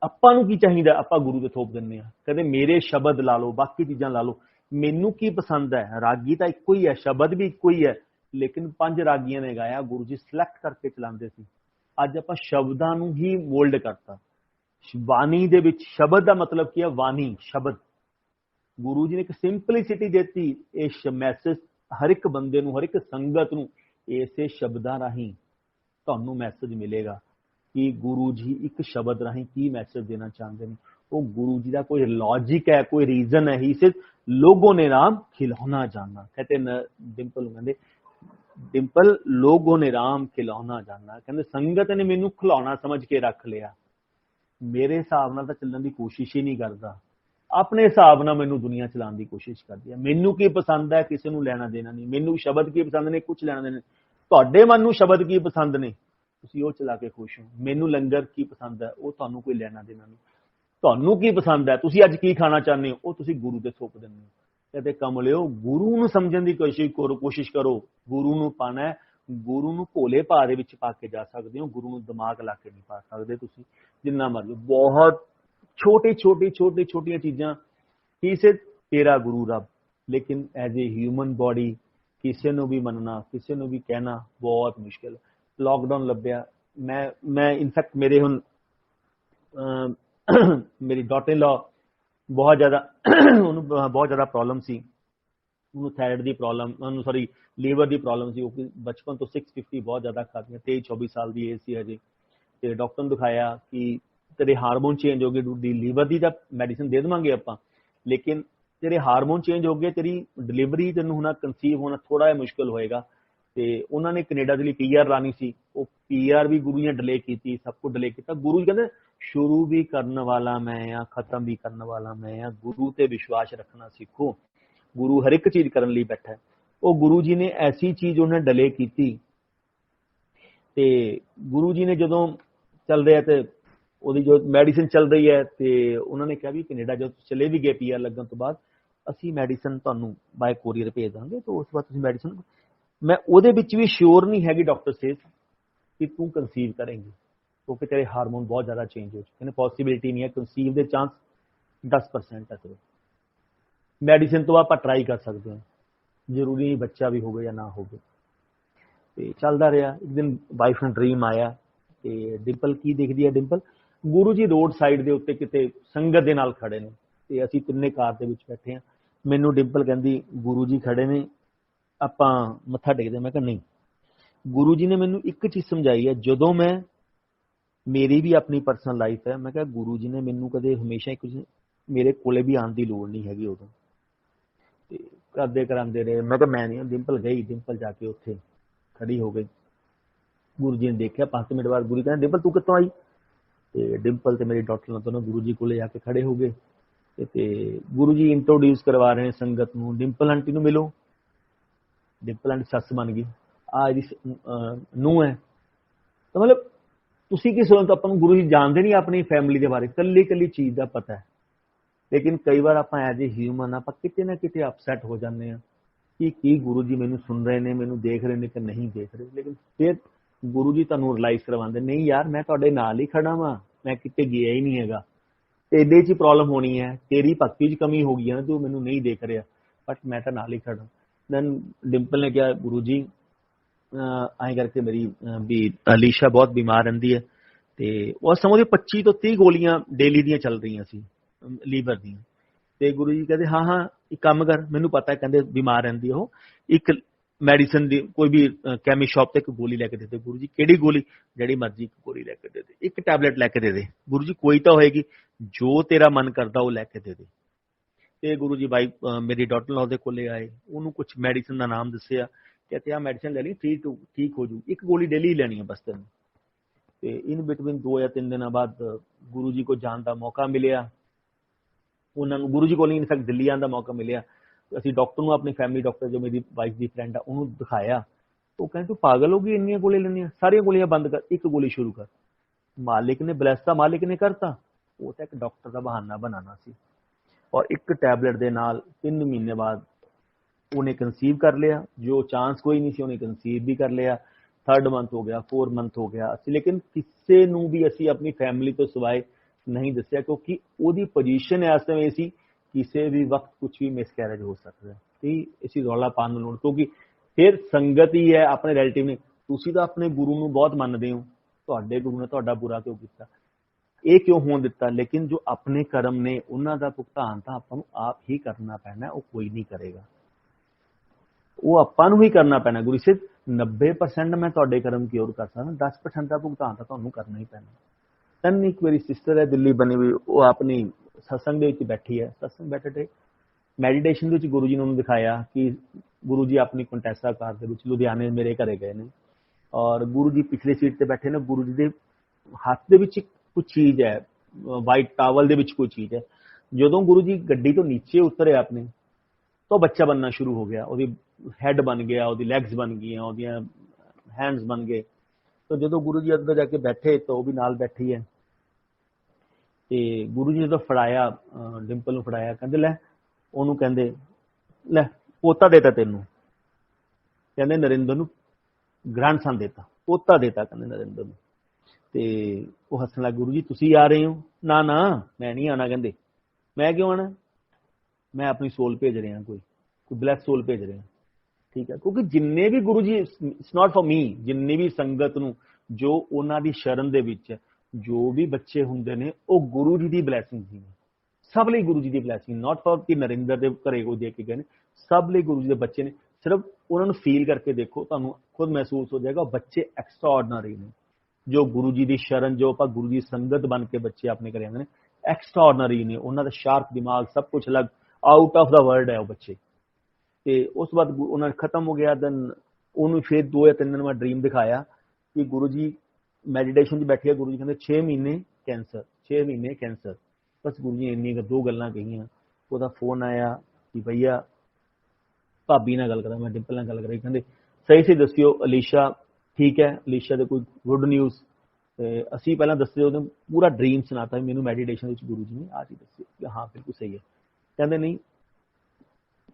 ਆਪਾਂ ਨੂੰ ਕੀ ਚਾਹੀਦਾ, ਆਪਾਂ ਗੁਰੂ ਦੇ ਥੋਪ ਦਿੰਦੇ ਆ। ਕਹਿੰਦੇ ਮੇਰੇ ਸ਼ਬਦ ਲਾ ਲਓ, ਬਾਕੀ ਚੀਜ਼ਾਂ ਲਾ ਲਓ, ਮੈਨੂੰ ਕੀ ਪਸੰਦ ਹੈ। ਰਾਗੀ ਤਾਂ ਇੱਕੋ ਹੀ ਹੈ, ਸ਼ਬਦ ਵੀ ਇੱਕੋ ਹੀ ਹੈ, ਲੇਕਿਨ 5 ਰਾਗੀਆਂ ਨੇ ਗਾਇਆ, ਗੁਰੂ ਜੀ ਸਿਲੈਕਟ ਕਰਕੇ ਚਲਾਉਂਦੇ ਸੀ। ਅੱਜ ਆਪਾਂ ਸ਼ਬਦਾਂ ਨੂੰ ਹੀ ਮੋਲਡ ਕਰਤਾ। ਬਾਣੀ ਦੇ ਵਿੱਚ ਸ਼ਬਦ ਦਾ ਮਤਲਬ ਕੀ ਹੈ? ਬਾਣੀ ਸ਼ਬਦ। ਗੁਰੂ ਜੀ ਨੇ ਇੱਕ ਸਿੰਪਲਿਸਿਟੀ ਦਿੱਤੀ। ਇਹ ਮੈਸੇਜ ਹਰ ਇੱਕ ਬੰਦੇ ਨੂੰ, ਹਰ ਇੱਕ ਸੰਗਤ ਨੂੰ ਇਸੇ ਸ਼ਬਦਾਂ ਰਾਹੀਂ ਤੁਹਾਨੂੰ ਮੈਸੇਜ ਮਿਲੇਗਾ कि गुरु जी एक शब्द राही की मैसेज देना चाहते हैं। वो गुरु जी का कोई लॉजिक है, कोई रीजन है, ही सिर्फ लोगों ने राम खिलौना जानना। कहते डिंपल कहते डिंपल लोगों ने राम खिलौना जानना। कहते संगत ने मैनू खिलौना समझ के रख लिया, मेरे हिसाब नाल तां चलण दी कोशिश ही नहीं करता, अपने हिसाब नाल मैनू दुनिया चलाने की कोशिश करदी है। मैनू की पसंद है किसी नूं लेना देना नहीं, मैनू शब्द की पसंद ने कुछ लेना देना। तुहाडे मन नूं शब्द की पसंद ने, ਤੁਸੀਂ ਉਹ ਚਲਾ ਕੇ ਖੁਸ਼ ਹੋ। ਮੈਨੂੰ ਲੰਗਰ ਕੀ ਪਸੰਦ ਹੈ, ਉਹ ਤੁਹਾਨੂੰ ਕੋਈ ਲੈਣਾ ਦੇਣਾ ਨਹੀਂ। ਤੁਹਾਨੂੰ ਕੀ ਪਸੰਦ ਹੈ, ਤੁਸੀਂ ਅੱਜ ਕੀ ਖਾਣਾ ਚਾਹੁੰਦੇ ਹੋ, ਉਹ ਤੁਸੀਂ ਗੁਰੂ ਦੇ ਥੋਪ ਦਿੰਦੇ ਹੋ। ਕਹਿੰਦੇ ਕਮਲਿਓ ਗੁਰੂ ਨੂੰ ਸਮਝਣ ਦੀ ਕੋਸ਼ਿਸ਼ ਕਰੋ। ਗੁਰੂ ਨੂੰ ਪਾਣਾ, ਗੁਰੂ ਨੂੰ ਭੋਲੇ ਭਾਅ ਦੇ ਵਿੱਚ ਪਾ ਕੇ ਜਾ ਸਕਦੇ ਹੋ, ਗੁਰੂ ਨੂੰ ਦਿਮਾਗ ਲਾ ਕੇ ਨਹੀਂ ਪਾ ਸਕਦੇ ਤੁਸੀਂ। ਜਿੰਨਾ ਮਰਜ਼ੀ ਬਹੁਤ ਛੋਟੀਆਂ ਚੀਜ਼ਾਂ ਕਿਸੇ ਤੇਰਾ ਗੁਰੂ ਰੱਬ, ਲੇਕਿਨ ਐਜ਼ ਏ ਹਿਊਮਨ ਬॉडी ਕਿਸੇ ਨੂੰ ਵੀ ਮੰਨਣਾ, ਕਿਸੇ ਨੂੰ ਵੀ ਕਹਿਣਾ ਬਹੁਤ ਮੁਸ਼ਕਿਲ। लॉकडाउन लभ्या, मैं इनफैक्ट मेरे हुण मेरी डॉटर इन लॉ बहुत ज़्यादा बहुत ज़्यादा प्रॉब्लम सी, उन्होंने थायराइड की प्रॉब्लम, उन्होंने सॉरी लीवर की प्रॉब्लम सी। वो बचपन तो 650 बहुत ज़्यादा खादियाँ, 23-24 साल की एज सी हजे। तो डॉक्टर ने दिखाया कि तेरे हारमोन चेंज हो गए, लीवर की तो मैडिसिन दे देवांगे आपां, लेकिन तेरे हारमोन चेंज हो गए, तेरी डिलीवरी तेनों होना, कंसीव होना थोड़ा जिहा मुश्किल होएगा। ਤੇ ਉਹਨਾਂ ਨੇ ਕੈਨੇਡਾ ਦੇ ਲਈ PR ਲਾਣੀ ਸੀ, ਉਹ PR ਵੀ ਗੁਰੂ ਨੇ ਡਿਲੇ ਕੀਤੀ, ਸਭ ਕੁਝ ਡਿਲੇ ਕੀਤਾ। ਗੁਰੂ ਜੀ ਕਹਿੰਦੇ ਸ਼ੁਰੂ ਵੀ ਕਰਨ ਵਾਲਾ ਮੈਂ ਆ, ਖਤਮ ਵੀ ਕਰਨ ਵਾਲਾ ਮੈਂ ਆ। ਗੁਰੂ ਤੇ ਵਿਸ਼ਵਾਸ ਰੱਖਣਾ ਸਿੱਖੋ। ਗੁਰੂ ਹਰ ਇੱਕ ਚੀਜ਼ ਕਰਨ ਲਈ ਬੈਠਾ ਹੈ। ਉਹ ਗੁਰੂ ਜੀ ਨੇ ਐਸੀ ਚੀਜ਼ ਉਹਨੇ ਡਿਲੇ ਕੀਤੀ, ਤੇ ਗੁਰੂ ਜੀ ਨੇ ਜਦੋਂ ਚੱਲ ਰਿਹਾ ਤੇ ਉਹਦੀ ਜੋ ਮੈਡੀਸਿਨ ਚੱਲ ਰਹੀ ਹੈ, ਤੇ ਉਹਨਾਂ ਨੇ ਕਿਹਾ ਵੀ ਕੈਨੇਡਾ ਜਦੋਂ ਚਲੇ ਵੀ ਗਏ PR ਲੱਗਣ ਤੋਂ ਬਾਅਦ, ਅਸੀਂ ਮੈਡੀਸਿਨ ਤੁਹਾਨੂੰ ਬਾਏ ਕੋਰੀਅਰ ਭੇਜ ਦਾਂਗੇ, ਤੇ ਉਸ ਤੋਂ ਬਾਅਦ ਤੁਸੀਂ ਮੈਡੀਸਿਨ। मैं ਉਹਦੇ ਵਿੱਚ ਵੀ श्योर नहीं हैगी डॉक्टर से कि तू कंसीव करेंगी, क्योंकि तेरे हारमोन बहुत ज़्यादा चेंज हो चुके हैं, पॉसिबिलिटी नहीं है, कंसीव के चांस 10% है सिर्फ। मैडिसिन तो आप ट्राई कर सकते हैं, जरूरी नहीं बच्चा भी होगा या ना होगा। तो चलता रहा। एक दिन वाइफ ने ड्रीम आया, तो डिंपल की देखती है, डिंपल गुरु जी रोड साइड के उत्ते किते संगत के नाल खड़े ने, ते असीं तिन्ने कार दे विच बैठे हैं। मैनू डिंपल कहती गुरु जी खड़े ने, ਆਪਾਂ ਮੱਥਾ ਟੇਕਦੇ। ਮੈਂ ਕਿਹਾ ਨਹੀਂ, ਗੁਰੂ ਜੀ ਨੇ ਮੈਨੂੰ ਇੱਕ ਚੀਜ਼ ਸਮਝਾਈ ਹੈ, ਜਦੋਂ ਮੈਂ ਮੇਰੀ ਵੀ ਆਪਣੀ ਪਰਸਨਲ ਲਾਈਫ ਹੈ, ਮੈਂ ਕਿਹਾ ਗੁਰੂ ਜੀ ਨੇ ਮੈਨੂੰ ਕਦੇ ਹਮੇਸ਼ਾ ਇੱਕ ਮੇਰੇ ਕੋਲੇ ਵੀ ਆਉਣ ਦੀ ਲੋੜ ਨਹੀਂ ਹੈਗੀ। ਉਦੋਂ ਤੇ ਕਰਦੇ ਕਰਾਉਂਦੇ ਰਹੇ। ਮੈਂ ਕਿਹਾ ਮੈਂ ਨਹੀਂ। ਡਿੰਪਲ ਗਈ, ਡਿੰਪਲ ਜਾ ਕੇ ਉੱਥੇ ਖੜੀ ਹੋ ਗਈ। ਗੁਰੂ ਜੀ ਨੇ ਦੇਖਿਆ 5 ਮਿੰਟ ਬਾਅਦ, ਗੁਰੂ ਕਹਿੰਦੇ ਡਿੰਪਲ ਤੂੰ ਕਿੱਥੋਂ ਆਈ? ਤੇ ਡਿੰਪਲ ਤੇ ਮੇਰੀ ਡਾਕਟਰ ਨਾਲ ਦੋਨੋਂ ਗੁਰੂ ਜੀ ਕੋਲੇ ਆ ਕੇ ਖੜੇ ਹੋ ਗਏ ਤੇ ਗੁਰੂ ਜੀ ਇੰਟਰੋਡਿਊਸ ਕਰਵਾ ਰਹੇ ਨੇ ਸੰਗਤ ਨੂੰ, ਡਿੰਪਲ ਆਂਟੀ ਨੂੰ ਮਿਲੋ। ਡਿੰਪਲ ਆਂਟੀ ਸੱਸ ਬਣ ਗਈ, ਆ ਇਹਦੀ ਨੂੰਹ ਹੈ। ਤਾਂ ਮਤਲਬ ਤੁਸੀਂ ਕੀ ਸੋਚਦੇ, ਆਪਾਂ ਨੂੰ ਗੁਰੂ ਜੀ ਜਾਣਦੇ ਨਹੀਂ ਆਪਣੀ ਫੈਮਿਲੀ ਦੇ ਬਾਰੇ, ਕੱਲੀ ਕੱਲੀ ਚੀਜ਼ ਦਾ ਪਤਾ ਹੈ। ਲੇਕਿਨ ਕਈ ਵਾਰ ਆਪਾਂ ਐਜ਼ ਏ ਹਿਊਮਨ ਆਪਾਂ ਕਿਤੇ ਨਾ ਕਿਤੇ ਅਪਸੈਟ ਹੋ ਜਾਂਦੇ ਹਾਂ ਕਿ ਕੀ ਗੁਰੂ ਜੀ ਮੈਨੂੰ ਸੁਣ ਰਹੇ ਨੇ, ਮੈਨੂੰ ਦੇਖ ਰਹੇ ਨੇ ਕਿ ਨਹੀਂ ਦੇਖ ਰਹੇ। ਲੇਕਿਨ ਫਿਰ ਗੁਰੂ ਜੀ ਤੁਹਾਨੂੰ ਰਿਲਾਈਜ਼ ਕਰਵਾਉਂਦੇ, ਨਹੀਂ ਯਾਰ ਮੈਂ ਤੁਹਾਡੇ ਨਾਲ ਹੀ ਖੜਾ ਵਾਂ, ਮੈਂ ਕਿਤੇ ਗਿਆ ਹੀ ਨਹੀਂ ਹੈਗਾ। ਤੇ ਇਹਦੇ 'ਚ ਪ੍ਰੋਬਲਮ ਹੋਣੀ ਹੈ, ਤੇਰੀ ਭਗਤੀ 'ਚ ਕਮੀ ਹੋ ਗਈ ਹੈ ਨਾ, ਤੂੰ ਮੈਨੂੰ ਨਹੀਂ ਦੇਖ ਰਿਹਾ, ਬਟ ਮੈਂ ਤਾਂ ਨਾਲ ਹੀ ਖੜਾ। ਦੈਨ ਡਿੰਪਲ ਨੇ ਕਿਹਾ, ਗੁਰੂ ਜੀ ਐਂ ਕਰਕੇ ਮੇਰੀ ਵੀ ਅਲੀਸ਼ਾ ਬਹੁਤ ਬਿਮਾਰ ਰਹਿੰਦੀ ਹੈ ਤੇ ਉਸ ਸਮੇਂ 25 ਤੋਂ 30 ਗੋਲੀਆਂ ਡੇਲੀ ਦੀਆਂ ਚੱਲ ਰਹੀਆਂ ਸੀ ਲੀਵਰ ਦੀਆਂ। ਤੇ ਗੁਰੂ ਜੀ ਕਹਿੰਦੇ ਹਾਂ ਹਾਂ ਇੱਕ ਕੰਮ ਕਰ, ਮੈਨੂੰ ਪਤਾ ਹੈ ਕਹਿੰਦੇ ਬਿਮਾਰ ਰਹਿੰਦੀ ਉਹ, ਇੱਕ ਮੈਡੀਸਨ ਦੀ ਕੋਈ ਵੀ ਕੈਮੀ ਸ਼ਾਪ ਤੇ ਇੱਕ ਗੋਲੀ ਲੈ ਕੇ ਦੇ ਦੇ। ਗੁਰੂ ਜੀ ਕਿਹੜੀ ਗੋਲੀ? ਜਿਹੜੀ ਮਰਜ਼ੀ ਇੱਕ ਗੋਲੀ ਲੈ ਕੇ ਦੇ ਦੇ, ਇੱਕ ਟੈਬਲੇਟ ਲੈ ਕੇ ਦੇ ਦੇ। ਗੁਰੂ ਜੀ ਕੋਈ ਤਾਂ ਹੋਏਗੀ, ਜੋ ਤੇਰਾ ਮਨ ਕਰਦਾ ਉਹ ਲੈ ਕੇ ਦੇ ਦੇ। ਤੇ ਗੁਰੂ ਜੀ ਬਾਈ ਮੇਰੀ ਡਾਕਟਰ ਨਾਲ ਉਹਦੇ ਕੋਲੇ ਆਏ, ਉਹਨੂੰ ਕੁਝ ਮੈਡੀਸਨ ਦਾ ਨਾਮ ਦੱਸਿਆ, कहते हैं मेडिसिन ले ली ठीक हो जू, एक गोली डेली ही लेनी है बस तेन। तो इन बिटवीन 2 या 3 दिन बाद गुरु जी को जान का मौका मिलिया, उन्होंने गुरु जी को नहीं इनफैक्ट दिल्ली आने का मौका मिलिया। असी डॉक्टर को अपनी फैमिली डॉक्टर जो मेरी वाइफ की फ्रेंड है उन्होंने दिखाया, तो कहते तू पागल हो गई, इन्नियां गोली लेनियां, सारियां गोलियां बंद कर, एक गोली शुरू कर। मालिक ने ब्लैस मालिक ने करता, वो तो एक डॉक्टर का बहाना बनाना सी। और एक टैबलेट के नाल 3 महीने बाद उन्हें कंसीव कर लिया, जो चांस कोई नहीं सी उन्हें कंसीव भी कर लिया। 3rd मंथ हो गया, 4 मंथ हो गया, लेकिन किसी नूं भी असी अपनी फैमिली तो सिवाय नहीं दसिया, क्योंकि ओदी पोजीशन इस समय सी किसी भी वक्त कुछ भी मिसकैरेज हो सकता है। ठीक, इसी रौला पाने की लोड़, क्योंकि फिर संगत ही है, अपने रिलेटिव ने, तुसी तो अपने गुरु नूं बहुत मनदे हो, तुहाडे गुरु ने तुहाडा बुरा क्यों कीता, ਇਹ क्यों होने दिता। लेकिन जो अपने कर्म ने उन्हां दा भुगतान तो आपां नूं आप ही करना पैना, वो कोई नहीं करेगा, वो आपां नूं ही करना पैना। गुरु सिर्फ 90% मैं तुहाडे कर्म क्योर कर सकदा, 10% का भुगतान तो तुहानूं करना ही पैना। तन एक मेरी सिस्टर है दिल्ली बनी हुई, वो अपनी सत्संग दे विच बैठी है, सत्संग बैठे मैਡੀਟੇਸ਼ਨ ਦੇ ਵਿੱਚ गुरु जी ने उन्होंने दिखाया कि गुरु जी अपनी कंटेसा कार ਦੇ ਵਿੱਚ ਲੁਧਿਆਣੇ ਮੇਰੇ ਘਰੇ ਗਏ ਨੇ, और गुरु जी पिछली सीट ਤੇ बैठे ने, गुरु जी ਦੇ ਹੱਥ ਦੇ ਵਿੱਚ कुछ चीज है, वाइट टावल दे विच कोई चीज है। जदों गुरु जी गड्डी तो नीचे उतरे अपने, तो बच्चा बनना शुरू हो गया, ओदी हैड बन गया, ओदी लैग्स बन गई, ओदी हैंड्स बन गए। तो जदों गुरु जी अंदर जाके बैठे तो वो भी नाल बैठी है, ते गुरु जी ने तो फड़ाया, डिंपल नूं फड़ाया, कहंदे लै ओनू, कहंदे लै पोता देता तेनू, कहंदे नरेंद्र नूं ग्रैंडसन देता, पोता देता, कहंदे नरेंद्र नूं। ते वो हसन लग, गुरु जी तुसी आ रहे हो? ना ना मैं नहीं आना। कहंदे मैं क्यों आना, मैं अपनी सोल भेज रहा, कोई ब्लैस सोल भेज रहा। ठीक है, क्योंकि जिन्ने भी गुरु जी, इट्स नॉट फॉर मी, जिन्नी भी संगत नूं जो उन्हां दी शरण दे विच जो भी बच्चे हुंदे ने, वो गुरु जी दी ब्लैसिंग ही ने, सब लई गुरु जी दी ब्लैसिंग, नॉट फॉर कि नरेंद्र दे घरे कोई दे के गए ने, सब लई गुरु जी दे बच्चे ने। सिर्फ उन्हां नूं फील करके देखो, तुहानूं खुद महसूस हो जाएगा, बच्चे एक्स्ट्रा ऑर्डिनरी ने, जो गुरु जी की शरण, जो आप गुरु जी संगत बन के बच्चे अपने घर आते हैं, एक्स्ट्रा ऑर्डनरी ने, उन्होंने शार्प दिमाग, सब कुछ अलग, आउट ऑफ द वर्ल्ड है वो बच्चे। तो उस बाद उन्होंने खत्म हो गया। दिन उन्होंने फिर 2 या 3 दिन में ड्रीम दिखाया कि गुरु जी मैडिटेशन च बैठे, गुरु जी कहते 6 महीने कैंसर, 6 महीने कैंसर। बस गुरु जी इन्नी 2 गल्लां कहियां, उसका फोन आया कि भैया भाभी नाल गल करा, मैं डिंपल नाल गल करी, कहते सही से दसियो अलीशा ठीक है, अलीशा दे कोई गुड न्यूज़। असी पहला दसते उन्हें पूरा ड्रीम सुनाता, मैनू मैडिटेशन गुरु जी ने आज ही दसी, हाँ बिल्कुल सही है। कहते नहीं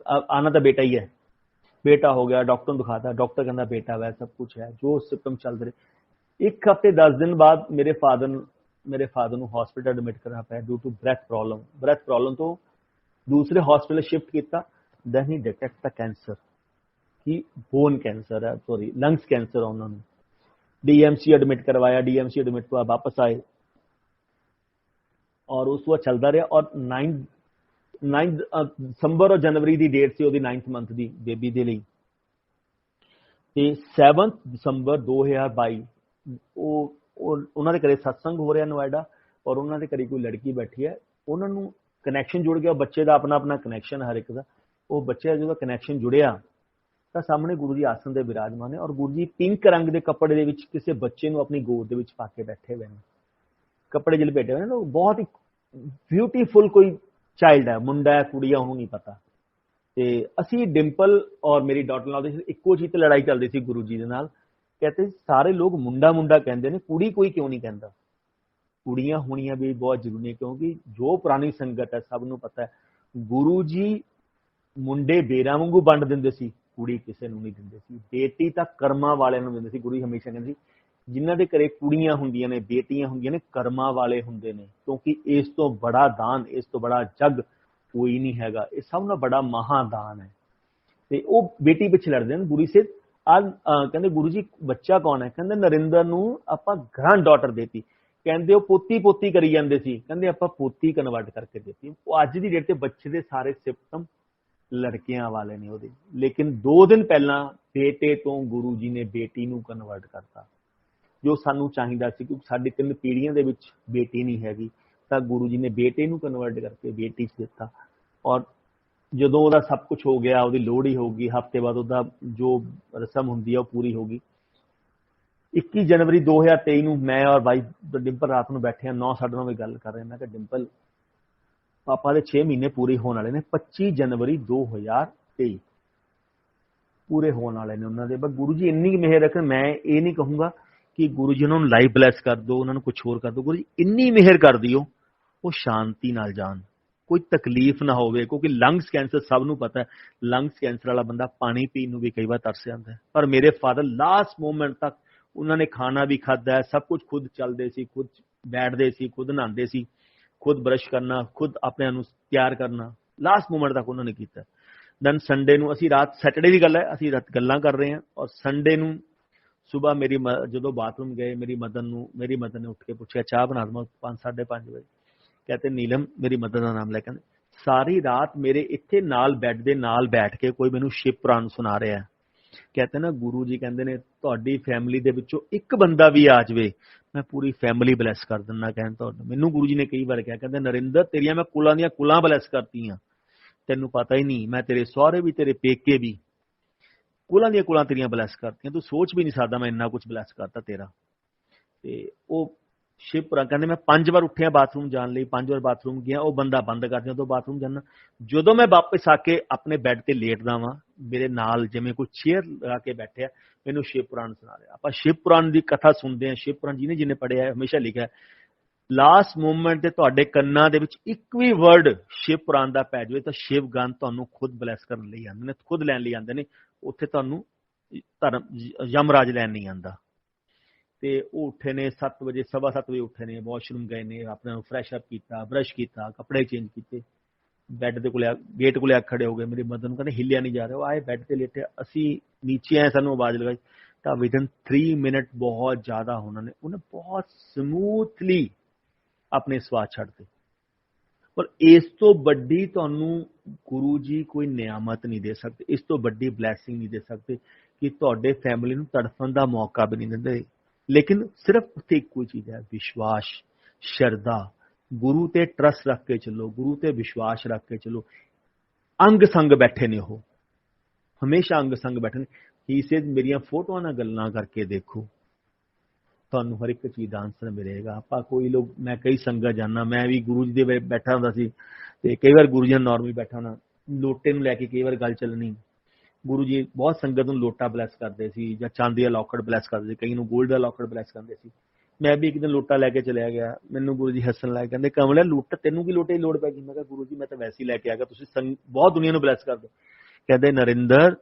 आना तो बेटा ही है, बेटा हो गया, डॉक्टर दिखाता, डॉक्टर कहता बेटा वै, सब कुछ है, जो सिम्पटम चल रहे। 1 हफ्ते 10 दिन बाद मेरे फादर को हॉस्पिटल एडमिट करना पाया ड्यू टू ब्रैथ प्रॉब्लम। तो दूसरे हॉस्पिटल शिफ्ट किया, then he detect the cancer कि बोन कैंसर है, सॉरी लंग्स कैंसर है। उन्होंने डीएमसी एडमिट करवाया, डीएमसी एडमिट के बाद वापस आए, और उस वक्त चलता रहा। और 9 दिसंबर और जनवरी की डेट से 9th मंथ की बेबी के लिए, 7 दिसंबर 2022 उन्होंने घरे सत्संग हो रहा नोएडा, और उन्होंने घरे कोई लड़की बैठी है, उन्होंने कनैक्शन जुड़ गया, बच्चे का अपना अपना कनैक्शन हर एक का, वो बच्चे का जो कनैक्शन जुड़िया तो सामने गुरु जी आसन दे विराजमान है, और गुरु जी पिंक रंग के कपड़े दे विच किसी बच्चे को अपनी गोद दे विच पा के बैठे हुए हैं। ਕੱਪੜੇ ਜਿਹੇ ਲਪੇਟੇ ਹੋਏ ਨਾ, ਬਹੁਤ ਹੀ ਬਿਊਟੀਫੁਲ ਕੋਈ ਚਾਈਲਡ ਹੈ, ਮੁੰਡਾ ਹੈ ਕੁੜੀ ਹੈ ਉਹਨੂੰ ਨਹੀਂ ਪਤਾ। ਤੇ ਅਸੀਂ ਡਿੰਪਲ ਔਰ ਮੇਰੀ ਡਾਟਰ ਨਾਲ ਇੱਕੋ ਚੀਜ਼ ਤੇ ਲੜਾਈ ਚੱਲਦੀ ਸੀ ਗੁਰੂ ਜੀ ਦੇ ਨਾਲ। ਕਹਿੰਦੇ ਸਾਰੇ ਲੋਕ ਮੁੰਡਾ ਮੁੰਡਾ ਕਹਿੰਦੇ ਨੇ, ਕੁੜੀ ਕੋਈ ਕਿਉਂ ਨਹੀਂ ਕਹਿੰਦਾ? ਕੁੜੀਆਂ ਹੋਣੀਆਂ ਵੀ ਬਹੁਤ ਜ਼ਰੂਰੀ ਹੈ, ਕਿਉਂਕਿ ਜੋ ਪੁਰਾਣੀ ਸੰਗਤ ਹੈ ਸਭ ਨੂੰ ਪਤਾ ਹੈ ਗੁਰੂ ਜੀ ਮੁੰਡੇ ਬੇਰਾਂ ਵਾਂਗੂ ਵੰਡ ਦਿੰਦੇ ਸੀ, ਕੁੜੀ ਕਿਸੇ ਨੂੰ ਨਹੀਂ ਦਿੰਦੇ ਸੀ। ਬੇਟੀ ਤਾਂ ਕਰਮਾਂ ਵਾਲਿਆਂ ਨੂੰ ਦਿੰਦੇ ਸੀ। ਗੁਰੂ ਜੀ ਹਮੇਸ਼ਾ ਕਹਿੰਦੇ ਸੀ ਜਿਨ੍ਹਾਂ ਦੇ ਘਰੇ ਕੁੜੀਆਂ ਹੁੰਦੀਆਂ ਨੇ, ਬੇਟੀਆਂ ਹੁੰਦੀਆਂ ਨੇ, ਕਰਮਾਂ ਵਾਲੇ ਹੁੰਦੇ ਨੇ, ਕਿਉਂਕਿ ਇਸ ਤੋਂ ਬੜਾ ਦਾਨ, ਇਸ ਤੋਂ ਬੜਾ ਜੱਗ ਕੋਈ ਨਹੀਂ ਹੈਗਾ। ਇਹ ਸਭ ਨਾਲ ਬੜਾ ਮਹਾਦਾਨ ਹੈ। ਤੇ ਉਹ ਬੇਟੀ ਪਿੱਛੇ ਲੜਦੇ ਨੇ। ਗੁਰੂ ਸੇ ਕਹਿੰਦੇ ਗੁਰੂ ਜੀ ਬੱਚਾ ਕੌਣ ਹੈ? ਕਹਿੰਦੇ ਨਰਿੰਦਰ ਨੂੰ ਆਪਾਂ ਗ੍ਰੈਂਡ ਡਾਟਰ ਦੇਤੀ। ਕਹਿੰਦੇ ਉਹ ਪੋਤੀ ਪੋਤੀ ਕਰੀ ਜਾਂਦੇ ਸੀ, ਕਹਿੰਦੇ ਆਪਾਂ ਪੋਤੀ ਕਨਵਰਟ ਕਰਕੇ ਦਿੱਤੀ। ਉਹ ਅੱਜ ਦੀ ਡੇਟ ਤੇ ਬੱਚੇ ਦੇ ਸਾਰੇ ਸਿਮਟਮ ਲੜਕਿਆਂ ਵਾਲੇ ਨੇ ਉਹਦੇ। ਲੇਕਿਨ 2 ਦਿਨ ਪਹਿਲਾਂ ਬੇਟੇ ਤੋਂ ਗੁਰੂ ਜੀ ਨੇ ਬੇਟੀ ਨੂੰ ਕਨਵਰਟ ਕਰਤਾ, ਜੋ ਸਾਨੂੰ ਚਾਹੀਦਾ ਸੀ, ਕਿਉਂਕਿ ਸਾਡੀ 3 ਪੀੜ੍ਹੀਆਂ ਦੇ ਵਿੱਚ ਬੇਟੀ ਨਹੀਂ ਹੈਗੀ, ਤਾਂ ਗੁਰੂ ਜੀ ਨੇ ਬੇਟੇ ਨੂੰ ਕਨਵਰਟ ਕਰਕੇ ਬੇਟੀ 'ਚ ਦਿੱਤਾ। ਔਰ ਜਦੋਂ ਉਹਦਾ ਸਭ ਕੁਝ ਹੋ ਗਿਆ, ਉਹਦੀ ਲੋਹੜੀ ਹੋ ਗਈ, ਹਫ਼ਤੇ ਬਾਅਦ ਉਹਦਾ ਜੋ ਰਸਮ ਹੁੰਦੀ ਹੈ ਉਹ ਪੂਰੀ ਹੋ ਗਈ। 21 ਜਨਵਰੀ 2023 ਨੂੰ ਮੈਂ ਔਰ ਬਾਈ ਡਿੰਪਲ ਰਾਤ ਨੂੰ ਬੈਠੇ ਹਾਂ 9:30 ਵਜੇ ਗੱਲ ਕਰ ਰਹੇ। ਮੈਂ ਕਿਹਾ ਡਿੰਪਲ ਪਾਪਾ ਦੇ 6 ਮਹੀਨੇ ਪੂਰੇ ਹੋਣ ਵਾਲੇ ਨੇ, 25 ਜਨਵਰੀ 2023 ਪੂਰੇ ਹੋਣ ਵਾਲੇ ਨੇ ਉਹਨਾਂ ਦੇ। ਬਸ ਗੁਰੂ ਜੀ ਇੰਨੀ ਮਿਹਰ ਰੱਖਣ। ਮੈਂ ਇਹ ਨਹੀਂ ਕਹੂੰਗਾ ਕਿ ਗੁਰੂ ਜੀ ਉਹਨਾਂ ਨੂੰ ਲਾਈਫ ਬਲੈਸ ਕਰ ਦਿਓ, ਉਹਨਾਂ ਨੂੰ ਕੁਝ ਹੋਰ ਕਰ ਦਿਓ। ਗੁਰੂ ਜੀ ਇੰਨੀ ਮਿਹਰ ਕਰ ਦਿਓ ਉਹ ਸ਼ਾਂਤੀ ਨਾਲ ਜਾਣ, ਕੋਈ ਤਕਲੀਫ ਨਾ ਹੋਵੇ। ਕਿਉਂਕਿ ਲੰਗਸ ਕੈਂਸਰ ਸਭ ਨੂੰ ਪਤਾ ਹੈ, ਲੰਗਸ ਕੈਂਸਰ ਵਾਲਾ ਬੰਦਾ ਪਾਣੀ ਪੀਣ ਨੂੰ ਵੀ ਕਈ ਵਾਰ ਤਰਸ ਜਾਂਦਾ ਹੈ। ਪਰ ਮੇਰੇ ਫਾਦਰ ਲਾਸਟ ਮੂਮੈਂਟ ਤੱਕ ਉਹਨਾਂ ਨੇ ਖਾਣਾ ਵੀ ਖਾਧਾ, ਸਭ ਕੁਝ ਖੁਦ ਚੱਲਦੇ ਸੀ, ਖੁਦ ਬੈਠਦੇ ਸੀ, ਖੁਦ ਨਹਾਉਂਦੇ ਸੀ, ਖੁਦ ਬਰਸ਼ ਕਰਨਾ, ਖੁਦ ਆਪਣੇ ਨੂੰ ਤਿਆਰ ਕਰਨਾ, ਲਾਸਟ ਮੂਮੈਂਟ ਤੱਕ ਉਹਨਾਂ ਨੇ ਕੀਤਾ। ਦੈਨ ਸੰਡੇ ਨੂੰ ਅਸੀਂ ਰਾਤ, ਸੈਟਰਡੇ ਦੀ ਗੱਲ ਹੈ, ਅਸੀਂ ਰਾਤ ਗੱਲਾਂ ਕਰ ਰਹੇ ਹਾਂ ਔਰ ਸੰਡੇ ਨੂੰ ਸੁਬਾਹ ਮੇਰੀ ਜਦੋਂ ਬਾਥਰੂਮ ਗਏ ਮੇਰੀ ਮਦਰ ਨੇ ਉੱਠ ਕੇ ਪੁੱਛਿਆ ਚਾਹ ਬਣਾ ਦਵਾਂ 5-5:30 ਵਜੇ। कहते नीलम मेरी मदर का नाम लै, कहते सारी रात मेरे इत्थे नाल बैड दे नाल बैठ के कोई मैनू शिव पुराण सुना रहा है। कहते ना गुरु जी कहते ने तुहाडी फैमिली दे विचों एक बंदा भी आ जाए मैं पूरी फैमिली ब्लैस कर दिंदा। कहते मैनू गुरु जी ने कई बार कहा, कहते नरिंदर तेरियां मैं कुलां दियां कुलां ब्लैस करती हाँ, तेनू पता ही नहीं, मैं तेरे सहुरे भी तेरे पेके भी कुलां दियां कुलां तेरियां ब्लैस करती, तू सोच भी नहीं सकदा मैं इन्ना कुछ ब्लैस करता तेरा। ते ओ शिवपुरा कहते मैं 5 बार उठिया बाथरूम जाने लई, 5 बार बाथरूम गया, वो बंदा बंद कर दिया तो बाथरूम जाना। जो मैं वापस आके अपने बैड ते लेटदा वां, मेरे नाल जिवें कोई चेयर लगा के बैठे मैनू शिव पुराण सुना रहा। आपां शिव पुराण की कथा सुनते हैं। शिव पुराण जिन्हें जिन्हें पढ़िया हमेशा लिखा है लास्ट मोमेंट ते तुहाडे कन्नां दे विच एक भी वर्ड शिव पुराण दा पै जावे तां शिव गन तुहानूं खुद ब्लैस करन लई आंदे ने, खुद लैण लई आंदे ने। उत्थे तुहानूं धर्म यमराज लैण नहीं आंदा। ते वो उठे ने 7 बजे 7:15 बजे उठे ने, वॉशरूम गए ने, अपने फ्रैश अप किया, ब्रश किया, कपड़े चेंज किए, बैड के कोले गेट को खड़े हो गए। मेरी मदर नूं कहंदे हिलिया नहीं जा रहा, वो आए बैड ते लेटे, असी नीचे आए, सानूं आवाज लगाई तो विदिन 3 मिनट बहुत ज्यादा उन्होंने बहुत स्मूथली अपने स्वाद छड्डते। पर इस तो बड़ी तुहानूं गुरु जी कोई नियामत नहीं दे सकते, इस तो बड़ी ब्लैसिंग नहीं दे सकते कि तुहाडे फैमिली नूं तड़फण दा मौका भी नहीं दिंदे। लेकिन सिर्फ उत्थे एक कोई चीज है, विश्वास, श्रद्धा। गुरु ते ट्रस्ट रख के चलो, गुरु ते विश्वास रख के चलो। अंग संग बैठे ने, हो हमेशा अंग संग बैठे ने। ही से मेरिया फोटो ना गल्लां करके देखो, तुहानूं हर एक चीज दा आंसर मिलेगा। आपां कोई लोग, मैं कई संगत जाना, मैं भी गुरु जी दे बैठा हुंदा सी ते कई बार गुरु जी नॉर्मली बैठा होना, लोटे नूं लैके कई बार गल चलनी। गुरु जी बहुत संगत नूं लोटा ब्लैस करते सी जां चांदी दा लॉकेट ब्लैस करते सी, कई नूं गोल्ड दा लॉकेट ब्लैस करते सी। मैं भी एक दिन लोटा लैके चलिया गया, मैनूं गुरु जी हसन लग कहंदे कमलिया लोटा तेनूं की लोटे की लोड़ पै गई? मैं कहा गुरु जी मैं तो वैसे ही लैके आ गया, तुसीं बहुत दुनिया नूं ब्लैस कर दो। कहंदे नरिंदर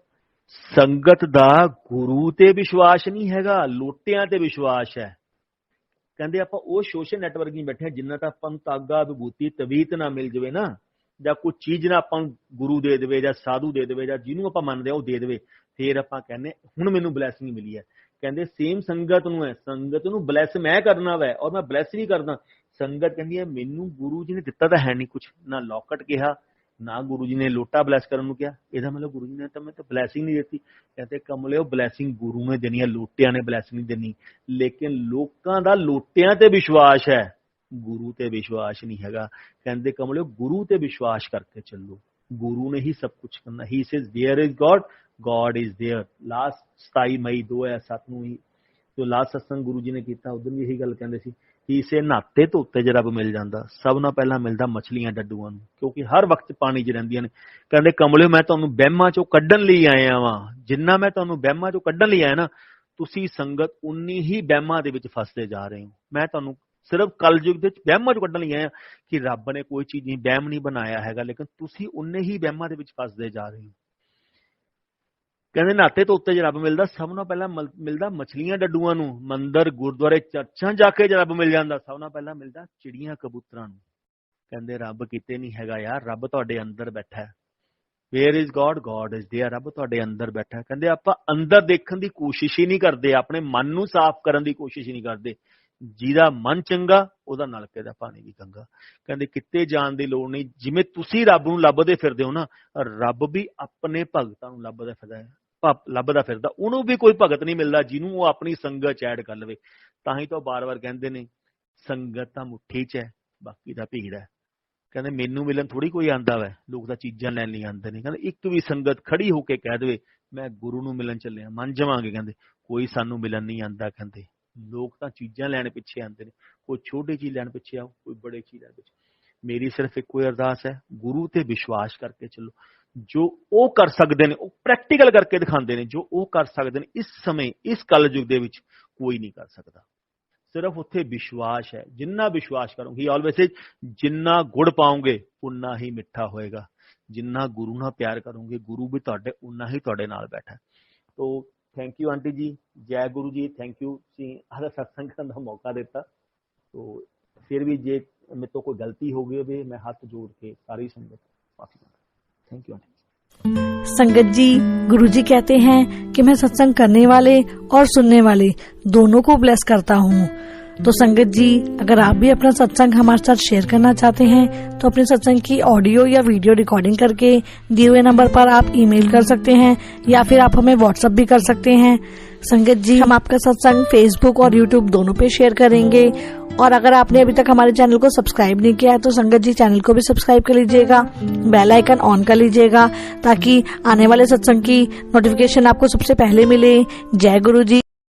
संगत दा गुरु ते विश्वास नहीं हैगा, लोटियां ते विश्वास है। कहंदे आपां ओह सोशल नैटवर्क नहीं बैठे जिन्ना तां आपां नूं तागा विभूति तवीत ना मिल जावे ना, ਜਾਂ ਕੋਈ ਚੀਜ਼ ਨਾ ਆਪਾਂ ਗੁਰੂ ਦੇ ਦੇਵੇ ਜਾਂ ਸਾਧੂ ਦੇ ਦੇਵੇ ਜਾਂ ਜਿਹਨੂੰ ਆਪਾਂ ਮੰਨਦੇ ਆ ਉਹ ਦੇ ਦੇਵੇ, ਫੇਰ ਆਪਾਂ ਕਹਿੰਦੇ ਹੁਣ ਮੈਨੂੰ ਬਲੈਸਿੰਗ ਮਿਲੀ ਹੈ। ਕਹਿੰਦੇ ਸੇਮ ਸੰਗਤ ਨੂੰ ਹੈ, ਸੰਗਤ ਨੂੰ ਬਲੈਸ ਮੈਂ ਕਰਨਾ ਵੈ ਔਰ ਮੈਂ ਬਲੈਸ ਵੀ ਕਰਦਾ। ਸੰਗਤ ਕਹਿੰਦੀ ਹੈ ਮੈਨੂੰ ਗੁਰੂ ਜੀ ਨੇ ਦਿੱਤਾ ਤਾਂ ਹੈ ਨਹੀਂ ਕੁਛ, ਨਾ ਲੋਕਟ ਕਿਹਾ ਨਾ ਗੁਰੂ ਜੀ ਨੇ ਲੋਟਾ ਬਲੈਸ ਕਰਨ ਨੂੰ ਕਿਹਾ, ਇਹਦਾ ਮਤਲਬ ਗੁਰੂ ਜੀ ਨੇ ਤਾਂ ਮੈਂ ਤਾਂ ਬਲੈਸਿੰਗ ਨਹੀਂ ਦਿੱਤੀ। ਕਹਿੰਦੇ ਕਮਲਿਓ ਬਲੈਸਿੰਗ ਗੁਰੂ ਨੇ ਦੇਣੀ ਹੈ, ਲੋਟਿਆਂ ਨੇ ਬਲੈਸਿੰਗ ਨਹੀਂ ਦੇਣੀ। ਲੇਕਿਨ ਲੋਕਾਂ ਦਾ ਲੋਟਿਆਂ ਤੇ ਵਿਸ਼ਵਾਸ ਹੈ, गुरु ते विश्वास नहीं हैगा। कहते कमलियो गुरु ते विश्वास करके चलो, गुरु ने ही सब कुछ करना। He says there is god, god is there. Last 27 मई 2007 ਨੂੰ ही जो लास्ट सत्संग गुरु जी ने किया उस दिन भी यही गल कहते सी ਕਿਸੇ ਨਾਤੇ ਧੋਤੇ 'ਚ ਰੱਬ ਮਿਲ ਜਾਂਦਾ, ਸਭ ਨਾਲੋਂ ਪਹਿਲਾਂ ਮਿਲਦਾ ਮਛਲੀਆਂ ਡੱਡੂਆਂ ਨੂੰ, ਕਿਉਂਕਿ ਹਰ ਵਕਤ ਪਾਣੀ 'ਚ ਰਹਿੰਦੀਆਂ ਨੇ। ਕਹਿੰਦੇ ਕਮਲਿਓ ਮੈਂ ਤੁਹਾਨੂੰ ਵਹਿਮਾਂ 'ਚੋਂ ਕੱਢਣ ਲਈ ਆਇਆ ਵਾਂ, ਜਿੰਨਾ ਮੈਂ ਤੁਹਾਨੂੰ ਵਹਿਮਾਂ 'ਚੋਂ ਕੱਢਣ ਲਈ ਆਇਆ ਨਾ, ਤੁਸੀਂ ਸੰਗਤ ਉਨੀ ਹੀ ਵਹਿਮਾਂ ਦੇ ਵਿੱਚ ਫਸਦੇ ਜਾ ਰਹੇ ਹੋ। ਮੈਂ ਤੁਹਾਨੂੰ ਸਿਰਫ ਕਲਯੁਗ ਦੇ ਵਿੱਚ ਵਹਿਮਾਂ 'ਚੋਂ ਕੱਢਣ ਲਈ ਆਇਆ ਕਿ ਰੱਬ ਨੇ ਕੋਈ ਚੀਜ਼ ਨਹੀਂ, ਵਹਿਮ ਨਹੀਂ ਬਣਾਇਆ ਹੈਗਾ, ਲੇਕਿਨ ਤੁਸੀਂ ਉਨੇ ਹੀ ਵਹਿਮਾਂ ਦੇ ਵਿੱਚ ਫਸਦੇ ਜਾ ਰਹੇ ਹੋ। ਕਹਿੰਦੇ ਨਾਤੇ ਧੋਤੇ 'ਚ ਰੱਬ ਮਿਲਦਾ, ਸਭ ਨਾਲੋਂ ਪਹਿਲਾਂ ਮਿਲਦਾ ਮਛਲੀਆਂ ਡੱਡੂਆਂ ਨੂੰ, ਮੰਦਰ ਗੁਰਦੁਆਰੇ ਚਰਚਾਂ ਜਾ ਕੇ ਰੱਬ ਮਿਲ ਜਾਂਦਾ, ਸਭ ਨਾਲੋਂ ਪਹਿਲਾਂ ਮਿਲਦਾ ਚਿੜੀਆਂ ਕਬੂਤਰਾਂ ਨੂੰ। ਕਹਿੰਦੇ ਰੱਬ ਕਿਤੇ ਨਹੀਂ ਹੈਗਾ ਯਾਰ, ਰੱਬ ਤੁਹਾਡੇ ਅੰਦਰ ਬੈਠਾ ਹੈ। Where is god, god is there, ਰੱਬ ਤੁਹਾਡੇ ਅੰਦਰ ਬੈਠਾ ਹੈ। ਕਹਿੰਦੇ ਆਪਾਂ ਅੰਦਰ ਦੇਖਣ ਦੀ ਕੋਸ਼ਿਸ਼ ਹੀ ਨਹੀਂ ਕਰਦੇ, ਆਪਣੇ ਮਨ ਨੂੰ ਸਾਫ਼ ਕਰਨ ਦੀ ਕੋਸ਼ਿਸ਼ ਹੀ ਨਹੀਂ ਕਰਦੇ। ਜਿਹਦਾ ਮਨ ਚੰਗਾ ਉਹਦਾ ਨਲਕੇ ਦਾ ਪਾਣੀ ਵੀ ਚੰਗਾ। ਕਹਿੰਦੇ ਕਿਤੇ ਜਾਣ ਦੀ ਲੋੜ ਨਹੀਂ, ਜਿਵੇਂ ਤੁਸੀਂ ਰੱਬ ਨੂੰ ਲੱਭਦੇ ਫਿਰਦੇ ਹੋ ਨਾ, ਰੱਬ ਵੀ ਆਪਣੇ ਭਗਤਾਂ ਨੂੰ ਲੱਭਦਾ ਫਿਰਦਾ, ਉਹਨੂੰ ਵੀ ਕੋਈ ਭਗਤ ਨਹੀਂ ਮਿਲਦਾ ਜਿਹਨੂੰ ਉਹ ਆਪਣੀ ਸੰਗਤ ਚ ਐਡ ਕਰ ਲਵੇ। ਤਾਂ ਹੀ ਤਾਂ ਬਾਰ-ਬਾਰ ਕਹਿੰਦੇ ਨੇ ਸੰਗਤ ਤਾਂ ਮੁੱਠੀ ਚ ਹੈ, ਬਾਕੀ ਦਾ ਭੀੜ ਹੈ। ਕਹਿੰਦੇ ਮੈਨੂੰ ਮਿਲਣ ਥੋੜੀ ਕੋਈ ਆਂਦਾ ਵੈ, ਲੋਕ ਤਾਂ ਚੀਜ਼ਾਂ ਲੈਣ ਲਈ ਆਉਂਦੇ ਨੇ। ਕਹਿੰਦੇ ਇੱਕ ਵੀ ਸੰਗਤ ਖੜੀ ਹੋ ਕੇ ਕਹਿ ਦੇਵੇ ਮੈਂ ਗੁਰੂ ਨੂੰ ਮਿਲਣ ਚੱਲਿਆ, ਮੰਨ ਜਾਵਾਂਗੇ। ਕਹਿੰਦੇ ਕੋਈ ਸਾਨੂੰ ਮਿਲਣ ਨਹੀਂ ਆਂਦਾ। ਕਹਿੰਦੇ ਲੋਕ ਤਾਂ ਚੀਜ਼ਾਂ ਲੈਣ ਪਿੱਛੇ ਆਉਂਦੇ ਨੇ, ਕੋਈ ਛੋਟੀ ਚੀਜ਼ ਲੈਣ ਪਿੱਛੇ ਆਓ, ਕੋਈ ਬੜੀ ਚੀਜ਼ ਲੈਣ ਪਿੱਛੇ। ਮੇਰੀ ਸਿਰਫ ਇੱਕੋ ਹੀ ਅਰਦਾਸ ਹੈ, ਗੁਰੂ ਤੇ ਵਿਸ਼ਵਾਸ ਕਰਕੇ ਚੱਲੋ। ਜੋ ਉਹ ਕਰ ਸਕਦੇ ਨੇ ਉਹ ਪ੍ਰੈਕਟੀਕਲ ਕਰਕੇ ਦਿਖਾਉਂਦੇ ਨੇ, ਜੋ ਉਹ ਕਰ ਸਕਦੇ ਨੇ ਇਸ ਸਮੇਂ ਇਸ ਕਲਯੁਗ ਦੇ ਵਿੱਚ ਕੋਈ ਨਹੀਂ ਕਰ ਸਕਦਾ। ਸਿਰਫ ਉੱਥੇ ਵਿਸ਼ਵਾਸ ਹੈ। ਜਿੰਨਾ ਵਿਸ਼ਵਾਸ ਕਰੋਗੇ, ਆਲਵੇਜ਼ ਜਿੰਨਾ ਗੁੜ ਪਾਓਗੇ ਉਨਾ ਹੀ ਮਿੱਠਾ ਹੋਏਗਾ। ਜਿੰਨਾ ਗੁਰੂ ਨਾਲ ਪਿਆਰ ਕਰੋਗੇ, ਗੁਰੂ ਵੀ ਤੁਹਾਡੇ ਉਨਾ ਹੀ ਤੁਹਾਡੇ ਨਾਲ ਬੈਠਾ। ਤੋ ਥੈਂਕ ਯੂ ਆਂਟੀ ਜੀ, ਜੈ ਗੁਰੂ ਜੀ, ਥੈਂਕ ਯੂ, ਤੁਸੀਂ ਆਹ ਸਤਸੰਗ ਕਰਨ ਦਾ ਮੌਕਾ ਦਿੱਤਾ। ਤੋ ਫਿਰ भी जे मेरे तो कोई गलती हो गई हो, मैं हाथ जोड़ के सारी संगत माफी मांगता। Thank you. संगत जी, गुरु जी कहते हैं कि मैं सत्संग करने वाले और सुनने वाले दोनों को ब्लेस करता हूँ। तो संगत जी, अगर आप भी अपना सत्संग हमारे साथ शेयर करना चाहते हैं तो अपने सत्संग की ऑडियो या वीडियो रिकॉर्डिंग करके दिए हुए नंबर पर आप ईमेल कर सकते हैं या फिर आप हमें व्हाट्सएप भी कर सकते हैं। संगत जी, हम आपका सत्संग फेसबुक और यूट्यूब दोनों पे शेयर करेंगे। और अगर आपने अभी तक हमारे चैनल को सब्सक्राइब नहीं किया है तो संगत जी चैनल को भी सब्सक्राइब कर लीजिएगा, बेल आइकन ऑन कर लीजिएगा ताकि आने वाले सत्संग की नोटिफिकेशन आपको सबसे पहले मिले। जय गुरु जी।